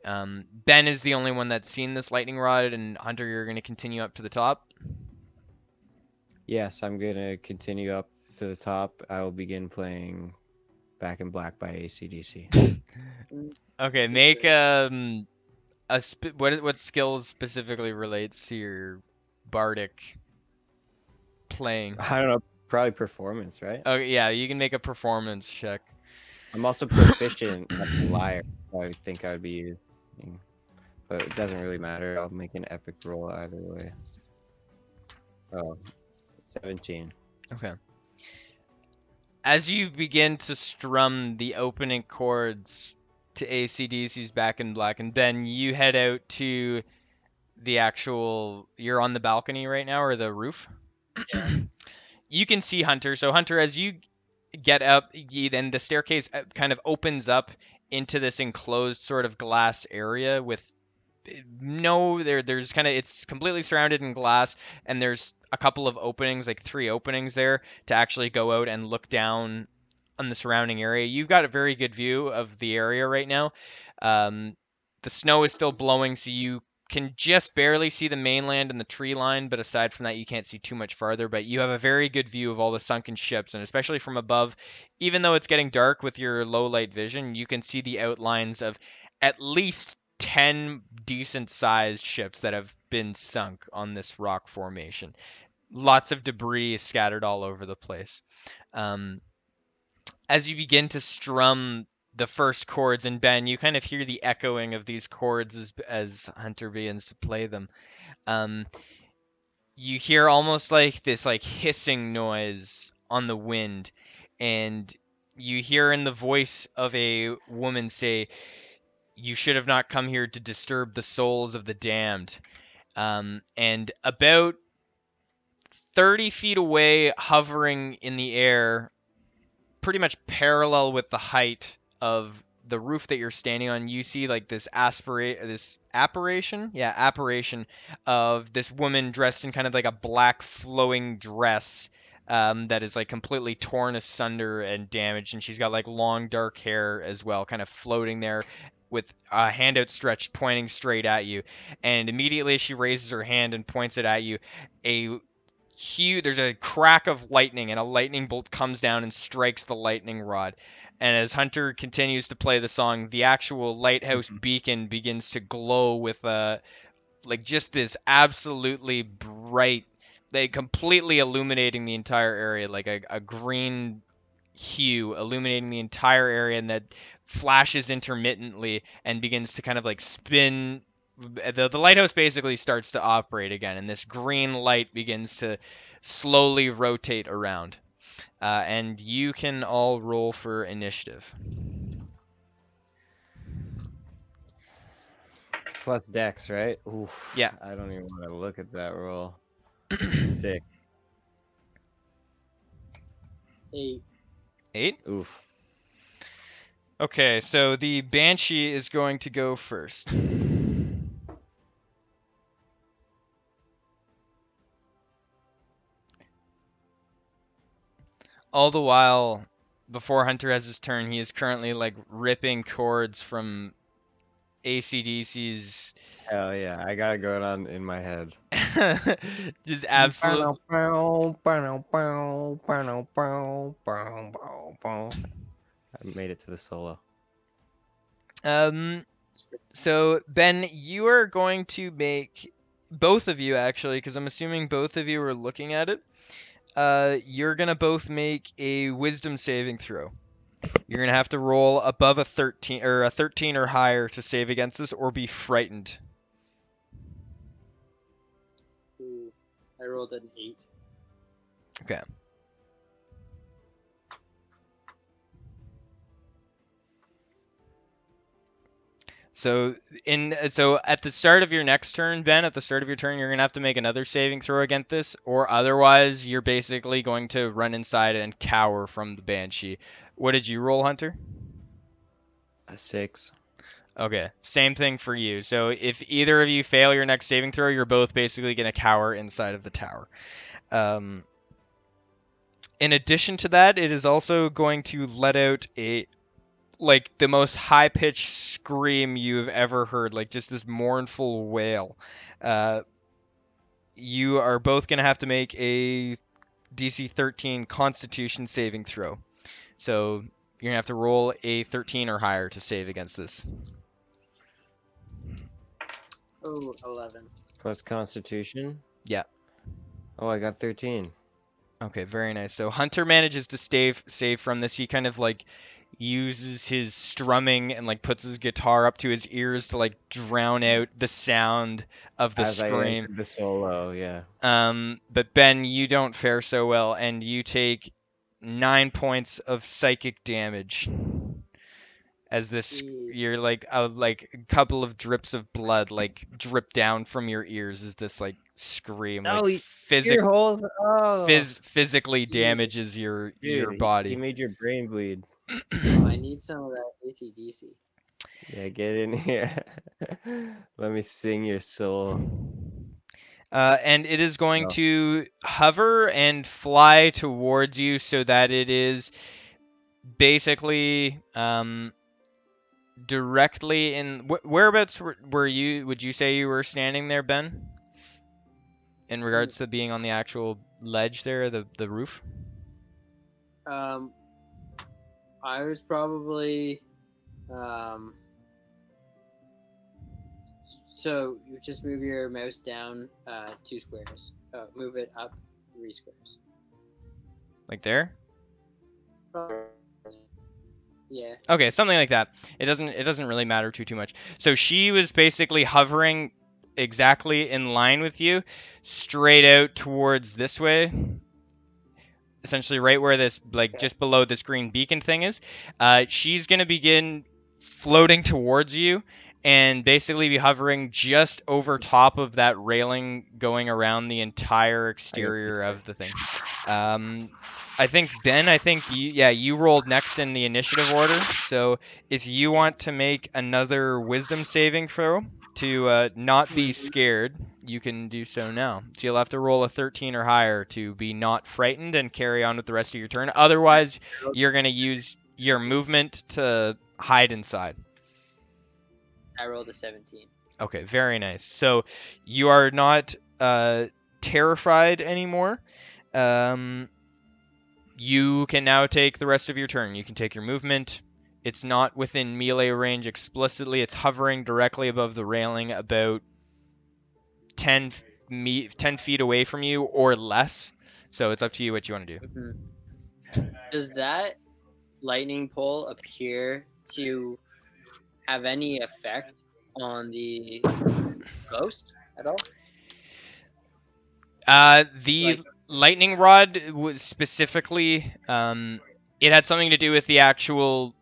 Speaker 2: Ben is the only one that's seen this lightning rod, and Hunter, you're going to continue up to the top.
Speaker 1: Yes, I'm gonna continue up to the top. I will begin playing Back in Black by AC/DC.
Speaker 2: Okay, make what skills specifically relates to your bardic playing?
Speaker 1: I don't know, probably performance, right?
Speaker 2: Oh yeah, you can make a performance check.
Speaker 1: I'm also proficient at the lyre. So I think I would be using, but it doesn't really matter. I'll make an epic roll either way. Oh, 17.
Speaker 2: Okay. As you begin to strum the opening chords to AC/DC's Back in Black, and Ben, you head out to the actual. You're on the balcony right now, or the roof.
Speaker 3: Yeah.
Speaker 2: You can see Hunter. So Hunter, as you get up, then the staircase kind of opens up into this enclosed sort of glass area with there's kind of, it's completely surrounded in glass, and there's a couple of openings, like 3 openings there to actually go out and look down on the surrounding area. You've got a very good view of the area right now. The snow is still blowing, so you can just barely see the mainland and the tree line, but aside from that, you can't see too much farther. But you have a very good view of all the sunken ships, and especially from above, even though it's getting dark with your low light vision, you can see the outlines of at least 10 decent sized ships that have been sunk on this rock formation. Lots of debris scattered all over the place. As you begin to strum the first chords, and Ben, you kind of hear the echoing of these chords as Hunter begins to play them. You hear almost like this like hissing noise on the wind, and you hear in the voice of a woman say, "You should have not come here to disturb the souls of the damned." And about 30 feet away, hovering in the air, pretty much parallel with the height of the roof that you're standing on, you see like this apparition of this woman dressed in kind of like a black flowing dress, that is like completely torn asunder and damaged, and she's got like long dark hair as well, kind of floating there with a hand outstretched pointing straight at you. And immediately she raises her hand and points it at you. There's a crack of lightning, and a lightning bolt comes down and strikes the lightning rod. And as Hunter continues to play the song, the actual lighthouse beacon begins to glow with like just this absolutely bright, like completely illuminating the entire area, like a green hue illuminating the entire area, and that flashes intermittently and begins to kind of like spin. The lighthouse basically starts to operate again, and this green light begins to slowly rotate around. And you can all roll for initiative.
Speaker 1: Plus Dex, right? Oof.
Speaker 2: Yeah.
Speaker 1: I don't even want to look at that roll. Sick.
Speaker 3: 8.
Speaker 2: 8?
Speaker 1: Oof.
Speaker 2: Okay, so the Banshee is going to go first. All the while, before Hunter has his turn, he is currently like ripping chords from AC/DC's.
Speaker 1: Hell yeah, I got it going on in my head.
Speaker 2: Just absolute.
Speaker 1: I made it to the solo.
Speaker 2: So Ben, you are going to make, both of you actually, because I'm assuming both of you are looking at it. You're gonna both make a wisdom saving throw. You're gonna have to roll above a 13 or higher to save against this, or be frightened.
Speaker 3: Ooh, I rolled an 8.
Speaker 2: Okay. So at the start of your next turn, Ben, at the start of your turn, you're gonna have to make another saving throw against this, or otherwise you're basically going to run inside and cower from the banshee. What did you roll, Hunter?
Speaker 1: A 6.
Speaker 2: Okay, same thing for you. So if either of you fail your next saving throw, you're both basically gonna cower inside of the tower. In addition to that, it is also going to let out the most high-pitched scream you've ever heard, like just this mournful wail. You are both going to have to make a DC 13 Constitution saving throw. So you're going to have to roll a 13 or higher to save against this.
Speaker 3: Oh, 11.
Speaker 1: Plus Constitution?
Speaker 2: Yeah.
Speaker 1: Oh, I got 13.
Speaker 2: Okay, very nice. So Hunter manages to save from this. He kind of like uses his strumming and like puts his guitar up to his ears to like drown out the sound of the
Speaker 1: As I
Speaker 2: scream.
Speaker 1: entered the solo, yeah.
Speaker 2: But Ben, you don't fare so well, and you take 9 points of psychic damage. As this, you're like a couple of drips of blood like drip down from your ears as this like scream, like physically damages your body.
Speaker 1: He made your brain bleed.
Speaker 3: Oh, I need some of that AC/DC.
Speaker 1: Yeah, get in here. Let me sing your soul.
Speaker 2: And it is going to hover and fly towards you so that it is basically directly in whereabouts were you? Would you say you were standing there, Ben? In regards to being on the actual ledge there, the roof.
Speaker 3: I was probably so you just move your mouse down 2 squares. Move it up 3 squares.
Speaker 2: Like there?
Speaker 3: Yeah.
Speaker 2: Okay, something like that. It doesn't really matter too much. So she was basically hovering exactly in line with you, straight out towards this way. Essentially right where this, like just below this green beacon thing is. She's gonna begin floating towards you and basically be hovering just over top of that railing going around the entire exterior of the thing. I think Ben, you rolled next in the initiative order. So if you want to make another wisdom saving throw to not be scared, you can do so now. So you'll have to roll a 13 or higher to be not frightened and carry on with the rest of your turn. Otherwise, you're going to use your movement to hide inside.
Speaker 3: I rolled a 17.
Speaker 2: Okay, very nice. So you are not terrified anymore. You can now take the rest of your turn. You can take your movement. It's not within melee range explicitly. It's hovering directly above the railing about 10 feet away from you or less. So it's up to you what you want to do.
Speaker 3: Mm-hmm. Does that lightning pole appear to have any effect on the ghost at all?
Speaker 2: The lightning rod was specifically, it had something to do with the actual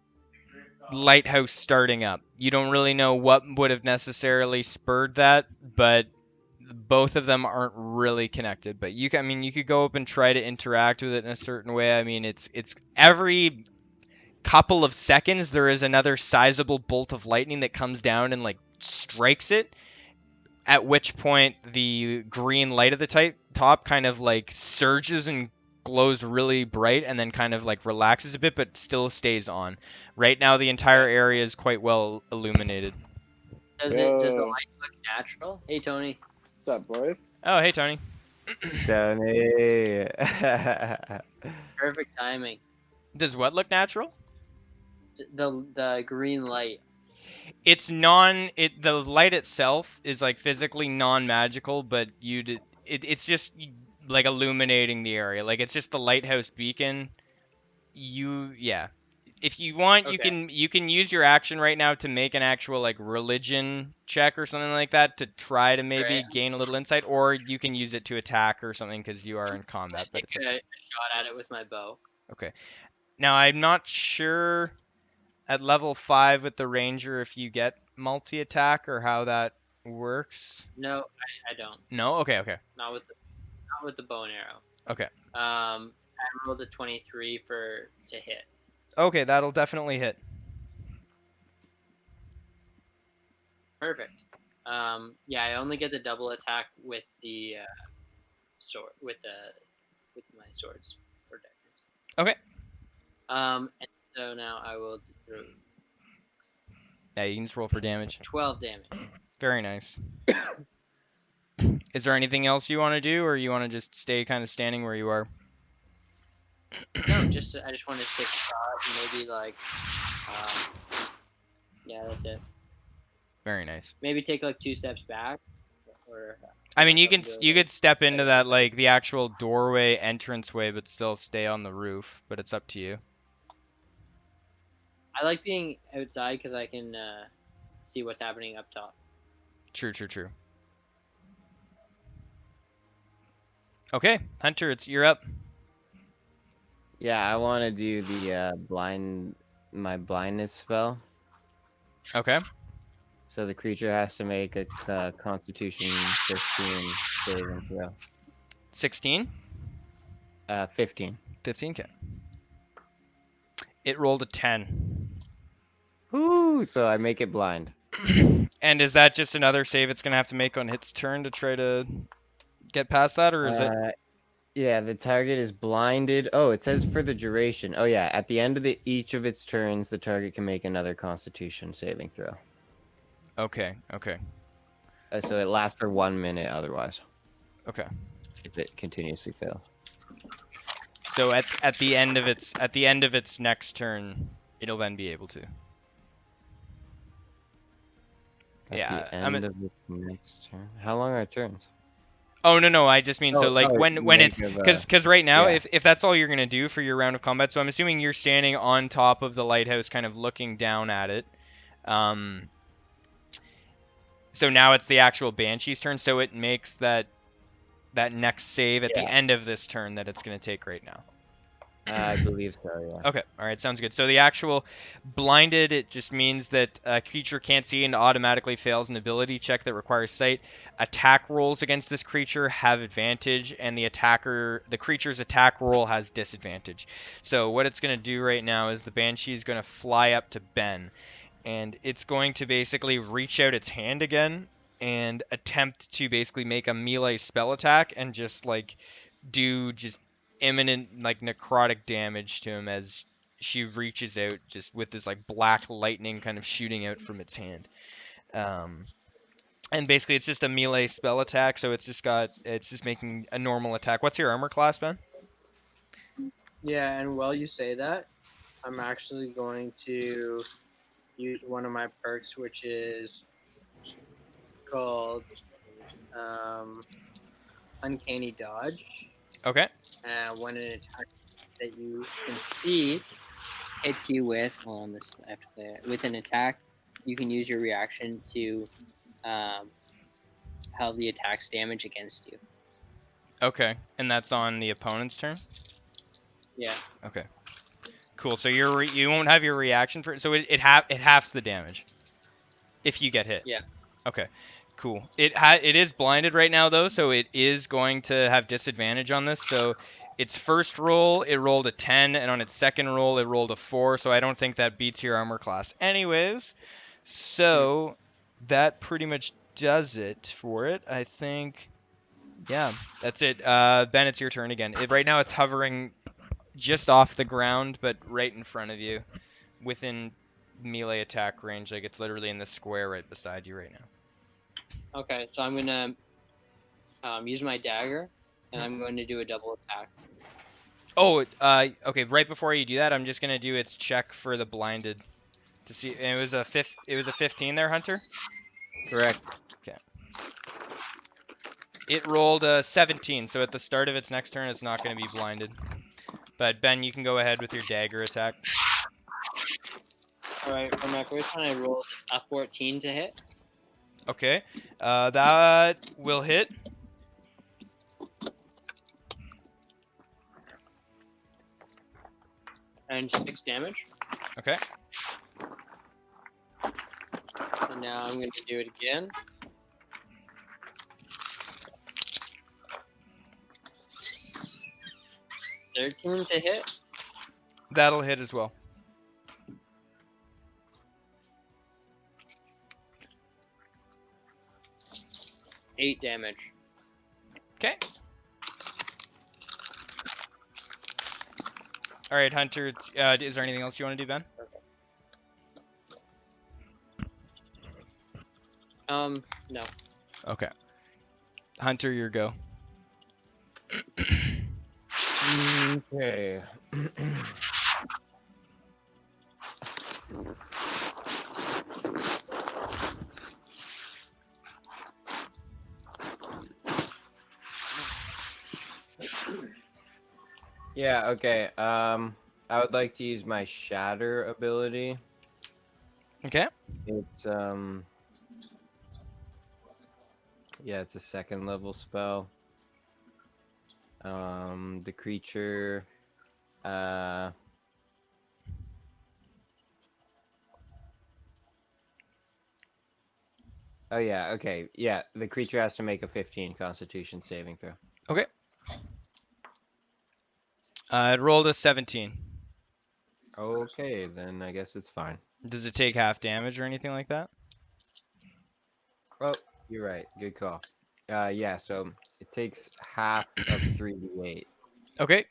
Speaker 2: lighthouse starting up. You don't really know what would have necessarily spurred that, but both of them aren't really connected. But you could go up and try to interact with it in a certain way. I mean, it's every couple of seconds there is another sizable bolt of lightning that comes down and like strikes it. At which point the green light at the top kind of like surges and glows really bright and then kind of like relaxes a bit, but still stays on. Right now, the entire area is quite well illuminated.
Speaker 3: Does the light look natural? Hey, Tony.
Speaker 5: What's up, boys?
Speaker 2: Oh, hey, Tony.
Speaker 1: Tony.
Speaker 3: Perfect timing.
Speaker 2: Does what look natural?
Speaker 3: The green light.
Speaker 2: It's the light itself is like physically non-magical, but it's just like illuminating the area. Like it's just the lighthouse beacon. If you want, you can use your action right now to make an actual like religion check or something like that to try to maybe gain a little insight, or you can use it to attack or something because you are in combat.
Speaker 3: I take a shot at it with my bow.
Speaker 2: Okay. Now I'm not sure at level 5 with the ranger if you get multi-attack or how that works.
Speaker 3: No, I don't.
Speaker 2: No? Okay.
Speaker 3: Not with the bow and arrow.
Speaker 2: Okay.
Speaker 3: I rolled a 23 to hit.
Speaker 2: Okay, that'll definitely hit.
Speaker 3: Perfect. Yeah, I only get the double attack with the sword with my swords or daggers.
Speaker 2: Okay.
Speaker 3: And so now I will do
Speaker 2: Yeah, you can just roll for damage.
Speaker 3: 12 damage.
Speaker 2: Very nice. Is there anything else you want to do, or you want to just stay kind of standing where you are?
Speaker 3: No, I just want to take a shot and maybe like, yeah, that's it.
Speaker 2: Very nice.
Speaker 3: Maybe take like 2 steps back, or.
Speaker 2: I mean, you could step into that like the actual doorway entranceway, but still stay on the roof. But it's up to you.
Speaker 3: I like being outside because I can see what's happening up top.
Speaker 2: True. Okay, Hunter, you're up.
Speaker 1: Yeah, I want to do the my blindness spell.
Speaker 2: Okay.
Speaker 1: So the creature has to make a Constitution 15 saving throw.
Speaker 2: 16?
Speaker 1: 15.
Speaker 2: 15, It rolled a 10.
Speaker 1: Woo! So I make it blind.
Speaker 2: And is that just another save it's going to have to make on its turn to try to get past that, or is it?
Speaker 1: Yeah, the target is blinded. Oh, it says for the duration. Oh yeah, at the end of each of its turns, the target can make another Constitution saving throw.
Speaker 2: Okay.
Speaker 1: So it lasts for 1 minute otherwise.
Speaker 2: Okay.
Speaker 1: If it continuously fails.
Speaker 2: So at the end of its next turn, it'll then be able to.
Speaker 1: At the end of its next turn. How long are turns?
Speaker 2: Oh no, I just mean when it's because right now if that's all you're gonna do for your round of combat, so I'm assuming you're standing on top of the lighthouse, kind of looking down at it. So now it's the actual Banshee's turn, so it makes that next save at the end of this turn that it's gonna take right now.
Speaker 1: I believe so, yeah.
Speaker 2: Okay, alright, sounds good. So the actual blinded, it just means that a creature can't see and automatically fails an ability check that requires sight. Attack rolls against this creature have advantage, and the creature's attack roll has disadvantage. So what it's going to do right now is the Banshee is going to fly up to Ben, and it's going to basically reach out its hand again and attempt to basically make a melee spell attack and just like do just imminent like necrotic damage to him as she reaches out just with this like black lightning kind of shooting out from its hand. And basically it's just a melee spell attack, so it's just making a normal attack. What's your armor class, Ben?
Speaker 3: Yeah, and while you say that, I'm actually going to use one of my perks, which is called Uncanny Dodge.
Speaker 2: Okay.
Speaker 3: When an attack that you can see hits you with, with an attack, you can use your reaction to held the attack's damage against you.
Speaker 2: Okay, and that's on the opponent's turn?
Speaker 3: Yeah.
Speaker 2: Okay. Cool. So you won't have your reaction for it. So it halves the damage if you get hit.
Speaker 3: Yeah.
Speaker 2: Okay. Cool. It is blinded right now though, so it is going to have disadvantage on this. So its first roll it rolled a 10, and on its second roll it rolled a 4. So I don't think that beats your armor class. Anyways, so that pretty much does it for it. I think Yeah, that's it. Ben, it's your turn again. Right now it's hovering just off the ground, but right in front of you, within melee attack range. Like it's literally in the square right beside you right now.
Speaker 3: Okay, so I'm gonna use my dagger, and I'm going to do a double attack.
Speaker 2: Oh, okay. Right before you do that, I'm just gonna do its check for the blinded to see. And it was a 15 there, Hunter.
Speaker 1: Correct.
Speaker 2: Okay. It rolled a 17, so at the start of its next turn, it's not going to be blinded. But Ben, you can go ahead with your dagger attack.
Speaker 3: All right, for my first one, I rolled a 14 to hit.
Speaker 2: Okay, that will hit.
Speaker 3: And 6 damage.
Speaker 2: Okay.
Speaker 3: So now I'm going to do it again. $13 to hit.
Speaker 2: That'll hit as well.
Speaker 3: $8 damage.
Speaker 2: Okay. All right, Hunter. Is there anything else you want to do, Ben?
Speaker 3: No.
Speaker 2: Okay. Hunter, your go.
Speaker 1: Okay. Yeah, okay. I would like to use my shatter ability.
Speaker 2: Okay.
Speaker 1: It's yeah, it's a 2nd level spell. The creature oh yeah, okay. Yeah, the creature has to make a 15 Constitution saving throw.
Speaker 2: Okay. It rolled a 17.
Speaker 1: Okay, then I guess it's fine.
Speaker 2: Does it take half damage or anything like that?
Speaker 1: Oh, you're right. Good call. Yeah, so it takes half of 3d8.
Speaker 2: Okay.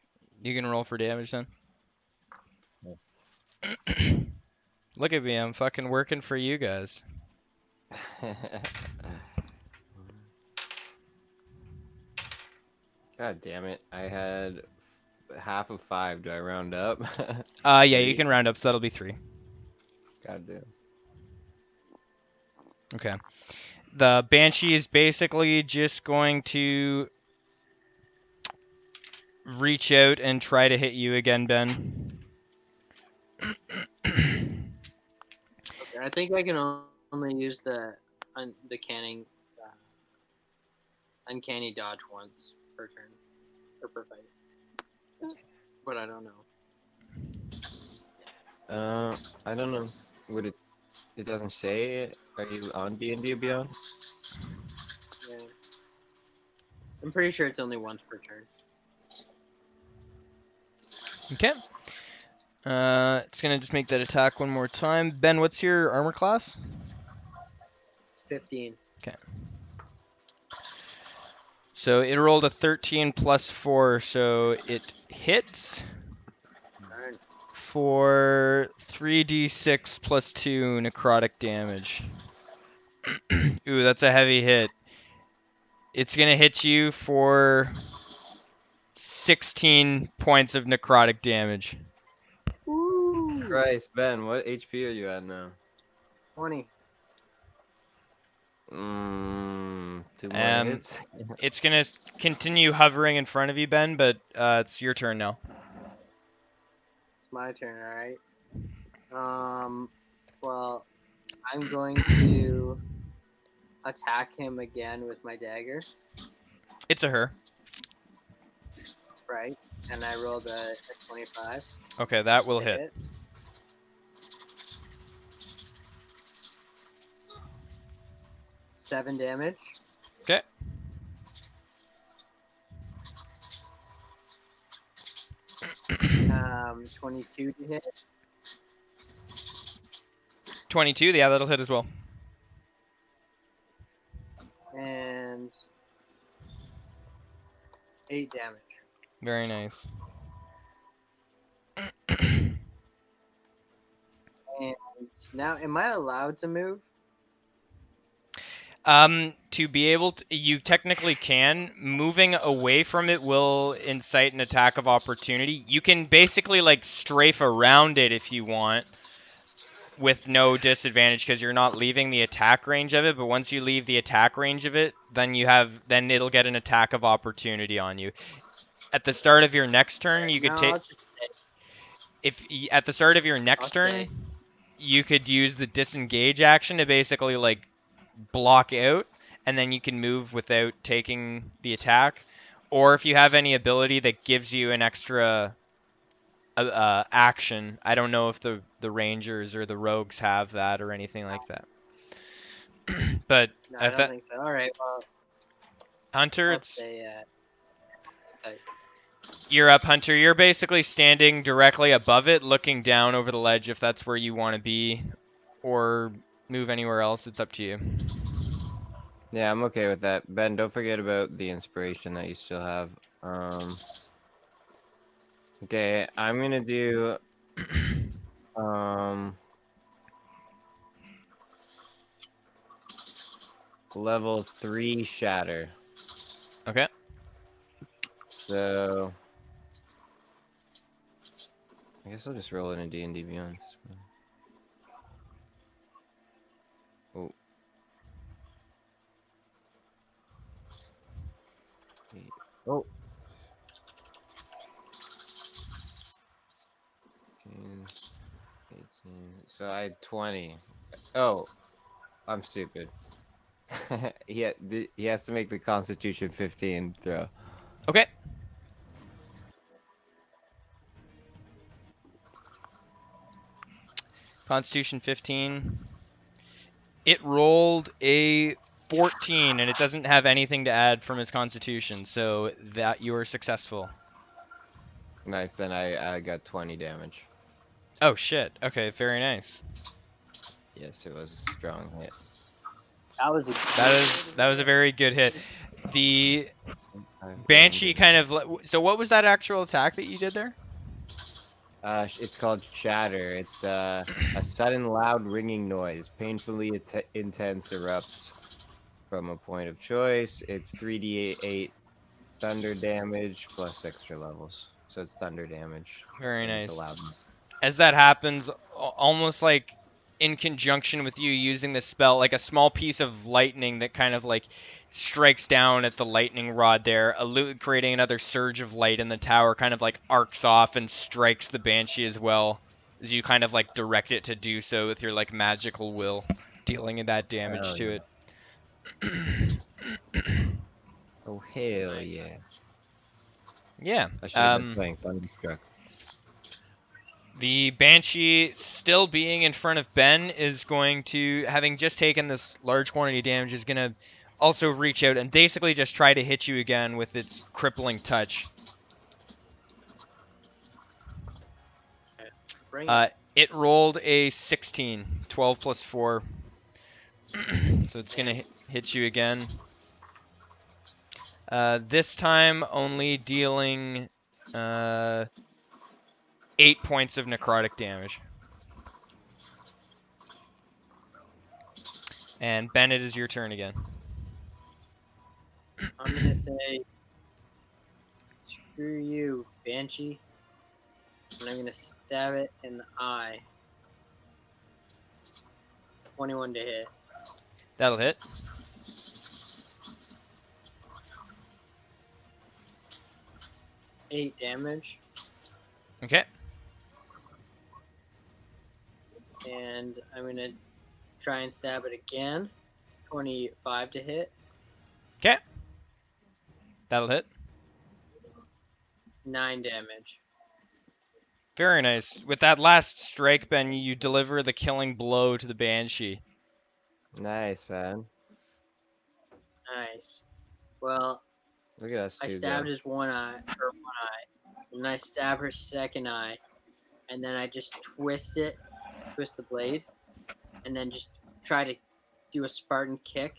Speaker 2: You can roll for damage then. Look at me, I'm fucking working for you guys.
Speaker 1: God damn it. I had half of 5. Do I round up?
Speaker 2: Yeah,
Speaker 1: 3?
Speaker 2: you can round up, so that'll be 3.
Speaker 1: God damn.
Speaker 2: Okay. The Banshee is basically just going to reach out and try to hit you again, Ben.
Speaker 3: Okay, I think I can only use the uncanny dodge once per turn or per fight. But I don't know.
Speaker 1: I don't know. Would it doesn't say. Are you on D&D Beyond?
Speaker 3: Yeah. I'm pretty sure it's only once per turn.
Speaker 2: Okay. It's gonna just make that attack one more time. Ben, what's your armor class?
Speaker 3: 15.
Speaker 2: Okay. So it rolled a 13 plus 4, so it hits
Speaker 3: Darn.
Speaker 2: for 3d6 plus 2 necrotic damage. Ooh, that's a heavy hit. It's gonna hit you for 16 points of necrotic damage.
Speaker 3: Woo!
Speaker 1: Christ, Ben, what HP are you at now?
Speaker 3: 20.
Speaker 1: 2 more hits.
Speaker 2: It's gonna continue hovering in front of you, Ben, but it's your turn now.
Speaker 3: It's my turn, alright? Well, I'm going to attack him again with my dagger,
Speaker 2: It's a her.
Speaker 3: right? And I rolled a 25.
Speaker 2: Okay, that will
Speaker 3: to
Speaker 2: hit.
Speaker 3: 7 damage.
Speaker 2: Okay.
Speaker 3: Um, 22 to hit.
Speaker 2: 22, yeah, that'll hit as well.
Speaker 3: And 8 damage.
Speaker 2: Very nice.
Speaker 3: And now, am I allowed to move?
Speaker 2: To be able to, you technically can. Moving away from it will incite an attack of opportunity. You can basically like strafe around it if you want, with no disadvantage because you're not leaving the attack range of it. But once you leave the attack range of it, then it'll get an attack of opportunity on you. At the start of your next turn, you could take. At the start of your next turn, you could use the disengage action to basically like block out, and then you can move without taking the attack. Or if you have any ability that gives you an extra action, I don't know if the rangers or the rogues have that or anything like that. But
Speaker 3: no, I don't think so. All right, well,
Speaker 2: Hunter,
Speaker 3: I'll stay tight.
Speaker 2: You're up, Hunter. You're basically standing directly above it, looking down over the ledge if that's where you want to be, or move anywhere else. It's up to you.
Speaker 1: Yeah, I'm okay with that. Ben, don't forget about the inspiration that you still have. Okay, I'm gonna do level 3 shatter.
Speaker 2: Okay.
Speaker 1: So I guess I'll just roll it in D&D Beyond. Oh. Oh. 18. So I had 20. Oh, I'm stupid. he has to make the Constitution 15 throw.
Speaker 2: Okay. Constitution 15. It rolled a 14, and it doesn't have anything to add from its Constitution, so that you are successful.
Speaker 1: Nice, then I got 20 damage.
Speaker 2: Oh shit. Okay, very nice.
Speaker 1: Yes, it was a strong hit.
Speaker 3: That
Speaker 2: was a very good hit. The Banshee kind of. So what was that actual attack that you did there?
Speaker 1: It's called Shatter. It's a sudden loud ringing noise, painfully intense, erupts from a point of choice. It's 3d8 thunder damage plus extra levels. So it's thunder damage.
Speaker 2: Very nice.
Speaker 1: It's a loud.
Speaker 2: As that happens, almost like in conjunction with you using the spell, like a small piece of lightning that kind of like strikes down at the lightning rod there, creating another surge of light in the tower, kind of like arcs off and strikes the Banshee as well, as you kind of like direct it to do so with your like magical will, dealing that damage to it.
Speaker 1: Oh hell yeah!
Speaker 2: Yeah.
Speaker 1: I should have been playing Thunderstruck.
Speaker 2: The Banshee, still being in front of Ben, is going to, having just taken this large quantity of damage, is going to also reach out and basically just try to hit you again with its crippling touch. It rolled a 16, 12 plus 4. So it's going to hit you again. This time only dealing 8 points of necrotic damage. And Bennett, is your turn again.
Speaker 3: I'm gonna say, screw you, Banshee. And I'm gonna stab it in the eye. 21 to hit.
Speaker 2: That'll hit.
Speaker 3: Eight damage.
Speaker 2: Okay.
Speaker 3: And I'm gonna try and stab it again. 25 to hit.
Speaker 2: Okay. That'll hit.
Speaker 3: 9 damage.
Speaker 2: Very nice. With that last strike, Ben, you deliver the killing blow to the Banshee.
Speaker 1: Nice, man.
Speaker 3: Nice. Well,
Speaker 1: look at us.
Speaker 3: I stabbed his one eye, and then I stab her second eye, and then I just twist the blade, and then just try to do a Spartan kick,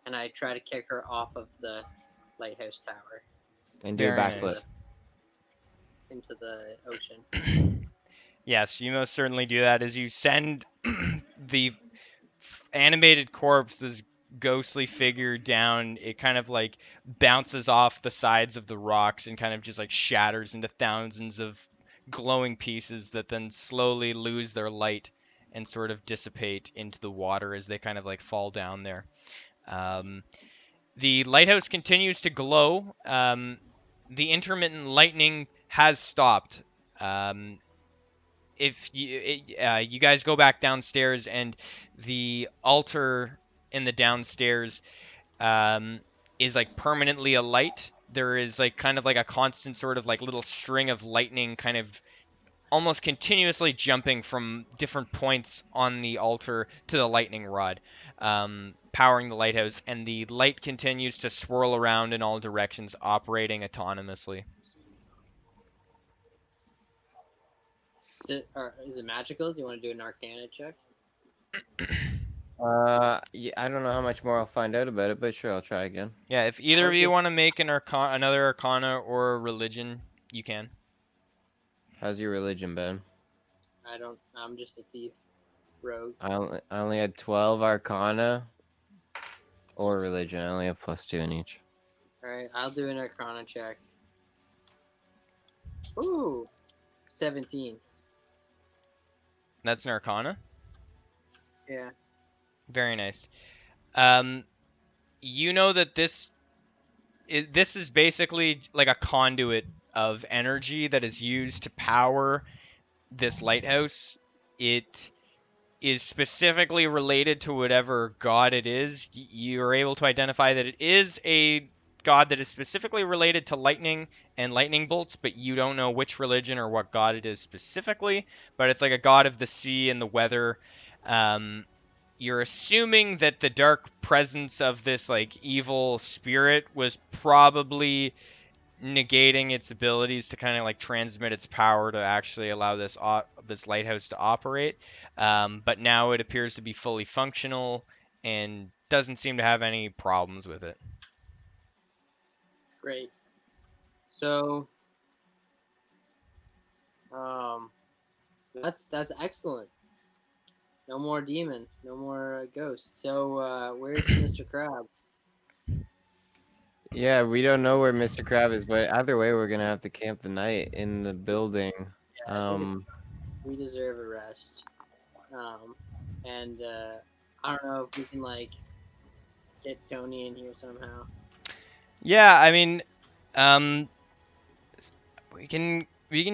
Speaker 3: and I try to kick her off of the lighthouse tower.
Speaker 1: And do a
Speaker 2: Very
Speaker 1: backflip.
Speaker 2: nice.
Speaker 3: Into the ocean.
Speaker 2: Yes, you most certainly do that as you send the animated corpse, this ghostly figure, down. It kind of like bounces off the sides of the rocks and kind of just like shatters into thousands of glowing pieces that then slowly lose their light and sort of dissipate into the water as they kind of like fall down there. The lighthouse continues to glow. The intermittent lightning has stopped. If you guys go back downstairs, and the altar in the downstairs is like permanently alight. There is like kind of like a constant sort of like little string of lightning kind of almost continuously jumping from different points on the altar to the lightning rod, powering the lighthouse, and the light continues to swirl around in all directions, operating autonomously.
Speaker 3: Is it magical? Do you want to do an Arcana check?
Speaker 1: Yeah, I don't know how much more I'll find out about it, but sure, I'll try again.
Speaker 2: Yeah, if either of you want to make an another Arcana or religion, you can.
Speaker 1: How's your religion, Ben?
Speaker 3: I'm just a thief, rogue.
Speaker 1: I only had 12 Arcana or religion. I only have +2 in each.
Speaker 3: All right, I'll do an Arcana check. Ooh, 17.
Speaker 2: That's an Arcana?
Speaker 3: Yeah.
Speaker 2: Very nice. You know that this is basically like a conduit of energy that is used to power this lighthouse. It is specifically related to whatever god it is. You are able to identify that it is a god that is specifically related to lightning and lightning bolts, but you don't know which religion or what god it is specifically. But it's like a god of the sea and the weather. You're assuming that the dark presence of this like evil spirit was probably negating its abilities to kind of like transmit its power to actually allow this lighthouse to operate. But now it appears to be fully functional and doesn't seem to have any problems with it.
Speaker 3: Great. So, that's excellent. No more demon, no more ghost. So, where's Mr. Crab?
Speaker 1: Yeah, we don't know where Mr. Crab is, but either way, we're gonna have to camp the night in the building.
Speaker 3: Yeah, we deserve a rest. And I don't know if we can like get Tony in here somehow.
Speaker 2: Yeah, I mean, we can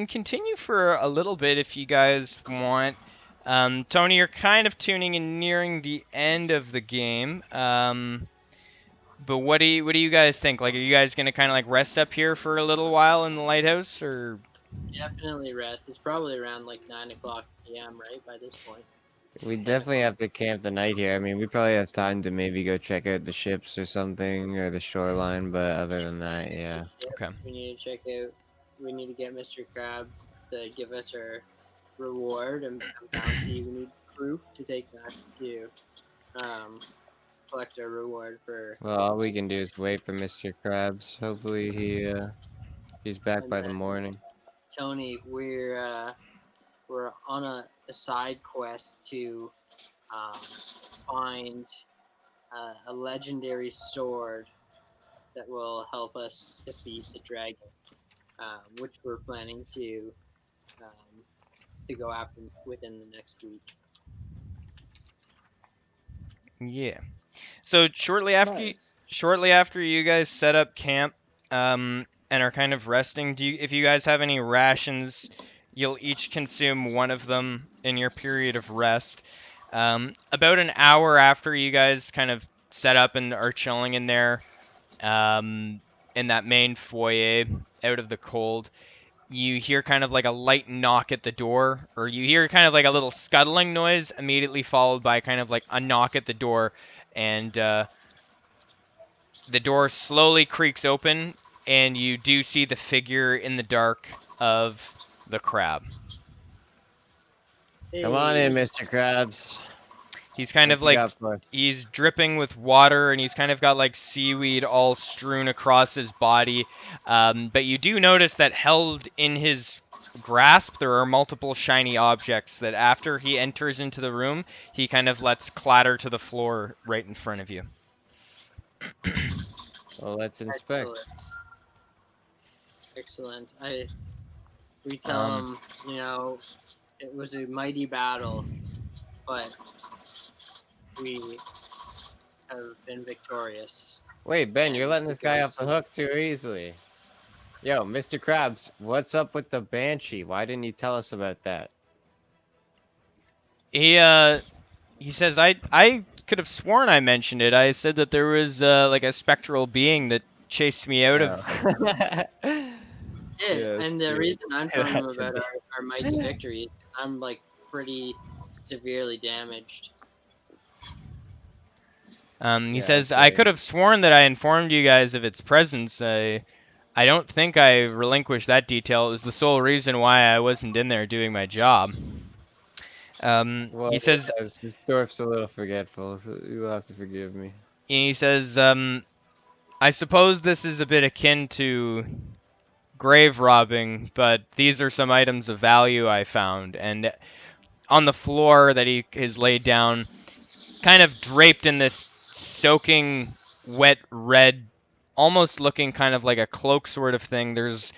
Speaker 2: continue for a little bit if you guys want. Tony, you're kind of tuning in nearing the end of the game. But what do you guys think? Like, are you guys gonna kind of like rest up here for a little while in the lighthouse, or?
Speaker 3: Definitely rest. It's probably around like 9:00 p.m. right by this point.
Speaker 1: We definitely have to camp the night here. I mean, we probably have time to maybe go check out the ships or something, or the shoreline, but other than that, yeah.
Speaker 2: Okay.
Speaker 3: We need to check out. We need to get Mr. Crab to give us our reward and bounty. We need proof to take back to collect our reward for.
Speaker 1: Well, all we can do is wait for Mr. Krabs. Hopefully he's back by the morning.
Speaker 3: Tony, we're on a side quest to find a legendary sword that will help us defeat the dragon, which we're planning to go after within the next week.
Speaker 2: Yeah. So shortly after you guys set up camp and are kind of resting, if you guys have any rations, you'll each consume one of them in your period of rest. About an hour after you guys kind of set up and are chilling in there, in that main foyer out of the cold, you hear kind of like a light knock at the door, or you hear kind of like a little scuttling noise, immediately followed by kind of like a knock at the door, and the door slowly creaks open, and you do see the figure in the dark of the crab.
Speaker 1: Come on in, Mr. Krabs.
Speaker 2: He's kind of
Speaker 1: What's he
Speaker 2: like,
Speaker 1: got for us?
Speaker 2: he's dripping with water, and he's kind of got like seaweed all strewn across his body. But you do notice that held in his grasp, there are multiple shiny objects that after he enters into the room, he kind of lets clatter to the floor right in front of you.
Speaker 1: Well, let's inspect.
Speaker 3: Excellent. We tell
Speaker 1: Um,
Speaker 3: him, you know, it was a mighty battle, but we have been victorious.
Speaker 1: Wait, Ben, you're
Speaker 3: And
Speaker 1: letting
Speaker 3: he
Speaker 1: this guy off
Speaker 3: goes,
Speaker 1: the hook too easily. Yo, Mr. Krabs, what's up with the Banshee? Why didn't you tell us about that?
Speaker 2: He says, I could have sworn I mentioned it. I said that there was like a spectral being that chased me out of.
Speaker 3: Yeah, and the reason I'm telling him about
Speaker 1: Yeah.
Speaker 3: our mighty victory is 'cause I'm like pretty severely damaged.
Speaker 2: He
Speaker 1: Yeah,
Speaker 2: says, I
Speaker 1: okay.
Speaker 2: could have sworn that I informed you guys of its presence. I don't think I relinquished that detail. It was the sole reason why I wasn't in there doing my job.
Speaker 1: Well,
Speaker 2: He says,
Speaker 1: this dwarf's a little forgetful, so you'll have to forgive me.
Speaker 2: I suppose this is a bit akin to grave robbing, but these are some items of value I found. And on the floor that he is laid down, kind of draped in this soaking wet red, almost looking kind of like a cloak sort of thing, there's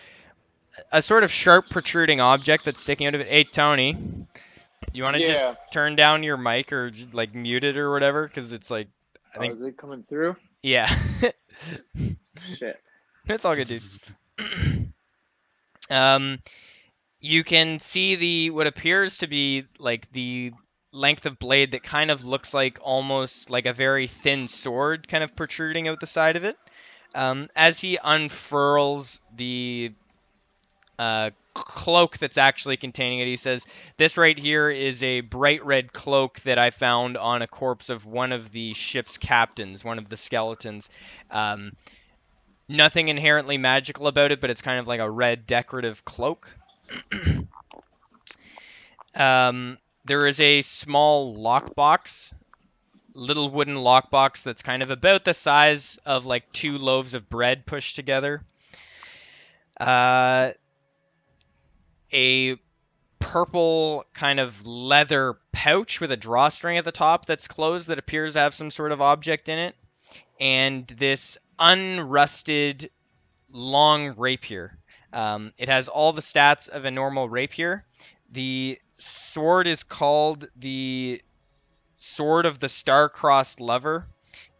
Speaker 2: a sort of sharp protruding object that's sticking out of it. Hey, Tony, you want to just turn down your mic or like mute it or whatever? Because it's like, I think.
Speaker 5: Is it coming through?
Speaker 2: Yeah.
Speaker 5: Shit.
Speaker 2: It's all good, dude. You can see what appears to be like the length of blade that kind of looks like almost like a very thin sword kind of protruding out the side of it. As he unfurls the cloak that's actually containing it, he says, this right here is a bright red cloak that I found on a corpse of one of the ship's captains, one of the skeletons. Nothing inherently magical about it, but it's kind of like a red decorative cloak. There is a small lockbox, little wooden lockbox that's kind of about the size of like 2 loaves of bread pushed together. A purple kind of leather pouch with a drawstring at the top that's closed that appears to have some sort of object in it. And this unrusted long rapier. It has all the stats of a normal rapier. The sword is called the Sword of the Star-Crossed Lover.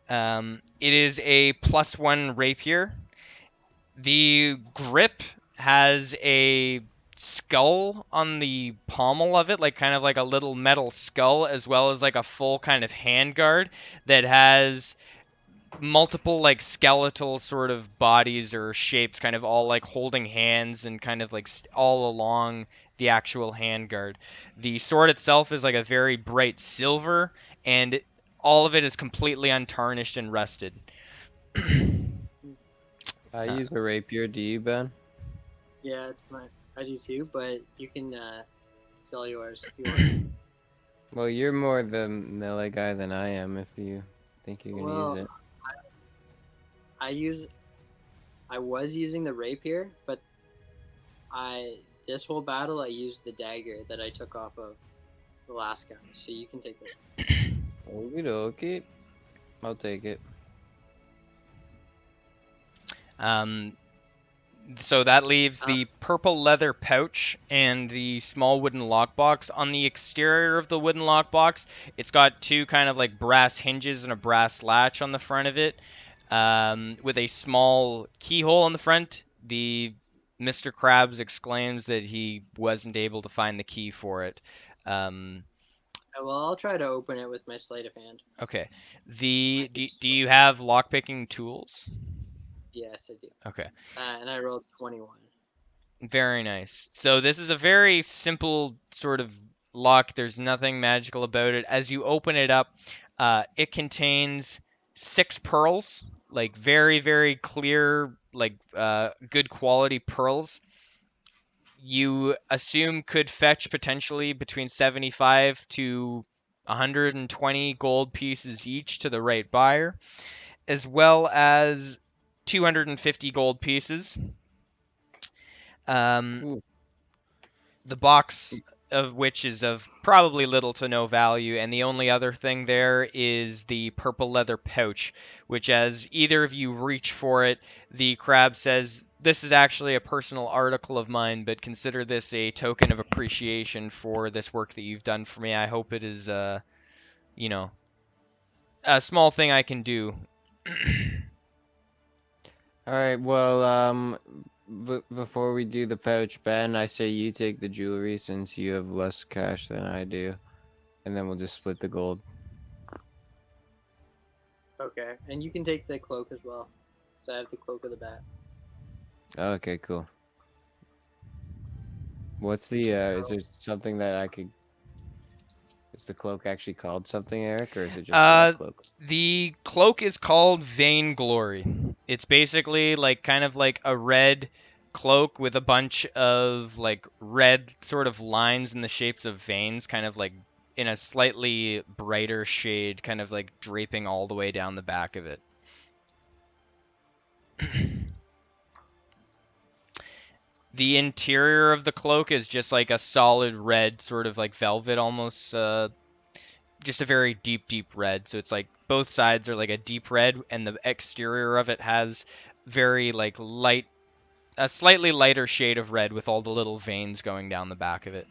Speaker 2: It is a +1 rapier. The grip has a skull on the pommel of it, like kind of like a little metal skull, as well as like a full kind of handguard that has multiple like skeletal sort of bodies or shapes kind of all like holding hands and kind of like all along the actual handguard. The sword itself is like a very bright silver, and all of it is completely untarnished and rusted.
Speaker 1: I use a rapier. Do you, Ben?
Speaker 3: Yeah, it's fine. I do too, but you can sell yours if you want.
Speaker 1: Well, you're more the melee guy than I am. If you think you can use it.
Speaker 3: I was using the rapier, but this whole battle I used the dagger that I took off of the last guy. So you can take this.
Speaker 1: Okie dokie. I'll take it.
Speaker 2: So that leaves the purple leather pouch and the small wooden lockbox. On the exterior of the wooden lockbox, it's got 2 kind of like brass hinges and a brass latch on the front of it, with a small keyhole in the front. The Mr. Krabs exclaims that he wasn't able to find the key for it.
Speaker 3: Well, I'll try to open it with my sleight of hand.
Speaker 2: Okay. Do you have lockpicking tools?
Speaker 3: Yes, I do.
Speaker 2: Okay.
Speaker 3: And I rolled 21.
Speaker 2: Very nice. So this is a very simple sort of lock. There's nothing magical about it. As you open it up, it contains 6 pearls, like very, very clear, like good quality pearls. You assume could fetch potentially between 75 to 120 gold pieces each to the right buyer, as well as 250 gold pieces.
Speaker 1: Ooh.
Speaker 2: The box of which is of probably little to no value, and the only other thing there is the purple leather pouch, which as either of you reach for it, the crab says, "This is actually a personal article of mine, but consider this a token of appreciation for this work that you've done for me. I hope it is, you know, a small thing I can do."
Speaker 1: All right. Well, before we do the pouch, Ben, I say you take the jewelry since you have less cash than I do, and then we'll just split the gold.
Speaker 3: Okay, and you can take the cloak as well. So I have the cloak of the bat.
Speaker 1: Okay, cool. What's the is there something that I could? Is the cloak actually called something, Eric, or is it just a cloak?
Speaker 2: The cloak is called Vainglory. It's basically like kind of like a red cloak with a bunch of like red sort of lines in the shapes of veins, kind of like in a slightly brighter shade, kind of like draping all the way down the back of it. The interior of the cloak is just like a solid red, sort of like velvet almost, just a very deep, deep red. So it's like both sides are like a deep red, and the exterior of it has very like light, a slightly lighter shade of red with all the little veins going down the back of it.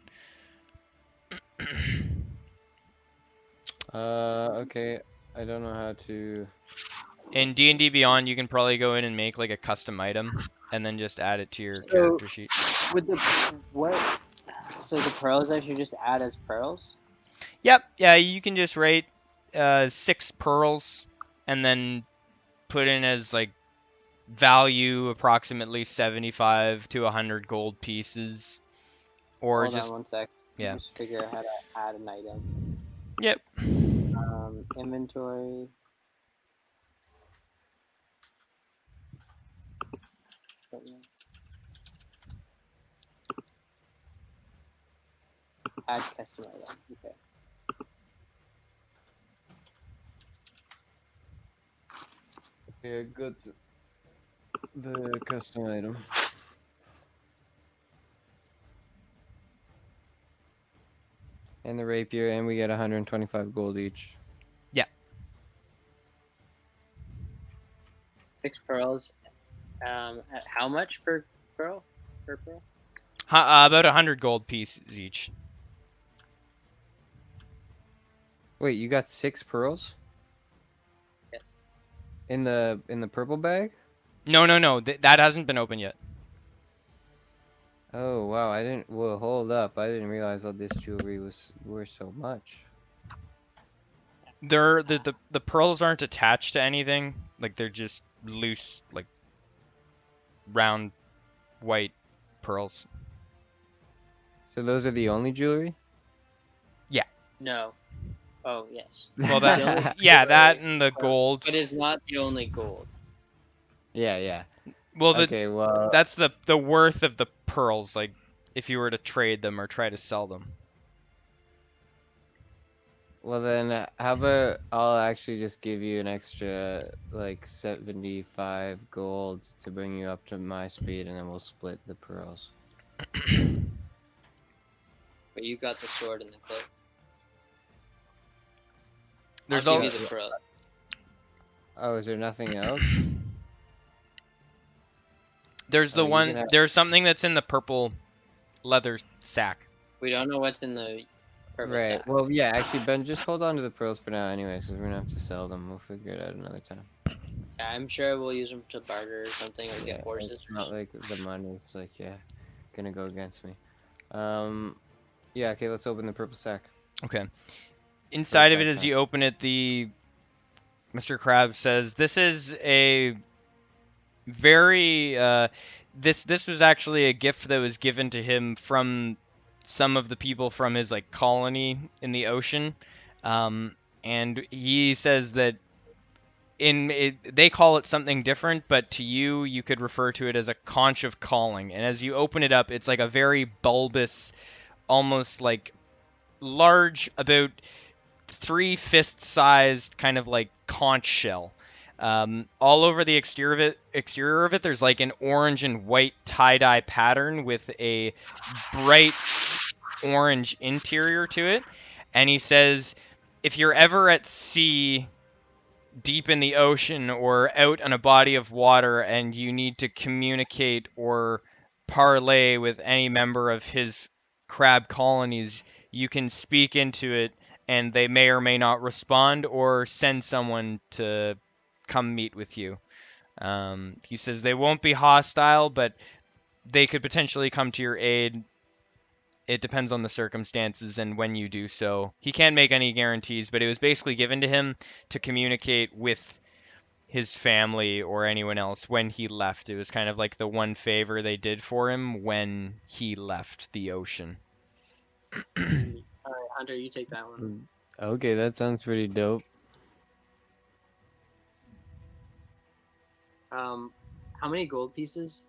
Speaker 1: Okay. I don't know how to.
Speaker 2: In D&D Beyond, you can probably go in and make like a custom item, and then just add it to your character sheet.
Speaker 3: With the what? So the pearls I should just add as pearls?
Speaker 2: Yep. Yeah, you can just write 6 pearls, and then put in as like value approximately 75 to 100 gold pieces, or
Speaker 3: Hold
Speaker 2: just
Speaker 3: on one sec.
Speaker 2: yeah.
Speaker 3: Just figure out how to add an item.
Speaker 2: Yep.
Speaker 3: Inventory. Add custom item. Okay.
Speaker 1: Okay, good. The custom item. And the rapier, and we get 125 gold each.
Speaker 2: Yeah.
Speaker 3: 6 pearls. At how much per pearl? Per pearl?
Speaker 2: About 100 gold pieces each.
Speaker 1: Wait, you got 6 pearls?
Speaker 3: Yes.
Speaker 1: In the purple bag?
Speaker 2: No, no, no. That hasn't been opened yet.
Speaker 1: Oh wow, I didn't. Well, hold up. I didn't realize all this jewelry was worth so much.
Speaker 2: The pearls aren't attached to anything. Like they're just loose, like round white pearls.
Speaker 1: So those are the only jewelry?
Speaker 2: Yeah.
Speaker 3: No. Oh yes.
Speaker 2: Well, that yeah, that and the gold.
Speaker 3: But it's not the only gold.
Speaker 1: Yeah, yeah.
Speaker 2: Well,
Speaker 1: okay, well,
Speaker 2: that's the worth of the pearls. Like, if you were to trade them or try to sell them.
Speaker 1: Well then, how about I'll actually just give you an extra like 75 gold to bring you up to my speed, and then we'll split the pearls.
Speaker 3: But you got the sword and the cloak.
Speaker 2: There's
Speaker 3: I'll
Speaker 2: also
Speaker 3: give you the pearl.
Speaker 1: Oh, is there nothing else?
Speaker 2: There's the one. There's something that's in the purple leather sack.
Speaker 3: We don't know what's in the purple
Speaker 1: Right.
Speaker 3: sack.
Speaker 1: Well, yeah. Actually, Ben, just hold on to the pearls for now, anyways, because we're gonna have to sell them. We'll figure it out another time.
Speaker 3: Yeah, I'm sure we'll use them to barter or something, or
Speaker 1: Yeah,
Speaker 3: get horses.
Speaker 1: it's not like the money. It's like, yeah, gonna go against me. Yeah. Okay. Let's open the purple sack.
Speaker 2: Okay. Inside of it, as you open it, the Mr. Krabs says, "This is a very this was actually a gift that was given to him from some of the people from his like colony in the ocean, and he says that they call it something different, but to you, you could refer to it as a conch of calling. And as you open it up, it's like a very bulbous, almost like large, about 3 fist-sized kind of like conch shell. All over the exterior of it, there's like an orange and white tie-dye pattern with a bright orange interior to it. And he says, if you're ever at sea, deep in the ocean, or out on a body of water, and you need to communicate or parlay with any member of his crab colonies, you can speak into it, and they may or may not respond or send someone to come meet with you. He says they won't be hostile, but they could potentially come to your aid. It depends on the circumstances and when you do so. He can't make any guarantees, but it was basically given to him to communicate with his family or anyone else when he left. It was kind of like the one favor they did for him when he left the ocean.
Speaker 3: All right, Hunter, you take that one.
Speaker 1: Okay, that sounds pretty dope.
Speaker 3: How many gold pieces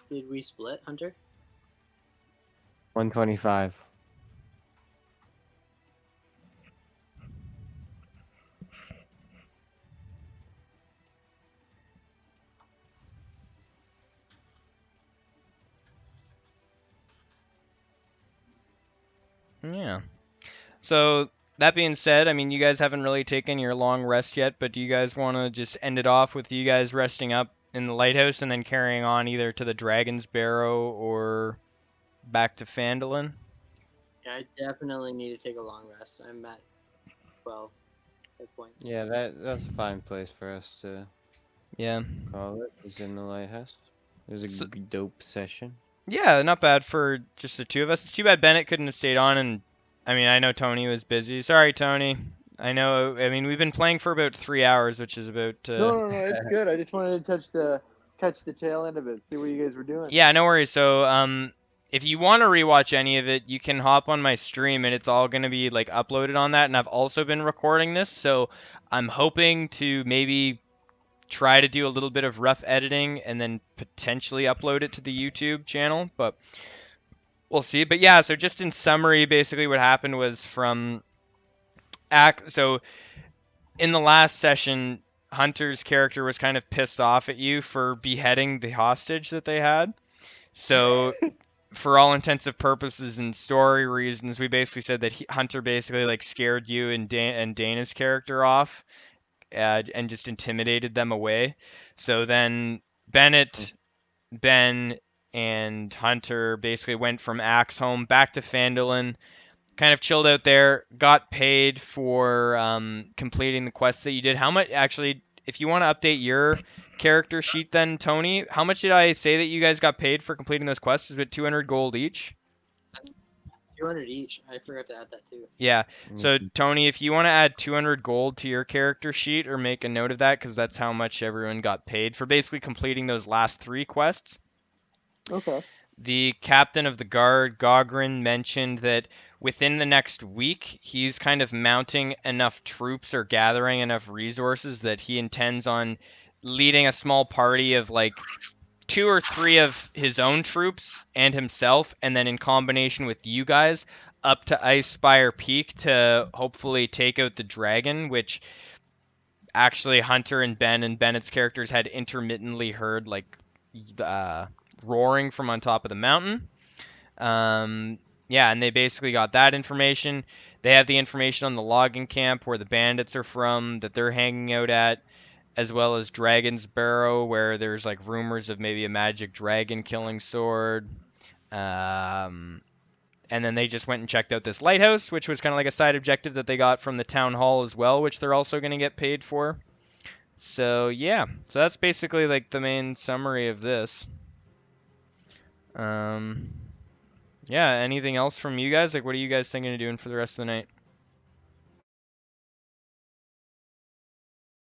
Speaker 3: did we split, Hunter?
Speaker 1: 125.
Speaker 2: Yeah. So that being said, I mean, you guys haven't really taken your long rest yet, but do you guys want to just end it off with you guys resting up in the lighthouse and then carrying on either to the Dragon's Barrow or back to Phandalin?
Speaker 3: Yeah, I definitely need to take a long rest. I'm at 12 hit points.
Speaker 1: Yeah, that's a fine place for us to call it. It's in the lighthouse. It was a dope session.
Speaker 2: Yeah, not bad for just the two of us. It's too bad Bennett couldn't have stayed on, and I mean, I know Tony was busy. Sorry, Tony. I know. I mean, we've been playing for about 3 hours, which is about.
Speaker 5: No, it's good. I just wanted to catch the tail end of it, see what you guys were doing.
Speaker 2: Yeah, no worries. So, if you want to rewatch any of it, you can hop on my stream, and it's all gonna be like uploaded on that. And I've also been recording this, so I'm hoping to maybe try to do a little bit of rough editing and then potentially upload it to the YouTube channel, but we'll see. But yeah, so just in summary, basically what happened was so in the last session, Hunter's character was kind of pissed off at you for beheading the hostage that they had. So for all intensive purposes and story reasons, we basically said that Hunter basically like scared you and Dana's character off. And just intimidated them away. So then Bennett, Ben, and Hunter basically went from Axeholm back to Phandalin, kind of chilled out there, got paid for completing the quests that you did. How much, actually, if you want to update your character sheet then, Tony, how much did I say that you guys got paid for completing those quests? Is it 200 gold each?
Speaker 3: 200 each. I forgot to add that too.
Speaker 2: Yeah. So Tony, if you want to add 200 gold to your character sheet, or make a note of that, because that's how much everyone got paid for basically completing those last 3 quests.
Speaker 5: Okay.
Speaker 2: The captain of the guard, Gogrin, mentioned that within the next week, he's kind of mounting enough troops or gathering enough resources that he intends on leading a small party of like 2 or 3 of his own troops and himself, and then in combination with you guys, up to Icespire Peak to hopefully take out the dragon, which actually Hunter and Ben and Bennett's characters had intermittently heard like roaring from on top of the mountain. Yeah, and they basically got that information. They have the information on the logging camp where the bandits are from, that they're hanging out at, as well as Dragon's Barrow, where there's like rumors of maybe a magic dragon killing sword. And then they just went and checked out this lighthouse, which was kind of like a side objective that they got from the town hall as well, which they're also going to get paid for. So yeah, so that's basically like the main summary of this. Yeah, anything else from you guys? Like, what are you guys thinking of doing for the rest of the night?